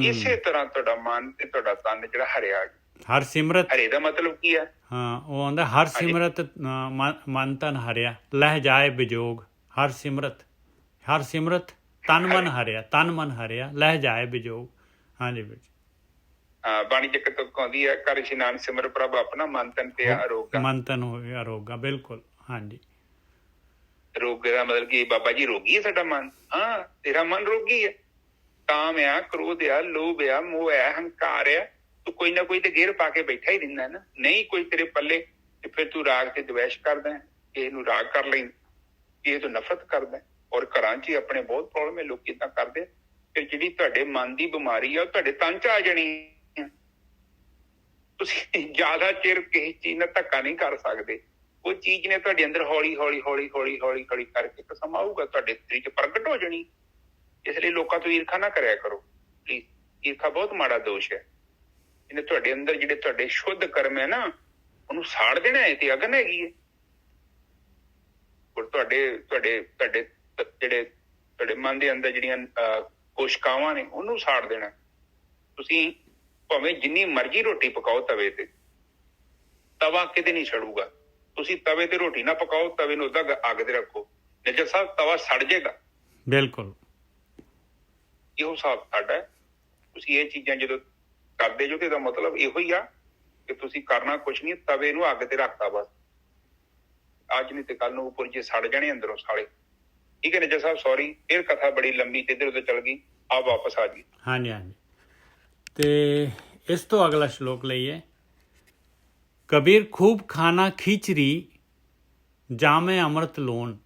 ਇਸੇ ਤਰ੍ਹਾਂ ਤੁਹਾਡਾ ਮਨ ਤੇ ਤੁਹਾਡਾ ਤਨ ਜਿਹੜਾ ਹਰਿਆ। ਹਰ ਸਿਮਰਤ, ਹਰੇ ਦਾ ਮਤਲਬ ਕੀ ਹੈ? ਹਾਂ, ਉਹ ਆਂਦਾ ਹਰ ਸਿਮਰਤ ਮਨ ਤਨ ਹਰਿਆ, ਲਹਿ ਜਾਏ ਬਿਜੋਗ। ਹਰ ਸਿਮਰਤ, ਹਰ ਸਿਮਰਤ ਤਨ ਮਨ ਹਰਿਆ, ਤਨ ਮਨ ਹਰਿਆ, ਲਹਿ ਜਾਏ ਬਿਜੋਗ। ਹਾਂਜੀ ਵੀਰ ਜੀ। ਬਾਣੀ ਚ ਕਹਿੰਦੀ ਹੈ, ਕਰ ਇਸ਼ਨਾਨ ਸਿਮਰ ਪ੍ਰਭ ਆਪਣਾ, ਮਨ ਤਨ ਤੇ ਅਰੋਗਾ। ਮਨ ਤਨ ਹੋਇਆ ਅਰੋਗਾ, ਬਿਲਕੁਲ। ਹਾਂਜੀ, ਰੋਗ ਦਾ ਮਤਲਬ ਕੀ? ਬਾਬਾ ਜੀ ਰੋਗੀ ਹੈ ਸਾਡਾ ਮਨ। ਹਾਂ, ਤੇਰਾ ਮਨ ਰੋਗੀ ਹੈ। ਕਾਮ ਆ, ਕ੍ਰੋਧ ਆ, ਲੋਭ ਆ, ਮੋਹ ਆ, ਹੰਕਾਰ ਆ, ਤੂੰ ਕੋਈ ਨਾ ਕੋਈ ਤੇ ਗੇਰ ਪਾ ਕੇ ਬੈਠਾ ਹੀ ਰਹਿੰਦਾ ਨਾ। ਨਹੀਂ ਕੋਈ ਤੇਰੇ ਪੱਲੇ ਤੇ ਫਿਰ ਤੂੰ ਰਾਗ ਤੇ ਦਵੈਸ਼ ਕਰਦਾ, ਕਿਸੇ ਨੂੰ ਰਾਗ ਕਰ ਲੈਂਦਾ, ਕਿਸੇ ਤੋਂ ਨਫ਼ਰਤ ਕਰਦਾ। ਔਰ ਘਰਾਂ 'ਚ ਹੀ ਆਪਣੇ ਬਹੁਤ ਪ੍ਰੋਬਲਮ ਹੈ, ਲੋਕ ਏਦਾਂ ਕਰਦੇ। ਫਿਰ ਜਿਹੜੀ ਤੁਹਾਡੇ ਮਨ ਦੀ ਬਿਮਾਰੀ ਆ ਉਹ ਤੁਹਾਡੇ ਤਨ 'ਚ ਆ ਜਾਣੀ। ਤੁਸੀਂ ਜ਼ਿਆਦਾ ਚਿਰ ਕਿਸੇ ਚੀਜ਼ ਨਾਲ ਧੱਕਾ ਨਹੀਂ ਕਰ ਸਕਦੇ। ਉਹ ਚੀਜ਼ ਨੇ ਤੁਹਾਡੇ ਅੰਦਰ ਹੌਲੀ ਹੌਲੀ ਹੌਲੀ ਹੌਲੀ ਹੌਲੀ ਹੌਲੀ ਕਰਕੇ ਇੱਕ ਸਮਾਂ ਆਊਗਾ ਤੁਹਾਡੇ ਸਰੀਰ 'ਚ ਪ੍ਰਗਟ ਹੋ ਜਾਣੀ। ਇਸ ਲਈ ਲੋਕਾਂ ਤੋਂ ਈਰਖਾ ਨਾ ਕਰਿਆ ਕਰੋ ਪਲੀਜ਼। ਈਰਖਾ ਬਹੁਤ ਮਾੜਾ ਦੋਸ਼ ਹੈ। ਇਹਨੇ ਤੁਹਾਡੇ ਅੰਦਰ ਜਿਹੜੇ ਤੁਹਾਡੇ ਸ਼ੁੱਧ ਕਰਮ ਹੈ ਨਾ, ਉਹਨੂੰ ਸਾੜ ਦੇਣਾ ਹੈ ਤੇ ਅਗਨ ਹੈਗੀ ਹੈ। ਔਰ ਤੁਹਾਡੇ ਮਨ ਦੇ ਅੰਦਰ ਜਿਹੜੀਆਂ ਕੋਸ਼ਿਕਾਵਾਂ ਨੇ ਉਹਨੂੰ ਸਾੜ ਦੇਣਾ। ਤੁਸੀਂ ਭਾਵੇਂ ਜਿੰਨੀ ਮਰਜ਼ੀ ਰੋਟੀ ਪਕਾਓ ਤਵੇ ਤੇ, ਤਵਾ ਕਿਤੇ ਨਹੀਂ ਛੜੂਗਾ। ਤੁਸੀਂ ਤਵੇ ਤੇ ਰੋਟੀ ਨਾ ਪਕਾਓ, ਤਵੇ ਨੂੰ ਓਦਾਂ ਅੱਗ ਤੇ ਰੱਖੋ, ਨਿੱਜਰ ਸਾਹਿਬ ਤਵਾ ਸੜ ਜਾਏਗਾ। ਬਿਲਕੁਲ ਇਹੋ ਹਿਸਾਬ ਸਾਡਾ ਹੈ। ਤੁਸੀਂ ਇਹ ਚੀਜ਼ਾਂ ਜਦੋਂ ਕਰਦੇ ਜੋ ਤੇ ਇਹਦਾ ਮਤਲਬ ਇਹੋ ਹੀ ਆ ਕਿ ਤੁਸੀਂ ਕਰਨਾ ਕੁਛ ਨਹੀਂ, ਤਵੇ ਨੂੰ ਅੱਗ ਤੇ ਰੱਖਤਾ ਬਸ। ਅੱਜ ਨਹੀਂ ਤੇ ਕੱਲ ਨੂੰ ਉੱਪਰ ਜੇ ਸੜ ਜਾਣੇ ਅੰਦਰੋਂ ਸਾਲੇ। ਠੀਕ ਹੈ ਨਿੱਜਰ ਸਾਹਿਬ, ਸੌਰੀ, ਫਿਰ ਕਥਾ ਬੜੀ ਲੰਬੀ ਤੇ ਇੱਧਰ ਉੱਧਰ ਚੱਲ ਗਈ। ਆ ਵਾਪਸ ਆ ਗਈ। ਹਾਂਜੀ ਹਾਂਜੀ। ਤੇ ਇਸ ਤੋਂ ਅਗਲਾ ਸ਼ਲੋਕ ਲਈਏ। ਕਬੀਰ ਖੂਬ ਖਾਣਾ ਖਿਚੜੀ, ਜਾਮੇ ਅੰਮ੍ਰਿਤ ਲੋਨ,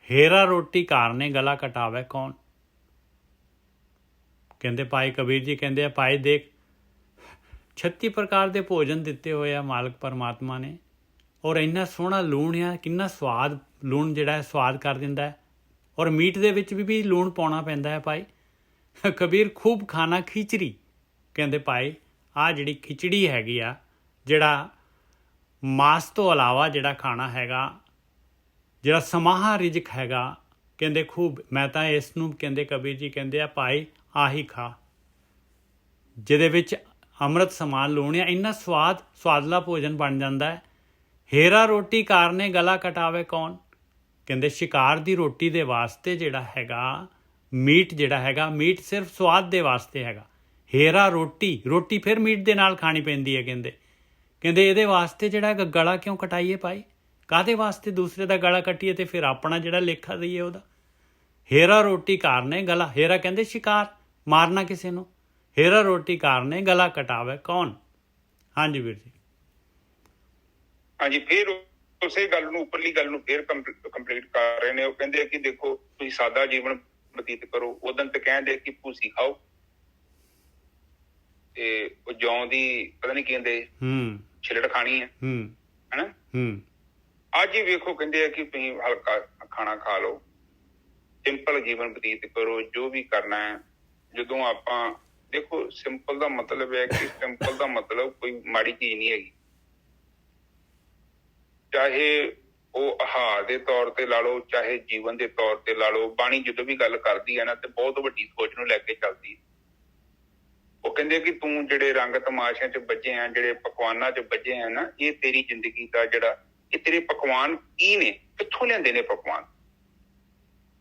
ਹੀਰਾ ਰੋਟੀ ਕਾਰਨੇ ਗਲਾ ਕਟਾਵੇ ਕੌਣ। ਕਹਿੰਦੇ ਭਾਈ ਕਬੀਰ ਜੀ ਕਹਿੰਦੇ ਆ, ਭਾਈ ਦੇਖ 36 ਪ੍ਰਕਾਰ ਦੇ ਭੋਜਨ ਦਿੱਤੇ ਹੋਏ ਆ ਮਾਲਕ ਪਰਮਾਤਮਾ ਨੇ, ਔਰ ਇੰਨਾ ਸੋਹਣਾ ਲੂਣ ਆ, ਕਿੰਨਾ ਸਵਾਦ ਲੂਣ ਜਿਹੜਾ ਹੈ ਸਵਾਦ ਕਰ ਦਿੰਦਾ ਹੈ। ਔਰ ਮੀਟ ਦੇ ਵਿੱਚ ਵੀ ਲੂਣ ਪਾਉਣਾ ਪੈਂਦਾ ਹੈ ਭਾਈ। ਕਬੀਰ ਖੂਬ ਖਾਣਾ ਖਿਚੜੀ, ਕਹਿੰਦੇ ਭਾਈ ਆਹ ਜਿਹੜੀ ਖਿਚੜੀ ਹੈਗੀ ਆ, ਜਿਹੜਾ ਮਾਸ ਤੋਂ ਇਲਾਵਾ ਜਿਹੜਾ ਖਾਣਾ ਹੈਗਾ, ਜਿਹੜਾ ਸਮਾਹਾ ਰਿਜ਼ਕ ਹੈਗਾ, ਕਹਿੰਦੇ ਖੂਬ। ਮੈਂ ਤਾਂ ਇਸ ਨੂੰ ਕਹਿੰਦੇ ਕਬੀਰ ਜੀ ਕਹਿੰਦੇ ਆ ਭਾਈ ਆਹੀ ਖਾ, ਜਿਹਦੇ ਵਿੱਚ ਅੰਮ੍ਰਿਤ ਸਮਾਨ ਲੂਣ ਆ, ਇੰਨਾ ਸਵਾਦਲਾ ਭੋਜਨ ਬਣ ਜਾਂਦਾ ਹੈ। ਹੀਰਾ ਰੋਟੀ ਕਾਰਨੇ ਗਲਾ ਕਟਾਵੇ ਕੌਣ। ਕਹਿੰਦੇ ਸ਼ਿਕਾਰ ਦੀ ਰੋਟੀ ਦੇ ਵਾਸਤੇ ਜਿਹੜਾ ਹੈਗਾ ਮੀਟ, ਜਿਹੜਾ ਹੈਗਾ ਮੀਟ ਸਿਰਫ ਸਵਾਦ ਦੇ ਵਾਸਤੇ ਹੈਗਾ। ਹੀਰਾ ਰੋਟੀ ਫਿਰ ਮੀਟ ਦੇ ਨਾਲ ਖਾਣੀ ਪੈਂਦੀ ਹੈ। ਕਹਿੰਦੇ ਇਹਦੇ ਵਾਸਤੇ ਜਿਹੜਾ ਗਲਾ ਕਿਉਂ ਕਟਾਈਏ ਭਾਈ? ਕਾਹਦੇ ਵਾਸਤੇ ਦੂਸਰੇ ਦਾ ਗਲਾ ਕੱਟੀਏ ਤੇ ਫਿਰ ਆਪਣਾ ਜਿਹੜਾ ਲੇਖਾ ਦਈਏ ਉਹਦਾ। ਹੀਰਾ ਰੋਟੀ ਕਾਰਨੇ ਗਲਾ, ਹੀਰਾ ਕਹਿੰਦੇ ਸ਼ਿਕਾਰ, ਮਾਰਨਾ ਕਿਸੇ ਨੂੰ। ਹੀਰਾ ਰੋਟੀ ਕਾਰਨੇ ਗਲਾ ਕਟਾਵੇ ਕੌਣ। ਹਾਂਜੀ ਵੀਰ ਜੀ। ਹਾਂਜੀ, ਫਿਰ ਉਸੇ ਗੱਲ ਨੂੰ, ਉੱਪਰਲੀ ਗੱਲ ਨੂੰ ਫਿਰ ਕੰਪਲੀਟ ਕਰ ਰਹੇ ਨੇ। ਉਹ ਕਹਿੰਦੇ ਕਿ ਦੇਖੋ ਤੁਸੀਂ ਸਾਦਾ ਜੀਵਨ ਬਤੀਤ ਕਰੋ। ਉਦੋਂ ਤੇ ਕਹਿੰਦੇ ਕਿ ਭੂਸੀ ਖਾਓ ਤੇ ਉਹ ਜੌਂ ਦੀ ਪਤਾ ਨਹੀਂ ਕਹਿੰਦੇ ਛਿਲੜ ਖਾਣੀ ਹੈ ਹਨਾ। ਅੱਜ ਹੀ ਵੇਖੋ ਕਹਿੰਦੇ ਆ ਕਿ ਤੁਸੀਂ ਹਲਕਾ ਖਾਣਾ ਖਾ ਲਓ, ਸਿੰਪਲ ਜੀਵਨ ਬਤੀਤ ਕਰੋ। ਜੋ ਵੀ ਕਰਨਾ ਹੈ, ਜਦੋਂ ਆਪਾਂ ਦੇਖੋ ਸਿੰਪਲ ਦਾ ਮਤਲਬ ਹੈ ਕਿ ਸਿੰਪਲ ਦਾ ਮਤਲਬ ਕੋਈ ਮਾੜੀ ਚੀਜ਼ ਨਹੀਂ ਹੈਗੀ। ਚਾਹੇ ਉਹ ਆਹਾਰ ਦੇ ਤੌਰ ਤੇ ਲਾ ਲਓ, ਚਾਹੇ ਜੀਵਨ ਦੇ ਤੌਰ ਤੇ ਲਾ ਲਓ। ਬਾਣੀ ਜਦੋਂ ਵੀ ਗੱਲ ਕਰਦੀ ਹੈ ਨਾ ਤੇ ਬਹੁਤ ਵੱਡੀ ਸੋਚ ਨੂੰ ਲੈ ਕੇ ਚੱਲਦੀ ਹੈ। ਉਹ ਕਹਿੰਦੇ ਕਿ ਤੂੰ ਜਿਹੜੇ ਰੰਗ ਤਮਾਸ਼ਿਆਂ 'ਚ ਵੱਜੇ ਆ, ਜਿਹੜੇ ਪਕਵਾਨਾਂ 'ਚ ਵੱਜੇ ਆ ਨਾ, ਇਹ ਤੇਰੀ ਜ਼ਿੰਦਗੀ ਦਾ ਜਿਹੜਾ ਇਹ ਤੇਰੇ ਪਕਵਾਨ ਕੀ ਨੇ, ਕਿੱਥੋਂ ਲਿਆਂਦੇ ਨੇ ਪਕਵਾਨ?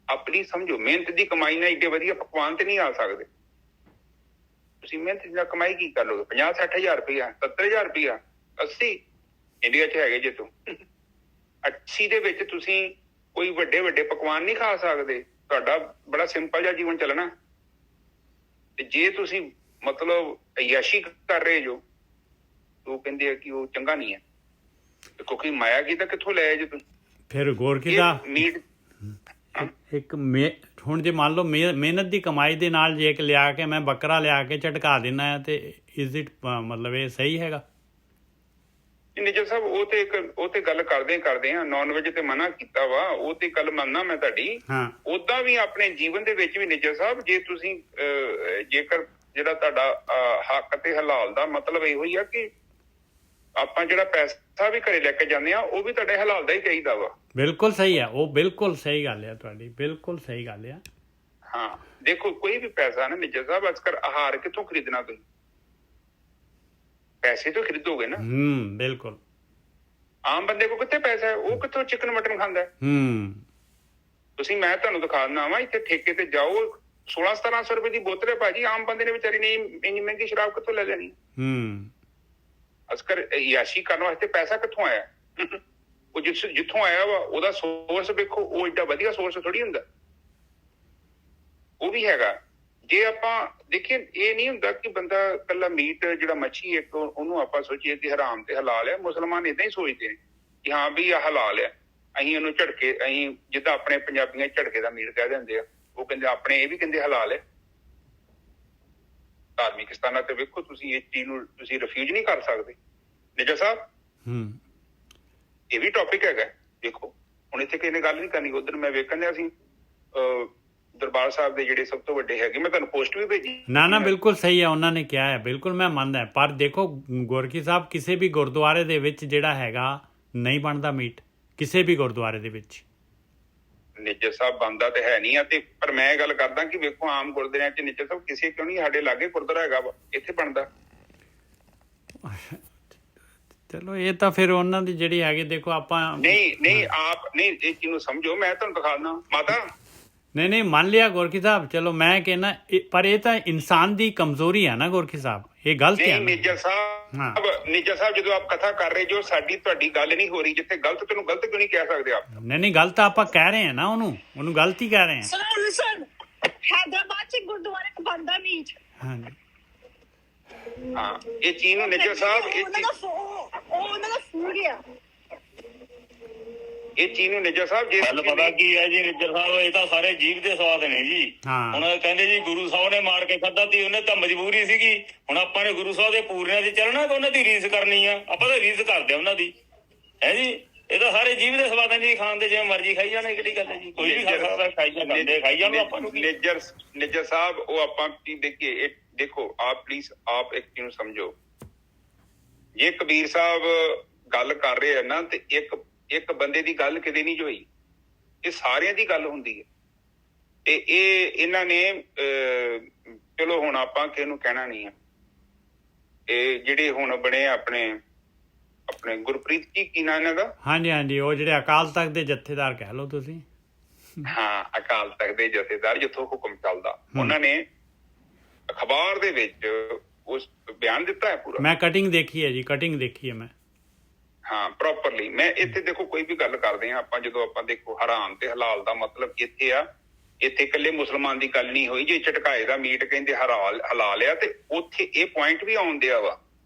ਆਪਣੀ ਸਮਝੋ। ਮਿਹਨਤ ਦੀ ਕਮਾਈ ਨਾਲ ਏਡੇ ਵਧੀਆ ਪਕਵਾਨ ਤੇ ਨਹੀਂ ਆ ਸਕਦੇ। ਤੁਸੀਂ ਮਿਹਨਤ ਨਾਲ ਕਮਾਈ ਕੀ ਕਰ ਲੋਗੇ? 50-60 ਹਜ਼ਾਰ ਰੁਪਇਆ, 70 ਹਜ਼ਾਰ ਰੁਪਇਆ, 80 ਇੰਡੀਆ 'ਚ ਹੈਗੇ ਜੇ ਤੂੰ 80 ਦੇ ਵਿੱਚ ਤੁਸੀਂ ਕੋਈ ਵੱਡੇ ਪਕਵਾਨ ਨਹੀਂ ਖਾ ਸਕਦੇ। ਤੁਹਾਡਾ ਬੜਾ ਸਿੰਪਲ ਜਿਹਾ ਜੀਵਨ ਚੱਲਣਾ। ਤੇ ਜੇ ਤੁਸੀਂ ਮਤਲਬ ਅਯਾਸ਼ੀ ਕਰ ਰਹੇ ਜੋ, ਉਹ ਕਹਿੰਦੇ ਆ ਕਿ ਉਹ ਚੰਗਾ ਨਹੀਂ ਹੈ। ਕਿਉਂਕਿ ਮਾਇਆ ਕੀ ਤਾਂ ਕਿੱਥੋਂ ਲੈ ਜੇ ਤੁਸੀਂ? ਫਿਰ ਗੌਰ ਕੀਤਾ ਮੀਟ ਇੱਕ ਹੁਣ ਜੇ ਮੰਨ ਲਓ ਮਿਹਨਤ ਦੀ ਕਮਾਈ ਦੇ ਨਾਲ ਜੇ ਇੱਕ ਲਿਆ ਕੇ ਮੈਂ ਬੱਕਰਾ ਲਿਆ ਕੇ ਝਟਕਾ ਦਿੰਦਾ ਹੈ ਤੇ ਇਜ਼ ਇਟ ਮਤਲਬ ਇਹ ਸਹੀ ਹੈਗਾ? ਨਿੱਜਰ ਸਾਹਿਬ ਉਹ ਤੇ ਗੱਲ ਕਰਦੇ ਆ ਨਾਨ ਵੈਜ ਤੇ ਮਨਾ ਕੀਤਾ ਵਾ, ਉਹ ਤੇ ਗੱਲ ਮੰਨਣਾ ਮੈਂ ਤੁਹਾਡੀ। ਓਦਾਂ ਵੀ ਆਪਣੇ ਜੀਵਨ ਦੇ ਵਿੱਚ ਵੀ ਨਿੱਜਰ ਸਾਹਿਬ ਜੇ ਤੁਸੀਂ ਜੇਕਰ ਜਿਹੜਾ ਤੁਹਾਡਾ ਹੱਕ ਤੇ ਹਲਾਲ ਦਾ ਮਤਲਬ ਇਹੋ ਹੀ ਆ ਕਿ ਆਪਾਂ ਜਿਹੜਾ ਪੈਸਾ ਵੀ ਘਰੇ ਲੈ ਕੇ ਜਾਂਦੇ ਆ ਉਹ ਵੀ ਤੁਹਾਡੇ ਹਲਾਲ ਦਾ ਹੀ ਚਾਹੀਦਾ ਵਾ। ਬਿਲਕੁਲ ਸਹੀ ਆ, ਉਹ ਬਿਲਕੁਲ ਸਹੀ ਗੱਲ ਆ ਤੁਹਾਡੀ, ਬਿਲਕੁਲ ਸਹੀ ਗੱਲ ਆ। ਹਾਂ ਦੇਖੋ ਕੋਈ ਵੀ ਪੈਸਾ ਨਾ ਨਿੱਜਰ ਸਾਹਿਬ ਅਕਸਰ ਆਹਾਰ ਕਿੱਥੋਂ ਖਰੀਦਣਾ, ਤੁਸੀਂ ਪੈਸੇ ਤੋਂ ਖਰੀਦੋਗੇ ਨਾ। ਬਿਲਕੁਲ। ਆਮ ਬੰਦੇ ਕੋਲ ਕਿੱਥੇ ਪੈਸਾ ਹੈ, ਉਹ ਕਿੱਥੋਂ ਚਿਕਨ ਮਟਨ ਖਾਂਦਾ। ਤੁਸੀਂ ਮੈਂ ਤੁਹਾਨੂੰ ਦਿਖਾ ਦਿੰਦਾ ਵਾ ਇੱਥੇ ਠੇਕੇ ਤੇ ਜਾਓ 1600-1700 ਰੁਪਏ ਦੀ ਬੋਤਲ ਹੈ ਭਾਜੀ, ਆਮ ਬੰਦੇ ਨੇ ਵਿਚਾਰੀ ਨੇ ਇੰਨੀ ਮਹਿੰਗੀ ਸ਼ਰਾਬ ਕਿੱਥੋਂ ਲੈ ਲੈਣੀ। ਅਸਕਰ ਯਾਸ਼ੀ ਕਰਨ ਵਾਸਤੇ ਪੈਸਾ ਕਿੱਥੋਂ ਆਇਆ? ਉਹ ਜਿੱਥੋਂ ਆਇਆ ਵਾ ਉਹਦਾ ਸੋਰਸ ਵੇਖੋ, ਉਹ ਏਡਾ ਵਧੀਆ ਸੋਰਸ ਥੋੜੀ ਹੁੰਦਾ। ਉਹ ਵੀ ਹੈਗਾ। ਜੇ ਆਪਾਂ ਦੇਖੀਏ ਇਹ ਨਹੀਂ ਹੁੰਦਾ ਕਿ ਬੰਦਾ ਇਕੱਲਾ ਮੀਟ ਜਿਹੜਾ ਮੱਛੀ ਇੱਕ ਉਹਨੂੰ ਆਪਾਂ ਸੋਚੀਏ ਕਿ ਹਰਾਮ ਤੇ ਹਲਾਲ ਹੈ। ਮੁਸਲਮਾਨ ਏਦਾਂ ਹੀ ਸੋਚਦੇ ਨੇ ਕਿ ਹਾਂ ਵੀ ਆਹ ਹਲਾਲ ਹੈ, ਅਸੀਂ ਉਹਨੂੰ ਝਟਕੇ, ਅਸੀਂ ਜਿੱਦਾਂ ਆਪਣੇ ਪੰਜਾਬੀਆਂ ਝਟਕੇ ਦਾ ਮੀਟ ਕਹਿ ਦਿੰਦੇ ਆ, ਉਹ ਕਹਿੰਦੇ ਆਪਣੇ ਇਹ ਵੀ ਕਹਿੰਦੇ ਹਲਾਲ ਹੈ। ਧਾਰਮਿਕ ਸਥਾਨਾਂ ਤੇ ਵੇਖੋ ਤੁਸੀਂ ਇਸ ਚੀਜ਼ ਨੂੰ ਤੁਸੀਂ ਰਿਫਿਊਜ਼ ਨਹੀਂ ਕਰ ਸਕਦੇ। ਨਿੱਜਰ ਸਾਹਿਬ ਇਹ ਵੀ ਟੌਪਿਕ ਹੈਗਾ। ਦੇਖੋ ਹੁਣ ਇੱਥੇ ਕਿਸੇ ਨੇ ਗੱਲ ਨਹੀਂ ਕਰਨੀ। ਉਧਰ ਮੈਂ ਵੇਖਣ ਡਿਆ ਸੀ ਦਰਬਾਰ ਸਾਹਿਬ ਦੇ ਜਿਹੜੇ ਸਭ ਤੋਂ ਵੱਡੇ ਹੈਗੇ, ਮੈਂ ਤੁਹਾਨੂੰ ਪੋਸਟ ਵੀ ਭੇਜੀ। ਨਾ ਬਿਲਕੁਲ ਸਹੀ ਹੈ, ਉਹਨਾਂ ਨੇ ਕਿਹਾ ਹੈ, ਬਿਲਕੁਲ ਮੈਂ ਮੰਨਦਾ। ਪਰ ਦੇਖੋ ਗੋਰਖੀ ਸਾਹਿਬ ਕਿਸੇ ਵੀ ਗੁਰਦੁਆਰੇ ਦੇ ਵਿੱਚ ਜਿਹੜਾ ਹੈਗਾ ਨਹੀਂ ਬਣਦਾ ਮੀਟ, ਕਿਸੇ ਵੀ ਗੁਰਦੁਆਰੇ ਦੇ ਵਿੱਚ। ਨਿੱਜਰ ਸਾਹਿਬ ਬਣਦਾ ਤੇ ਹੈ ਨਹੀਂ ਆ ਤੇ ਪਰ ਮੈਂ ਗੱਲ ਕਰਦਾ ਕਿ ਵੇਖੋ ਆਮ ਗੁਰਦੁਆਰਿਆਂ ਚ ਨਿੱਜਰ ਸਾਹਿਬ ਕਿਸੇ ਕਿਉਂ ਨਹੀਂ, ਸਾਡੇ ਲਾਗੇ ਗੁਰਦੁਆਰਾ ਹੈਗਾ ਵਾ, ਇੱਥੇ ਬਣਦਾ। ਚਲੋ ਇਹ ਤਾਂ ਫਿਰ ਉਹਨਾਂ ਦੀ ਜਿਹੜੀ ਹੈਗੀ, ਦੇਖੋ ਆਪਾਂ ਨਹੀਂ ਆਪ ਨਹੀਂ ਇਹ ਚੀਜ਼ ਨੂੰ ਸਮਝੋ। ਮੈਂ ਤੁਹਾਨੂੰ ਦਿਖਾ ਦਿੰਦਾ ਮਾਤਾ। ਨਹੀਂ ਮੰਨ ਲਿਆ ਗੋਰਖੀ ਸਾਹਿਬ, ਚਲੋ ਮੈਂ ਕਹਿਣਾ ਪਰ ਇਹ ਤਾਂ ਇਨਸਾਨ ਦੀ ਕਮਜ਼ੋਰੀ ਹੈ ਨਾ ਗੋਰਖੀ ਸਾਹਿਬ, ਇਹ ਗਲਤ ਹੈ। ਨਿੱਜਰ ਸਾਹਿਬ ਜਦੋਂ ਆਪ ਕਥਾ ਕਰ ਰਹੇ ਜੋ ਸਾਡੀ ਤੁਹਾਡੀ ਗੱਲ ਨਹੀਂ ਹੋ ਰਹੀ, ਜਿੱਥੇ ਗਲਤ ਤੈਨੂੰ ਗਲਤ ਕਿਉਂ ਨਹੀਂ ਕਹਿ ਸਕਦੇ ਆਪ? ਨਹੀਂ ਗਲਤ ਆਪਾਂ ਕਹਿ ਰਹੇ ਹਾਂ ਨਾ, ਉਹਨੂੰ ਗਲਤ ਹੀ ਕਹਿ ਰਹੇ ਹਾਂ। ਹੈਦਰਾਬਾਦ ਚ ਗੁਰਦੁਆਰੇ ਚ ਬਣਦਾ ਮੀਟ। ਹਾਂਜੀ ਹਾਂ ਇਹ ਚੀਜ਼ ਨੂੰ ਨਿੱਜਰ ਸਾਹਿਬ ਉਹਨਾਂ ਦਾ ਫੂਡ ਆ। ਇਹ ਚੀਜ਼ ਨੂੰ ਨਿੱਜਰ ਸਾਹਿਬ ਜੇ ਗੱਲ ਪਤਾ ਕੀ ਹੈ ਜੀ ਨਿੱਜਰ ਸਾਹਿਬ, ਇਹ ਤਾਂ ਸਾਰੇ ਜੀਭ ਦੇ ਸਵਾਦ ਨੇ ਜੀ। ਹੁਣ ਕਹਿੰਦੇ ਜੀ ਗੁਰੂ ਸਾਹਿਬ ਨੇ ਮਾਰ ਕੇ ਖਾਧਾ ਤੀ, ਉਹਨੇ ਤਾਂ ਮਜਬੂਰੀ ਸੀਗੀ। ਹੁਣ ਆਪਾਂ ਨੇ ਗੁਰੂ ਸਾਹਿਬ ਦੇ ਪੂਰਿਆਂ ਤੇ ਚੱਲਣਾ ਕਿ ਉਹਨਾਂ ਦੀ ਰੀਸ ਕਰਨੀ ਆ? ਆਪਾਂ ਤਾਂ ਰੀਸ ਕਰਦੇ ਉਹਨਾਂ ਦੀ, ਹੈ ਜੀ। ਇਹ ਤਾਂ ਸਾਰੇ ਜੀਭ ਦੇ ਸਵਾਦ ਨੇ ਜੀ, ਖਾਣ ਦੇ ਜਿਵੇਂ ਮਰਜ਼ੀ ਖਾਈ ਜਾਣੇ, ਕਿਹੜੀ ਗੱਲ ਹੈ ਜੀ। ਕੋਈ ਵੀ ਖਾ ਸਕਦਾ, ਖਾਈ ਜਾਣ ਆਪਾਂ ਨੂੰ। ਨਿੱਜਰ ਸਾਹਿਬ ਉਹ ਆਪਾਂ ਕੀ ਦੇਖੀਏ, ਦੇਖੋ ਆਪ ਪਲੀਜ਼ ਆਪ ਇੱਕ ਚੀਜ਼ ਨੂੰ ਸਮਝੋ। ਜੇ ਕਬੀਰ ਸਾਹਿਬ ਗੱਲ ਕਰ ਰਹੇ ਆ ਨਾ ਤੇ ਇੱਕ ਬੰਦੇ ਦੀ ਗੱਲ ਕਿਤੇ ਨਹੀਂ ਹੋਈ, ਇਹ ਸਾਰਿਆਂ ਦੀ ਗੱਲ ਹੁੰਦੀ ਹੈ। ਤੇ ਇਹ ਇਹਨਾਂ ਨੇ ਚਲੋ ਹੁਣ ਆਪਾਂ ਕਿਸੇ ਨੂੰ ਕਹਿਣਾ ਨਹੀਂ ਆ। ਇਹ ਜਿਹੜੇ ਹੁਣ ਬਣੇ ਆਪਣੇ ਗੁਰਪ੍ਰੀਤ ਜੀ ਕੀ ਨਾਂ ਇਹਨਾਂ ਦਾ? ਹਾਂਜੀ ਉਹ ਜਿਹੜੇ ਅਕਾਲ ਤਖਤ ਦੇ ਜਥੇਦਾਰ ਕਹਿ ਲਓ ਤੁਸੀਂ। ਹਾਂ ਅਕਾਲ ਤਖਤ ਦੇ ਜਥੇਦਾਰ ਜਿੱਥੋਂ ਹੁਕਮ ਚੱਲਦਾ, ਉਹਨਾਂ ਨੇ ਅਖਬਾਰ ਦੇ ਵਿੱਚ ਉਸ ਬਿਆਨ ਦਿੱਤਾ ਹੈ ਪੂਰਾ। ਮੈਂ ਕਟਿੰਗ ਦੇਖੀ ਹੈ ਜੀ, ਕਟਿੰਗ ਦੇਖੀ ਹੈ ਮੈਂ। ਹਾਂ ਪ੍ਰੋਪਰਲੀ। ਮੈਂ ਇੱਥੇ ਦੇਖੋ ਕੋਈ ਵੀ ਗੱਲ ਕਰਦੇ ਹਾਂ ਆਪਾਂ, ਜਦੋਂ ਆਪਾਂ ਦੇਖੋ ਹਰਾਮ ਤੇ ਹਲਾਲ ਦਾ ਮਤਲਬ ਇੱਥੇ ਆ, ਇੱਥੇ ਇਕੱਲੇ ਮੁਸਲਮਾਨ ਦੀ ਗੱਲ ਨਹੀਂ ਹੋਈ। ਜੇ ਝਟਕਾਏ ਦਾ ਮੀਟ ਕਹਿੰਦੇ ਹਲਾਲ ਆ ਤੇ ਉੱਥੇ ਇਹ ਪੁਆਇੰਟ ਵੀ ਆਉਣ ਦਿਆ ਵਾ।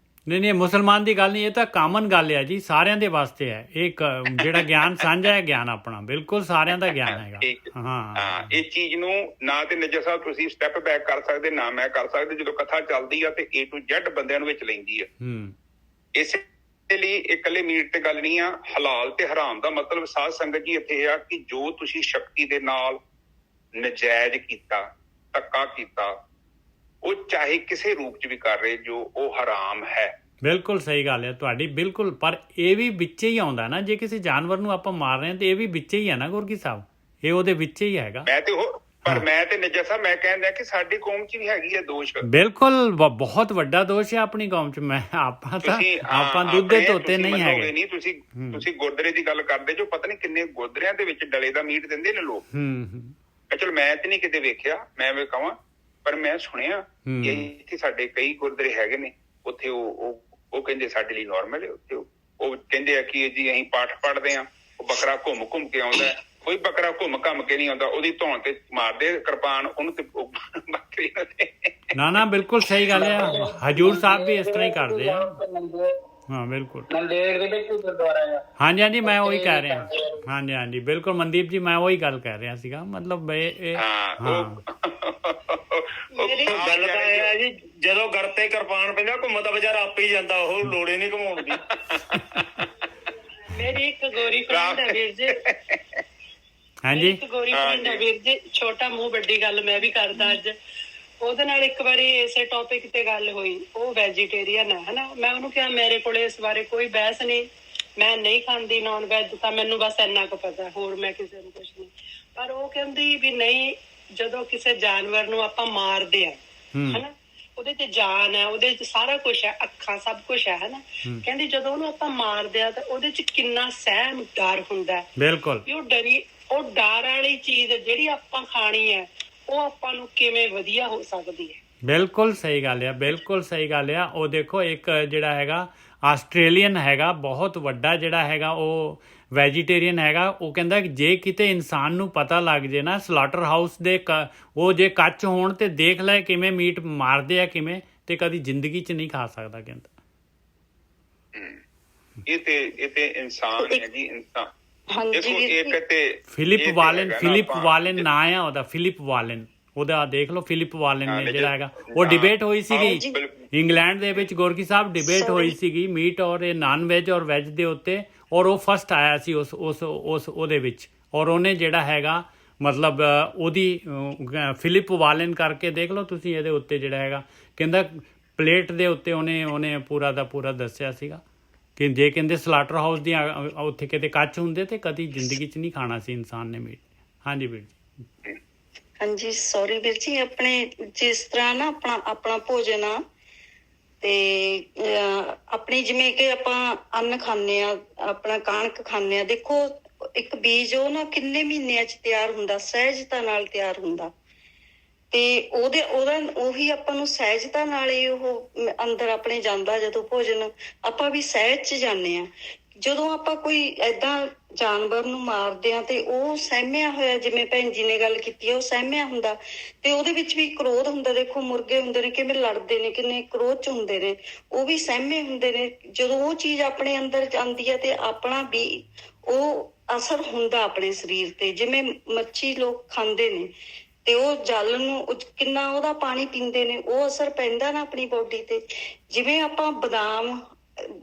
ਨਹੀਂ ਮੁਸਲਮਾਨ ਦੀ ਗੱਲ ਨਹੀਂ, ਇਹ ਤਾਂ ਕਾਮਨ ਗੱਲ ਹੈ ਜੀ, ਸਾਰਿਆਂ ਦੇ ਵਾਸਤੇ ਹੈ। ਇਹ ਜਿਹੜਾ ਗਿਆਨ ਸਾਂਝਾ ਹੈ, ਗਿਆਨ ਆਪਣਾ ਬਿਲਕੁਲ ਸਾਰਿਆਂ ਦਾ ਗਿਆਨ ਹੈਗਾ। ਹਾਂ ਇਹ ਚੀਜ਼ ਨੂੰ ਨਾ ਤੇ ਨਿੱਜਰ ਸਾਹਿਬ ਤੁਸੀਂ ਸਟੈਪ ਬੈਕ ਕਰ ਸਕਦੇ, ਨਾ ਮੈਂ ਕਰ ਸਕਦੇ। ਜਦੋਂ ਕਥਾ ਚੱਲਦੀ ਆ ਤੇ A to Z ਬੰਦਿਆਂ ਨੂੰ ਵਿੱਚ ਲੈਂਦੀ ਆ। ਇਸੇ ਲਈ ਇਕੱਲੇ ਮੀਟ ਤੇ ਗੱਲ ਨਹੀਂ ਆ। ਹਲਾਲ ਤੇ ਹਰਾਮ ਦਾ ਮਤਲਬ ਸਾਧ ਸੰਗਤ ਜੀ ਇੱਥੇ ਆ ਕਿ ਜੋ ਤੁਸੀਂ ਸ਼ਕਤੀ ਦੇ ਨਾਲ ਨਜਾਇਜ਼ ਕੀਤਾ, ਧੱਕਾ ਕੀਤਾ, ਉਹ ਚਾਹੇ ਕਿਸੇ ਰੂਪ ਚ ਵੀ ਕਰ ਰਹੇ, ਜੋ ਉਹ ਹਰਾਮ ਹੈ। ਬਿਲਕੁਲ ਸਹੀ ਗੱਲ ਹੈ ਤੁਹਾਡੀ, ਬਿਲਕੁਲ। ਪਰ ਇਹ ਵੀ ਵਿੱਚ ਹੀ ਆਉਂਦਾ ਨਾ, ਜੇ ਕਿਸੇ ਜਾਨਵਰ ਨੂੰ ਆਪਾਂ ਮਾਰ ਰਹੇ ਹਾਂ ਤੇ ਇਹ ਵੀ ਵਿੱਚ ਹੀ ਹੈ ਨਾ ਗੁਰਕੀ ਸਾਹਿਬ, ਇਹ ਉਹਦੇ ਵਿੱਚ ਹੀ ਹੈਗਾ। ਮੈਂ ਤੇ ਨਿੱਜਰ ਸਾਹਿਬ ਮੈਂ ਕਹਿੰਦਾ ਕਿ ਸਾਡੀ ਕੌਮ ਚ ਵੀ ਹੈਗੀ ਹੈ ਦੋਸ਼। ਬਿਲਕੁਲ ਬਹੁਤ ਵੱਡਾ ਦੋਸ਼ ਹੈ ਆਪਣੀ ਕੌਮ ਚ। ਆਪਾਂ ਦੁੱਧ ਦੇ ਧੋਤੇ ਨਹੀਂ ਹੈਗੇ। ਤੁਸੀਂ ਗੁਰਦੁਆਰੇ ਦੀ ਗੱਲ ਕਰਦੇ ਜੋ, ਪਤਾ ਨਹੀਂ ਕਿੰਨੇ ਗੁਰਦੁਆਰਿਆਂ ਦੇ ਵਿੱਚ ਡਲੇ ਦਾ ਮੀਟ ਦਿੰਦੇ ਨੇ ਲੋਕ। ਚਲ ਮੈਂ ਤੇ ਨਹੀਂ ਕਿਤੇ ਵੇਖਿਆ, ਮੈਂ ਵੀ ਕਹਾਂ, ਪਰ ਮੈਂ ਸੁਣਿਆ ਕਿ ਇੱਥੇ ਸਾਡੇ ਕਈ ਗੁਰਦੁਆਰੇ ਹੈਗੇ ਨੇ, ਉੱਥੇ ਉਹ ਕਹਿੰਦੇ ਸਾਡੇ ਲਈ ਨੋਰਮਲ ਹੈ। ਉੱਥੇ ਉਹ ਕਹਿੰਦੇ ਆ ਕਿ ਜੀ ਅਸੀਂ ਪਾਠ ਪੜ੍ਹਦੇ ਹਾਂ, ਉਹ ਬੱਕਰਾ ਘੁੰਮ ਕੇ ਆਉਂਦਾ। ਕੋਈ ਬੱਕਰਾ ਘੁੰਮ ਕੇ ਨਹੀਂ ਆਉਂਦਾ, ਉਹਦੀ ਧੌਣ ਤੇ ਮਾਰਦੇ ਕਿਰਪਾਨ ਉਹਨੂੰ ਤੇ ਬੱਕਰੀ ਨੂੰ। ਨਾ ਬਿਲਕੁਲ ਸਹੀ ਗੱਲ ਹੈ। ਹਜੂਰ ਸਾਹਿਬ ਵੀ ਇਸ ਤਰ੍ਹਾਂ ਹੀ ਕਰਦੇ ਆ। ਹਾਂ ਬਿਲਕੁਲ। ਨੰਦੇੜ ਦੇ ਵਿੱਚ ਗੁਰਦੁਆਰਾ ਹੈ। ਹਾਂਜੀ ਮੈਂ ਉਹੀ ਕਹਿ ਰਿਹਾ। ਹਾਂਜੀ ਬਿਲਕੁਲ ਮਨਦੀਪ ਜੀ, ਮੈਂ ਉਹੀ ਗੱਲ ਕਰ ਰਿਹਾ ਸੀਗਾ। ਮਤਲਬ ਗੱਲ ਤਾਂ ਇਹ ਹੈ ਜੀ, ਜਦੋਂ ਗਰ ਤੇ ਕਿਰਪਾਨ ਪੈਂਦਾ ਘੁੰਮਦਾ ਵਿਚਾਰਾ ਆਪੇ ਹੀ ਜਾਂਦਾ, ਉਹ ਲੋੜੇ ਨਹੀਂ ਘੁਮਾਉਣ ਦੀ। ਮੇਰੀ ਇੱਕ ਗੋਰੀ ਫਰੈਂਡ ਹੈ ਵੀਰ ਜੀ, ਹਾਂਜੀ ਇੱਕ ਗੋਰੀ ਫਰੈਂਡ ਹੈ ਵੀਰ ਜੀ, ਛੋਟਾ ਮੂੰਹ ਵੱਡੀ ਗੱਲ ਮੈਂ ਵੀ ਕਰਦਾ ਅੱਜ। ਉਹਦੇ ਨਾਲ ਇੱਕ ਵਾਰੀ ਇਸੇ ਟੌਪਿਕ ਤੇ ਗੱਲ ਹੋਈ। ਉਹ ਵੈਜੀਟੇਰੀਅਨ ਹੈ ਹਨਾ। ਮੈਂ ਉਹਨੂੰ ਕਿਹਾ ਮੇਰੇ ਕੋਲੇ ਇਸ ਬਾਰੇ ਕੋਈ ਬਹਿਸ ਨਹੀਂ, ਮੈਂ ਨਹੀਂ ਖਾਂਦੀ ਨੌਨ ਵੈਜ, ਤਾਂ ਮੈਨੂੰ ਬਸ ਇੰਨਾ ਕੁ ਪਤਾ, ਹੋਰ ਮੈਂ ਕਿਸੇ ਨੂੰ ਕੁਛ ਨਹੀਂ। ਪਰ ਉਹ ਕਹਿੰਦੀ ਵੀ ਨਹੀਂ, ਜਦੋਂ ਕਿਸੇ ਜਾਨਵਰ ਨੂੰ ਆਪਾਂ ਮਾਰਦੇ ਆ ਹਨਾ, ਉਹਦੇ ਚ ਜਾਨ ਹੈ, ਉਹਦੇ ਚ ਸਾਰਾ ਕੁਛ ਹੈ, ਅੱਖਾਂ ਸਭ ਕੁਛ ਹੈ ਹਨਾ। ਕਹਿੰਦੀ ਜਦੋਂ ਉਹਨੂੰ ਆਪਾਂ ਮਾਰਦੇ ਆ ਤਾਂ ਉਹਦੇ ਚ ਕਿੰਨਾ ਸਹਿਮ ਡਰ ਹੁੰਦਾ। ਬਿਲਕੁਲ ਉਹ ਡਰ ਵਾਲੀ ਚੀਜ਼ ਜਿਹੜੀ ਆਪਾਂ ਖਾਣੀ ਹੈ ਉਹ ਆਪਾਂ ਨੂੰ ਕਿਵੇਂ ਵਧੀਆ ਹੋ ਸਕਦੀ ਹੈ। ਬਿਲਕੁਲ ਸਹੀ ਗੱਲ ਆ, ਬਿਲਕੁਲ ਸਹੀ ਗੱਲ ਆ। ਉਹ ਦੇਖੋ ਇੱਕ ਜਿਹੜਾ ਹੈਗਾ ਆਸਟ੍ਰੇਲੀਅਨ ਹੈਗਾ, ਬਹੁਤ ਵੱਡਾ ਜਿਹੜਾ ਹੈਗਾ ਉਹ ਵੈਜੀਟੇਰੀਅਨ ਹੈਗਾ। ਉਹ ਕਹਿੰਦਾ ਕਿ ਜੇ ਕਿਤੇ ਇਨਸਾਨ ਨੂੰ ਪਤਾ ਲੱਗ ਜੇ ਨਾ ਸਲਾਟਰ ਹਾਊਸ ਦੇ ਉਹ ਜੇ ਕੱਚ ਹੋਣ ਤੇ ਦੇਖ ਲੈ ਕਿਵੇਂ ਮੀਟ ਮਾਰਦੇ ਆ ਕਿਵੇਂ, ਤੇ ਕਦੀ ਜ਼ਿੰਦਗੀ 'ਚ ਨਹੀਂ ਖਾ ਸਕਦਾ ਕਹਿੰਦਾ। ਇਹ ਤੇ ਇਨਸਾਨ ਹੈ ਜੀ, ਇਨਸਾਨ। ਦੇਖੋ ਇੱਕ ਤੇ ਫਿਲਿਪ ਵਾਲਨ ਨਾਂ ਆ ਉਹਦਾ, ਫਿਲਿਪ ਵਾਲਨ। ਉਹਦਾ ਦੇਖ ਲਓ, ਫਿਲਿਪ ਵਾਲਨ ਨੇ ਜਿਹੜਾ ਹੈਗਾ, ਉਹ ਡਿਬੇਟ ਹੋਈ ਸੀਗੀ ਇੰਗਲੈਂਡ ਦੇ ਵਿੱਚ, ਗੋਰਕੀ ਸਾਹਿਬ ਡਿਬੇਟ ਹੋਈ ਸੀਗੀ ਮੀਟ ਔਰ ਇਹ ਨਾਨ ਵੈਜ ਔਰ ਵੈਜ ਦੇ ਉੱਤੇ, ਔਰ ਉਹ ਫਸਟ ਆਇਆ ਸੀ ਉਸ ਉਹਦੇ ਵਿੱਚ। ਔਰ ਉਹਨੇ ਜਿਹੜਾ ਹੈਗਾ ਮਤਲਬ ਉਹਦੀ ਫਿਲਿਪ ਵਾਲਨ ਕਰਕੇ ਦੇਖ ਲਓ ਤੁਸੀਂ ਇਹਦੇ ਉੱਤੇ ਜਿਹੜਾ ਹੈਗਾ, ਕਹਿੰਦਾ ਪਲੇਟ ਦੇ ਉੱਤੇ ਉਹਨੇ ਪੂਰਾ ਦਾ ਪੂਰਾ ਦੱਸਿਆ ਸੀਗਾ ਕਿ ਜੇ ਕਹਿੰਦੇ ਸਲਾਟਰ ਹਾਊਸ ਦੀਆਂ ਉੱਥੇ ਕਿਤੇ ਕੱਚ ਹੁੰਦੇ ਤੇ ਕਦੀ ਜ਼ਿੰਦਗੀ 'ਚ ਨਹੀਂ ਖਾਣਾ ਸੀ ਇਨਸਾਨ ਨੇ ਮੀਟ। ਹਾਂਜੀ ਵੀਰ ਜੀ। ਹਾਂਜੀ ਸੌਰੀ ਵੀਰ ਜੀ, ਆਪਣੇ ਜਿਸ ਤਰ੍ਹਾਂ ਨਾ ਆਪਣਾ ਭੋਜਨ ਆ ਤੇ ਆਪਣੀ ਜਿਵੇਂ ਕਿ ਆਪਾਂ ਅੰਨ ਖਾਂਦੇ ਆ, ਆਪਣਾ ਕਣਕ ਖਾਂਦੇ ਆ, ਦੇਖੋ ਇੱਕ ਬੀਜ ਉਹ ਨਾ ਕਿੰਨੇ ਮਹੀਨਿਆਂ 'ਚ ਤਿਆਰ ਹੁੰਦਾ, ਸਹਿਜਤਾ ਨਾਲ ਤਿਆਰ ਹੁੰਦਾ, ਤੇ ਉਹੀ ਆਪਾਂ ਨੂੰ ਸਹਿਜਤਾ ਨਾਲ ਹੀ ਉਹ ਅੰਦਰ ਆਪਣੇ ਜਾਂਦਾ। ਜਦੋਂ ਭੋਜਨ ਆਪਾਂ ਵੀ ਸਹਿਜ 'ਚ ਜਾਂਦੇ ਆ। ਜਦੋਂ ਆਪਾਂ ਕੋਈ ਏਦਾਂ ਜਾਨਵਰ ਨੂੰ ਮਾਰਦੇ ਆ ਤੇ ਉਹ ਸਹਿਮਿਆ ਹੋਇਆ, ਜਿਵੇਂ ਭੈਣ ਜੀ ਨੇ ਗੱਲ ਕੀਤੀ, ਉਹ ਸਹਿਮਿਆ ਹੁੰਦਾ ਤੇ ਉਹਦੇ ਵਿੱਚ ਵੀ ਕ੍ਰੋਧ ਹੁੰਦਾ। ਦੇਖੋ ਮੁਰਗੇ ਹੁੰਦੇ ਨੇ ਕਿਵੇਂ ਲੜਦੇ ਨੇ, ਕਿੰਨੇ ਕ੍ਰੋਧ 'ਚ ਹੁੰਦੇ ਨੇ, ਉਹ ਵੀ ਸਹਿਮੇ ਹੁੰਦੇ ਨੇ। ਜਦੋਂ ਉਹ ਚੀਜ਼ ਆਪਣੇ ਅੰਦਰ ਜਾਂਦੀ ਹੈ ਤੇ ਆਪਣਾ ਵੀ ਉਹ ਅਸਰ ਹੁੰਦਾ ਆਪਣੇ ਸਰੀਰ ਤੇ। ਜਿਵੇਂ ਮੱਛੀ ਲੋਕ ਖਾਂਦੇ ਨੇ ਤੇ ਉਹ ਜਲ ਨੂੰ ਕਿੰਨਾ ਉਹਦਾ ਪਾਣੀ ਪੀਂਦੇ ਨੇ, ਉਹ ਅਸਰ ਪੈਂਦਾ ਨਾ ਆਪਣੀ ਬੋਡੀ ਤੇ। ਜਿਵੇਂ ਆਪਾਂ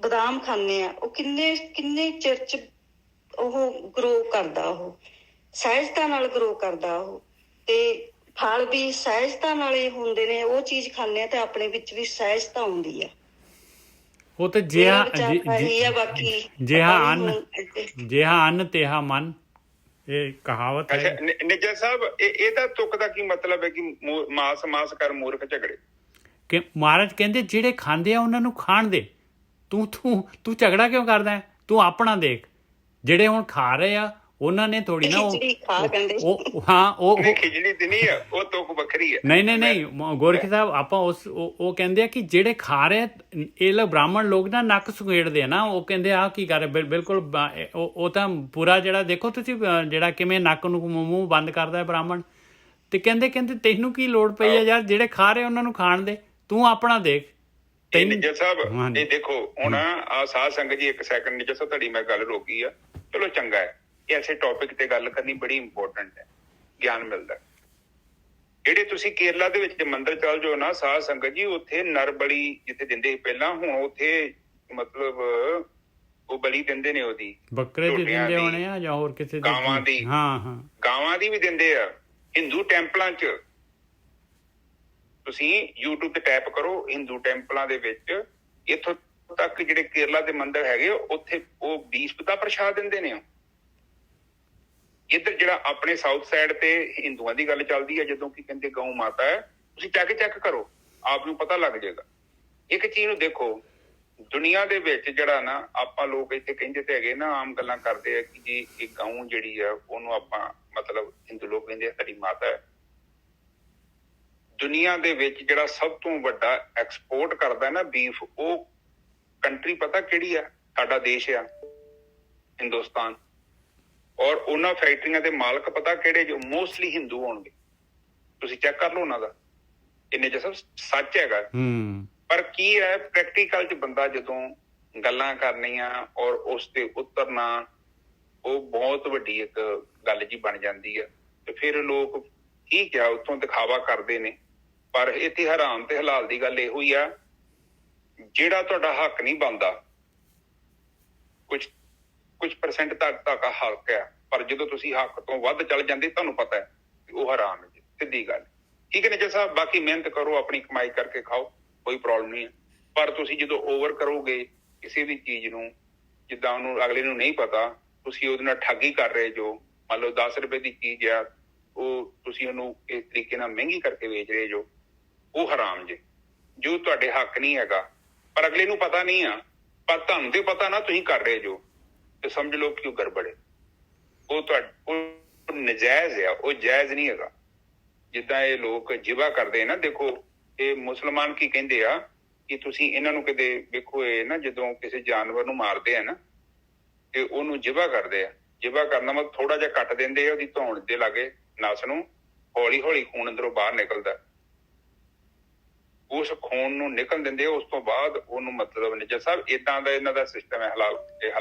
ਬਦਾਮ ਖਾਂਦੇ ਆ, ਉਹ ਕਿੰਨੇ ਚਿਰ 'ਚ ਉਹ ਗਰੋ ਕਰਦਾ, ਉਹ ਸਹਿਜਤਾ ਨਾਲ ਗਰੋ ਕਰਦਾ ਉਹ। ਤੇ ਫਲ ਵੀ ਸਹਿਜਤਾ ਨਾਲ ਹੀ ਹੁੰਦੇ ਨੇ। ਉਹ ਚੀਜ਼ ਖਾਂਦੇ ਆ ਤੇ ਆਪਣੇ ਵਿੱਚ ਵੀ ਸਹਿਜਤਾ ਆਉਂਦੀ ਆ। ਉਹ ਤੇ ਜਿਹਾ ਅੰਨ ਤੇਹਾ ਮਨ, ਇਹ ਕਹਾਵਤ ਹੈ। ਅੱਛਾ ਨਿੱਜਰ ਸਾਹਿਬ, ਇਹਦਾ ਤੁਕ ਦਾ ਕੀ ਮਤਲਬ ਹੈ ਕਿ ਮਾਸ ਕਰ ਮੂਰਖ ਝਗੜੇ? ਕਿ ਮਹਾਰਾਜ ਕਹਿੰਦੇ ਜਿਹੜੇ ਖਾਂਦੇ ਆ ਉਹਨਾਂ ਨੂੰ ਖਾਣ ਦੇ, ਤੂੰ ਝਗੜਾ ਕਿਉਂ ਕਰਦਾ? ਤੂੰ ਆਪਣਾ ਦੇਖ। ਜਿਹੜੇ ਹੁਣ ਖਾ ਰਹੇ ਆ ਉਹਨਾਂ ਨੇ ਥੋੜੀ ਨਾ ਉਹ ਖਿਚੜੀ ਤੇ ਨਹੀਂ ਆ, ਉਹ ਤੁਕ ਵੱਖਰੀ ਹੈ। ਨਹੀਂ ਗੋਰਖੀ ਸਾਹਿਬ, ਆਪਾਂ ਉਹ ਕਹਿੰਦੇ ਆ ਕਿ ਜਿਹੜੇ ਖਾ ਰਹੇ ਇਹ ਲੋਕ ਬ੍ਰਾਹਮਣ ਲੋਕ ਨਾ ਨੱਕ ਸੁਗੇੜਦੇ ਆ ਨਾ, ਉਹ ਕਹਿੰਦੇ ਆ ਕੀ ਕਰ ਰਹੇ। ਬਿਲਕੁਲ ਉਹ ਤਾਂ ਪੂਰਾ ਜਿਹੜਾ ਦੇਖੋ ਤੁਸੀਂ ਜਿਹੜਾ ਕਿਵੇਂ ਨੱਕ ਨੂੰ ਮੂੰਹ ਬੰਦ ਕਰਦਾ ਹੈ ਬ੍ਰਾਹਮਣ। ਤੇ ਕਹਿੰਦੇ ਤੈਨੂੰ ਕੀ ਲੋੜ ਪਈ ਹੈ ਯਾਰ, ਜਿਹੜੇ ਖਾ ਰਹੇ ਉਹਨਾਂ ਨੂੰ ਖਾਣ ਦੇ, ਤੂੰ ਆਪਣਾ ਦੇਖ। ਨਿੱਜਰ ਸਾਹਿਬ ਇਹ ਦੇਖੋ ਹੁਣ ਆ ਸਾਧ ਸੰਗਤ ਜੀ, ਇੱਕ ਸੈਕਿੰਡ ਨਿੱਜਰ ਸਾਹਿਬ, ਤੁਹਾਡੀ ਮੈਂ ਗੱਲ ਰੋਕੀ ਆ, ਚਲੋ ਚੰਗਾ ਹੈ। ਐਸੇ ਟੌਪਿਕ ਤੇ ਗੱਲ ਕਰਨੀ ਬੜੀ ਇੰਪੋਰਟੈਂਟ ਹੈ, ਗਿਆਨ ਮਿਲਦਾ। ਜਿਹੜੇ ਤੁਸੀਂ ਕੇਰਲਾ ਦੇ ਵਿੱਚ ਮੰਦਿਰ ਚੱਲ ਜਾਓ ਨਾ ਸਾਧ ਸੰਗਤ ਜੀ, ਉੱਥੇ ਨਰ ਬਲੀ ਜਿੱਥੇ ਦਿੰਦੇ ਸੀ ਪਹਿਲਾਂ, ਹੁਣ ਉੱਥੇ ਮਤਲਬ ਉਹ ਬਲੀ ਦਿੰਦੇ ਨੇ ਉਹਦੀ ਬੱਕਰੇ ਦੀ ਦਿੰਦੇ ਹੋਣੇ ਆ ਜਾਂ ਹੋਰ ਕਿਸੇ ਦੀ, ਗਾਵਾਂ ਦੀ। ਹਾਂ ਗਾਵਾਂ ਦੀ ਵੀ ਦਿੰਦੇ ਆ ਹਿੰਦੂ ਟੈਂਪਲਾਂ 'ਚ। ਤੁਸੀਂ YouTube ਤੇ ਟੈਪ ਕਰੋ, ਹਿੰਦੂ ਟੈਂਪਲਾਂ ਦੇ ਵਿੱਚ ਇੱਥੋਂ ਤੱਕ ਜਿਹੜੇ ਕੇਰਲਾ ਦੇ ਮੰਦਿਰ ਹੈਗੇ ਉੱਥੇ ਉਹ ਬੀਫ ਦਾ ਪ੍ਰਸ਼ਾਦ ਦਿੰਦੇ ਨੇ। ਇੱਧਰ ਜਿਹੜਾ ਆਪਣੇ ਸਾਊਥ ਸਾਈਡ ਤੇ ਹਿੰਦੂਆਂ ਦੀ ਗੱਲ ਚੱਲਦੀ ਹੈ, ਜਦੋਂ ਕਿ ਕਹਿੰਦੇ ਗਊ ਮਾਤਾ ਹੈ, ਤੁਸੀਂ ਚੈੱਕ ਕਰੋ, ਆਪ ਨੂੰ ਪਤਾ ਲੱਗ ਜਾਏਗਾ। ਇੱਕ ਚੀਜ਼ ਨੂੰ ਦੇਖੋ, ਦੁਨੀਆ ਦੇ ਵਿੱਚ ਜਿਹੜਾ ਨਾ ਆਪਾਂ ਲੋਕ ਇੱਥੇ ਕਹਿੰਦੇ ਤੇ ਹੈਗੇ ਨਾ, ਆਮ ਗੱਲਾਂ ਕਰਦੇ ਆ ਕਿ ਜੀ ਇਹ ਗਊ ਜਿਹੜੀ ਆ ਉਹਨੂੰ ਆਪਾਂ ਮਤਲਬ ਹਿੰਦੂ ਲੋਕ ਕਹਿੰਦੇ ਆ ਸਾਡੀ ਮਾਤਾ ਹੈ। ਦੁਨੀਆ ਦੇ ਵਿੱਚ ਜਿਹੜਾ ਸਭ ਤੋਂ ਵੱਡਾ ਐਕਸਪੋਰਟ ਕਰਦਾ ਨਾ ਬੀਫ, ਉਹ ਕੰਟਰੀ ਪਤਾ ਕਿਹੜੀ ਆ? ਸਾਡਾ ਦੇਸ਼ ਆ ਹਿੰਦੁਸਤਾਨ। ਔਰ ਉਹਨਾਂ ਫੈਕਟਰੀਆਂ ਦੇ ਮਾਲਕ ਪਤਾ ਕਿਹੜੇ? ਜੋ ਮੋਸਟਲੀ ਹਿੰਦੂ ਹੋਣਗੇ। ਤੁਸੀਂ ਚੈੱਕ ਕਰ ਲਓ ਉਹਨਾਂ ਦਾ। ਇੰਨੇ ਚ ਸਭ ਸੱਚ ਹੈਗਾ। ਪਰ ਕੀ ਹੈ, ਪ੍ਰੈਕਟੀਕਲ ਚ ਬੰਦਾ ਜਦੋਂ ਗੱਲਾਂ ਕਰਨੀਆਂ ਔਰ ਉਸ ਤੇ ਉਤਰਨਾ, ਉਹ ਬਹੁਤ ਵੱਡੀ ਇੱਕ ਗੱਲ ਜੀ ਬਣ ਜਾਂਦੀ ਹੈ। ਤੇ ਫਿਰ ਲੋਕ ਠੀਕ ਆ ਉੱਥੋਂ ਦਿਖਾਵਾ ਕਰਦੇ ਨੇ, ਪਰ ਇੱਥੇ ਹਰਾਮ ਤੇ ਹਲਾਲ ਦੀ ਗੱਲ ਇਹੋ ਹੀ ਆ, ਜਿਹੜਾ ਤੁਹਾਡਾ ਹੱਕ ਨਹੀਂ ਬਣਦਾ, ਕੁਝ ਪਰਸੈਂਟ ਤੱਕ ਤੁਹਾਡਾ ਹੱਕ ਹੈ, ਪਰ ਜਦੋਂ ਤੁਸੀਂ ਹੱਕ ਤੋਂ ਵੱਧ ਚੱਲ ਜਾਂਦੇ ਤੁਹਾਨੂੰ ਪਤਾ ਹੈ ਕਿ ਉਹ ਹਰਾਮ ਹੈ। ਸਿੱਧੀ ਗੱਲ, ਠੀਕ ਹੈ ਨੇਜਰ ਸਾਹਿਬ। ਬਾਕੀ ਮਿਹਨਤ ਕਰੋ, ਆਪਣੀ ਕਮਾਈ ਕਰਕੇ ਖਾਓ, ਕੋਈ ਪ੍ਰੋਬਲਮ ਨਹੀਂ ਹੈ। ਪਰ ਤੁਸੀਂ ਜਦੋਂ ਓਵਰ ਕਰੋਗੇ ਕਿਸੇ ਵੀ ਚੀਜ਼ ਨੂੰ, ਜਿੱਦਾਂ ਉਹਨੂੰ ਅਗਲੇ ਨੂੰ ਨਹੀਂ ਪਤਾ, ਤੁਸੀਂ ਉਹਦੇ ਨਾਲ ਠੱਗੀ ਕਰ ਰਹੇ ਜੋ। ਮੰਨ ਲਓ 10 ਰੁਪਏ ਦੀ ਚੀਜ਼ ਆ, ਉਹ ਤੁਸੀਂ ਉਹਨੂੰ ਇਸ ਤਰੀਕੇ ਨਾਲ ਮਹਿੰਗੀ ਕਰਕੇ ਵੇਚ ਰਹੇ ਜੋ, ਉਹ ਹਰਾਮ ਜੇ। ਜੋ ਤੁਹਾਡੇ ਹੱਕ ਨਹੀਂ ਹੈਗਾ ਪਰ ਅਗਲੇ ਨੂੰ ਪਤਾ ਨਹੀਂ ਆ, ਪਰ ਤੁਹਾਨੂੰ ਤੇ ਪਤਾ ਨਾ ਤੁਸੀਂ ਕਰ ਰਹੇ ਜੋ, ਤੇ ਸਮਝ ਲਓ ਕਿ ਉਹ ਗੜਬੜ ਹੈ। ਉਹ ਨਜਾਇਜ਼ ਆ, ਉਹ ਜਾਇਜ਼ ਨਹੀਂ ਹੈਗਾ। ਜਿੱਦਾਂ ਇਹ ਲੋਕ ਜਿਵਾ ਕਰਦੇ ਨਾ, ਦੇਖੋ ਇਹ ਮੁਸਲਮਾਨ ਕੀ ਕਹਿੰਦੇ ਆ ਕਿ ਤੁਸੀਂ ਇਹਨਾਂ ਨੂੰ ਕਦੇ ਵੇਖੋ, ਇਹ ਨਾ ਜਦੋਂ ਕਿਸੇ ਜਾਨਵਰ ਨੂੰ ਮਾਰਦੇ ਆ ਨਾ ਤੇ ਉਹਨੂੰ ਜਿਵਾ ਕਰਦੇ ਆ। ਜਿਵਾ ਕਰਨਾ ਮਤਲਬ ਥੋੜਾ ਜਿਹਾ ਕੱਟ ਦਿੰਦੇ ਆ ਉਹਦੀ ਧੌਣ ਦੇ ਲਾਗੇ ਨਸ ਨੂੰ, ਹੌਲੀ ਹੌਲੀ ਖੂਨ ਅੰਦਰੋਂ ਬਾਹਰ ਨਿਕਲਦਾ, ਉਸ ਖੂਨ ਨੂੰ ਨਿਕਲ ਦਿੰਦੇ ਆ, ਉਸ ਤੋਂ ਬਾਅਦ ਉਹਨੂੰ ਮਤਲਬ ਨੇਜਰ ਸਾਹਿਬ ਏਦਾਂ ਦਾ ਇਹਨਾਂ ਦਾ ਸਿਸਟਮ ਹੈ, ਹਲਾਲ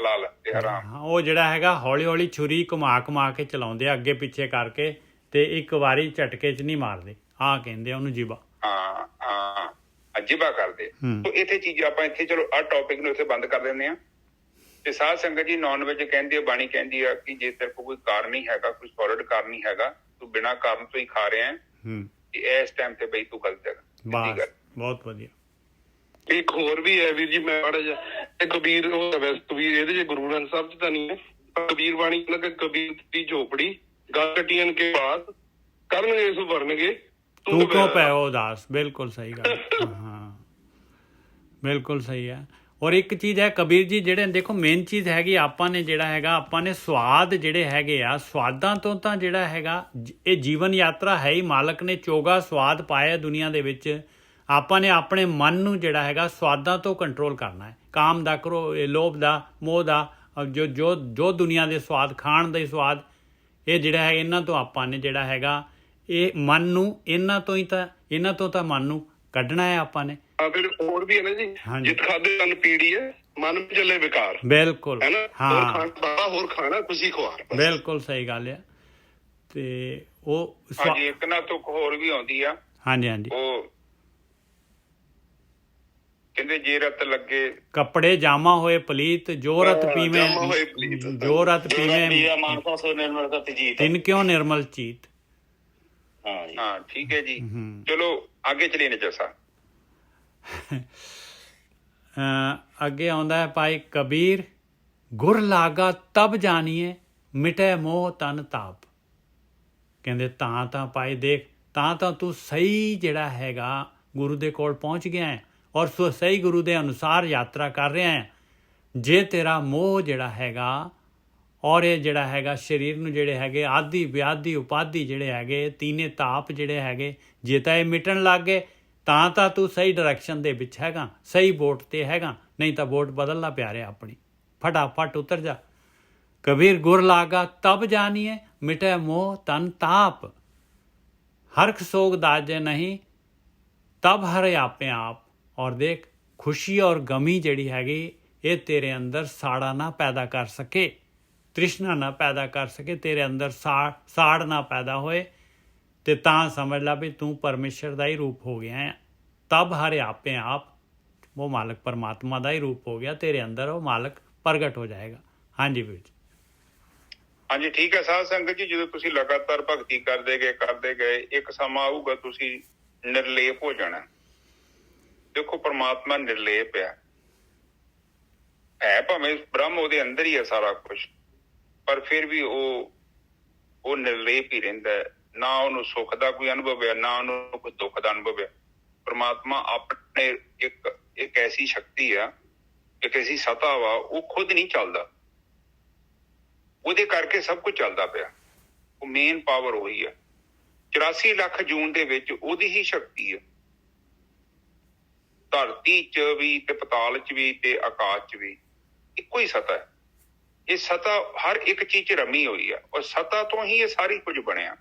ਤੇ ਹਰਾਮ। ਉਹ ਜਿਹੜਾ ਹੈਗਾ ਹੌਲੀ ਹੌਲੀ ਛੁਰੀ ਘੁਮਾ ਕੇ ਚਲਾਉਂਦੇ ਆ, ਅੱਗੇ ਪਿੱਛੇ ਕਰਕੇ, ਤੇ ਇੱਕ ਵਾਰੀ ਝਟਕੇ 'ਚ ਨਹੀਂ ਮਾਰਦੇ। ਆਹ ਕਹਿੰਦੇ ਉਹਨੂੰ ਜਿਬਾ। ਹਾਂ ਜਿਬਾ ਕਰਦੇ। ਤੋ ਇੱਥੇ ਚੀਜ਼ ਆਪਾਂ ਇੱਥੇ ਚਲੋ ਆਹ ਟੌਪਿਕ ਨੂੰ ਇੱਥੇ ਬੰਦ ਕਰ ਦਿੰਦੇ ਆ। ਤੇ ਸਾਧ ਸੰਗਤ ਜੀ, ਨੌਨ ਵੈਜ ਕਹਿੰਦੀ ਆ, ਬਾਣੀ ਕਹਿੰਦੀ ਆ ਕਿ ਜੇ ਤੇਰੇ ਕੋਲ ਕੋਈ ਕਾਰਨ ਨਹੀਂ ਹੈਗਾ, ਕੋਈ ਸੋਲਿਡ ਕਾਰਨ ਨਹੀਂ ਹੈਗਾ, ਤੂੰ ਬਿਨਾਂ ਕਾਰਨ ਤੋਂ ਹੀ ਖਾ ਰਿਹਾ ਹੈ, ਇਸ ਟਾਈਮ ਤੇ ਬਈ ਤੂੰ ਗਲਤ ਹੈਗਾ। ਬਹੁਤ ਵਧੀਆ। ਇੱਕ ਹੋਰ ਵੀ ਹੈ ਵੀਰ ਜੀ, ਮੈਂ ਮਾੜਾ ਜਿਹਾ ਕਬੀਰ, ਕਬੀਰ ਇਹਦੇ ਚ ਗੁਰੂ ਗ੍ਰੰਥ ਸਾਹਿਬ ਚ ਤਾਂ ਨਹੀਂ ਹੈ, ਕਬੀਰ ਬਾਣੀ ਕਬੀਰ ਦੀ ਝੋਪੜੀ ਗੱਟੀਆਂ ਕੇ ਬਾਅਦ ਕਰਨਗੇ ਸੋ ਵਰਨਗੇ ਤੂੰ ਕਿਉਂ ਪੈ ਉਦਾਸ। ਬਿਲਕੁਲ ਸਹੀ ਗੱਲ। ਹਾਂ ਬਿਲਕੁਲ ਸਹੀ ਹੈ। ਔਰ ਇੱਕ ਚੀਜ਼ ਹੈ ਕਬੀਰ ਜੀ, ਜਿਹੜੇ ਦੇਖੋ ਮੇਨ ਚੀਜ਼ ਹੈਗੀ, ਆਪਾਂ ਨੇ ਜਿਹੜਾ ਹੈਗਾ, ਆਪਾਂ ਨੇ ਸਵਾਦ ਜਿਹੜੇ ਹੈਗੇ ਆ, ਸਵਾਦਾਂ ਤੋਂ ਤਾਂ ਜਿਹੜਾ ਹੈਗਾ ਇਹ ਜੀਵਨ ਯਾਤਰਾ ਹੈ ਹੀ, ਮਾਲਕ ਨੇ ਚੋਗਾ ਸਵਾਦ ਪਾਇਆ ਦੁਨੀਆ ਦੇ ਵਿੱਚ। ਆਪਾਂ ਨੇ ਆਪਣੇ ਮਨ ਨੂੰ ਜਿਹੜਾ ਹੈਗਾ ਸਵਾਦਾਂ ਤੋਂ ਕੰਟਰੋਲ ਕਰਨਾ ਹੈ, ਕਾਮ ਦਾ, ਲੋਭ ਦਾ, ਮੋਹ ਦਾ, ਜੋ ਦੁਨੀਆ ਦੇ ਸਵਾਦ, ਖਾਣ ਦੇ ਸਵਾਦ, ਇਹ ਜਿਹੜਾ ਹੈ ਇਹਨਾਂ ਤੋਂ ਆਪਾਂ ਨੇ ਜਿਹੜਾ ਹੈਗਾ ਇਹ ਮਨ ਨੂੰ, ਇਹਨਾਂ ਤੋਂ ਤਾਂ ਮਨ ਨੂੰ ਕੱਢਣਾ ਹੈ ਆਪਾਂ ਨੇ। ਫਿਰ ਹੋਰ ਵੀ ਹੈ ਨਾ ਜੀ, ਜਿੱਤ ਖਾਦੇ ਤਨ ਪੀੜੀ ਹੈ, ਮਨ ਵਿੱਚ ਚੱਲੇ ਵਿਕਾਰ। ਬਿਲਕੁਲ ਹਾਂ, ਹੋਰ ਖਾਣਾ ਖੁਸ਼ੀ ਖੁਆਰ। ਬਿਲਕੁਲ ਸਹੀ ਗੱਲ ਹੈ। ਤੇ ਉਹ ਇੱਕ ਨਾ ਤੁਕ ਹੋਰ ਵੀ ਆਉਂਦੀ ਆ। ਹਾਂਜੀ। ਉਹ ਕਹਿੰਦੇ ਜੇ ਰਤ ਲੱਗੇ ਕੱਪੜੇ ਜਾਮਾ ਹੋਏ ਪਲੀਤ, ਜੋ ਰਤ ਪੀਵੇਂ ਤਿਨ ਕਿਉਂ ਨਿਰਮਲ ਚੀਤ। ਹਾਂ ਠੀਕ ਹੈ ਜੀ। ਚਲੋ ਅੱਗੇ ਚਲੀਏ ਨੇਜਰ ਸਾਹਿਬ। ਅੱਗੇ ਆਉਂਦਾ ਹੈ ਭਾਈ ਕਬੀਰ, ਗੁਰ ਲਾਗਾ ਤਬ ਜਾਣੀਏ, ਮਿਟੇ ਮੋਹ ਤਨ ਤਾਪ। ਕਹਿੰਦੇ ਤਾਂ ਭਾਈ ਦੇਖ, ਤਾਂ ਤੂੰ ਸਹੀ ਜਿਹੜਾ ਹੈਗਾ ਗੁਰੂ ਦੇ ਕੋਲ ਪਹੁੰਚ ਗਿਆ ਹੈ, ਔਰ ਸਹੀ ਗੁਰੂ ਦੇ ਅਨੁਸਾਰ ਯਾਤਰਾ ਕਰ ਰਿਹਾ ਹੈ। ਜੇ ਤੇਰਾ ਮੋਹ ਜਿਹੜਾ ਹੈਗਾ, ਔਰ ਇਹ ਜਿਹੜਾ ਹੈਗਾ ਸਰੀਰ ਨੂੰ ਜਿਹੜੇ ਹੈਗੇ ਆਦਿ ਵਿਆਧੀ ਉਪਾਧੀ ਜਿਹੜੇ ਹੈਗੇ, ਤੀਨੇ ਤਾਪ ਜਿਹੜੇ ਹੈਗੇ, ਜੇ ਤਾਂ ਇਹ ਮਿਟਣ ਲੱਗ ਗਏ ਤਾਂ ਤੂੰ ਸਹੀ ਡਾਇਰੈਕਸ਼ਨ ਦੇ ਵਿੱਚ ਹੈਗਾ, ਸਹੀ ਬੋਟ ਤੇ ਹੈਗਾ। ਨਹੀਂ ਤਾਂ ਬੋਟ ਬਦਲ ਲਾ ਪਿਆਰਿਆ ਆਪਣੀ, ਫਟਾਫਟ ਉਤਰ ਜਾ। ਕਬੀਰ ਗੁਰ ਲਾਗਾ ਤਬ ਜਾਣੀਏ, ਮਿਟੇ ਮੋਹ ਤਨ ਤਾਪ। ਹਰਖ ਸੋਗ ਦਾਜੇ ਨਹੀਂ, ਤਬ ਹਰੇ ਆਪੇ ਆਪ। ਔਰ ਦੇਖ, ਖੁਸ਼ੀ ਔਰ ਗਮੀ ਜਿਹੜੀ ਹੈਗੀ ਇਹ ਤੇਰੇ ਅੰਦਰ ਸਾੜਾ ਨਾ ਪੈਦਾ ਕਰ ਸਕੇ, ਤ੍ਰਿਸ਼ਨਾ ਨਾ ਪੈਦਾ ਕਰ ਸਕੇ, ਤੇਰੇ ਅੰਦਰ ਸਾੜ ਨਾ ਪੈਦਾ ਹੋਏ, ਤੇ ਤਾਂ ਸਮਝ ਲਾ ਵੀ ਤੂੰ ਪਰਮੇਸ਼ਰ ਦਾ ਹੀ ਰੂਪ ਹੋ ਗਿਆ ਹੈ। ਤਬ ਹਰੇ ਆਪੇ ਆਪ, ਉਹ ਮਾਲਕ ਪਰਮਾਤਮਾ ਦਾ ਹੀ ਰੂਪ ਹੋ ਗਿਆ ਤੇਰੇ ਅੰਦਰ, ਉਹ ਮਾਲਕ ਪ੍ਰਗਟ ਹੋ ਜਾਏਗਾ। ਹਾਂਜੀ ਵੀਰ ਜੀ। ਹਾਂਜੀ ਠੀਕ ਹੈ ਸਾਧ ਸੰਗਤ ਜੀ, ਜਦੋਂ ਤੁਸੀਂ ਲਗਾਤਾਰ ਭਗਤੀ ਕਰਦੇ ਗਏ ਇੱਕ ਸਮਾਂ ਆਊਗਾ ਤੁਸੀਂ ਨਿਰਲੇਪ ਹੋ ਜਾਣਾ। ਦੇਖੋ ਪਰਮਾਤਮਾ ਨਿਰਲੇਪ ਹੈ ਭਾਵੇਂ ਬ੍ਰਹਮ ਉਹਦੇ ਅੰਦਰ ਹੀ ਹੈ ਸਾਰਾ ਕੁਝ, ਪਰ ਫਿਰ ਵੀ ਉਹ ਨਿਰਲੇਪ ਹੀ ਰਹਿੰਦਾ ਹੈ। ਨਾ ਉਹਨੂੰ ਸੁੱਖ ਦਾ ਕੋਈ ਅਨੁਭਵ ਹੈ, ਨਾ ਉਹਨੂੰ ਕੋਈ ਦੁੱਖ ਦਾ ਅਨੁਭਵ ਹੈ। ਪਰਮਾਤਮਾ ਆਪਣੇ ਇੱਕ ਐਸੀ ਸ਼ਕਤੀ ਆ, ਇੱਕ ਐਸੀ ਸਤਾ ਵਾ, ਉਹ ਖੁਦ ਨਹੀਂ ਚੱਲਦਾ, ਉਹਦੇ ਕਰਕੇ ਸਭ ਕੁਝ ਚੱਲਦਾ ਪਿਆ। ਉਹ ਮੇਨ ਪਾਵਰ ਉਹੀ ਆ। 84 ਲੱਖ ਜੂਨ ਦੇ ਵਿੱਚ ਉਹਦੀ ਹੀ ਸ਼ਕਤੀ ਹੈ, ਧਰਤੀ 'ਚ ਵੀ ਤੇ ਪਤਾਲ 'ਚ ਵੀ ਤੇ ਆਕਾਸ਼ 'ਚ ਵੀ ਇੱਕੋ ਹੀ ਸਤਾ ਹੈ। ਇਹ ਸਤਾ ਹਰ ਇੱਕ ਚੀਜ਼ 'ਚ ਰਮੀ ਹੋਈ ਆ, ਔਰ ਸਤਾ ਤੋਂ ਹੀ ਇਹ ਸਾਰੀ ਕੁਝ ਬਣਿਆ।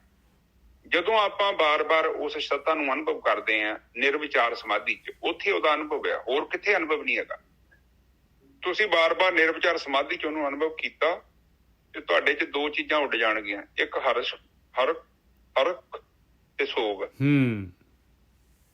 ਜਦੋਂ ਆਪਾਂ ਬਾਰ-ਬਾਰ ਉਸ ਸਤਾ ਨੂੰ ਅਨੁਭਵ ਕਰਦੇ ਹਾਂ ਨਿਰਵਿਚਾਰ ਸਮਾਧੀ 'ਚ, ਉੱਥੇ ਉਹਦਾ ਅਨੁਭਵ ਹੈ, ਹੋਰ ਕਿੱਥੇ ਅਨੁਭਵ ਨਹੀਂ ਹੈਗਾ। ਤੁਸੀਂ ਬਾਰ-ਬਾਰ ਨਿਰਵਿਚਾਰ ਸਮਾਧੀ 'ਚ ਉਹਨੂੰ ਅਨੁਭਵ ਕੀਤਾ ਤੇ ਤੁਹਾਡੇ 'ਚ ਦੋ ਚੀਜ਼ਾਂ ਉੱਡ ਜਾਣਗੀਆਂ, ਇੱਕ ਹਰਕ ਤੇ ਸੋਗ।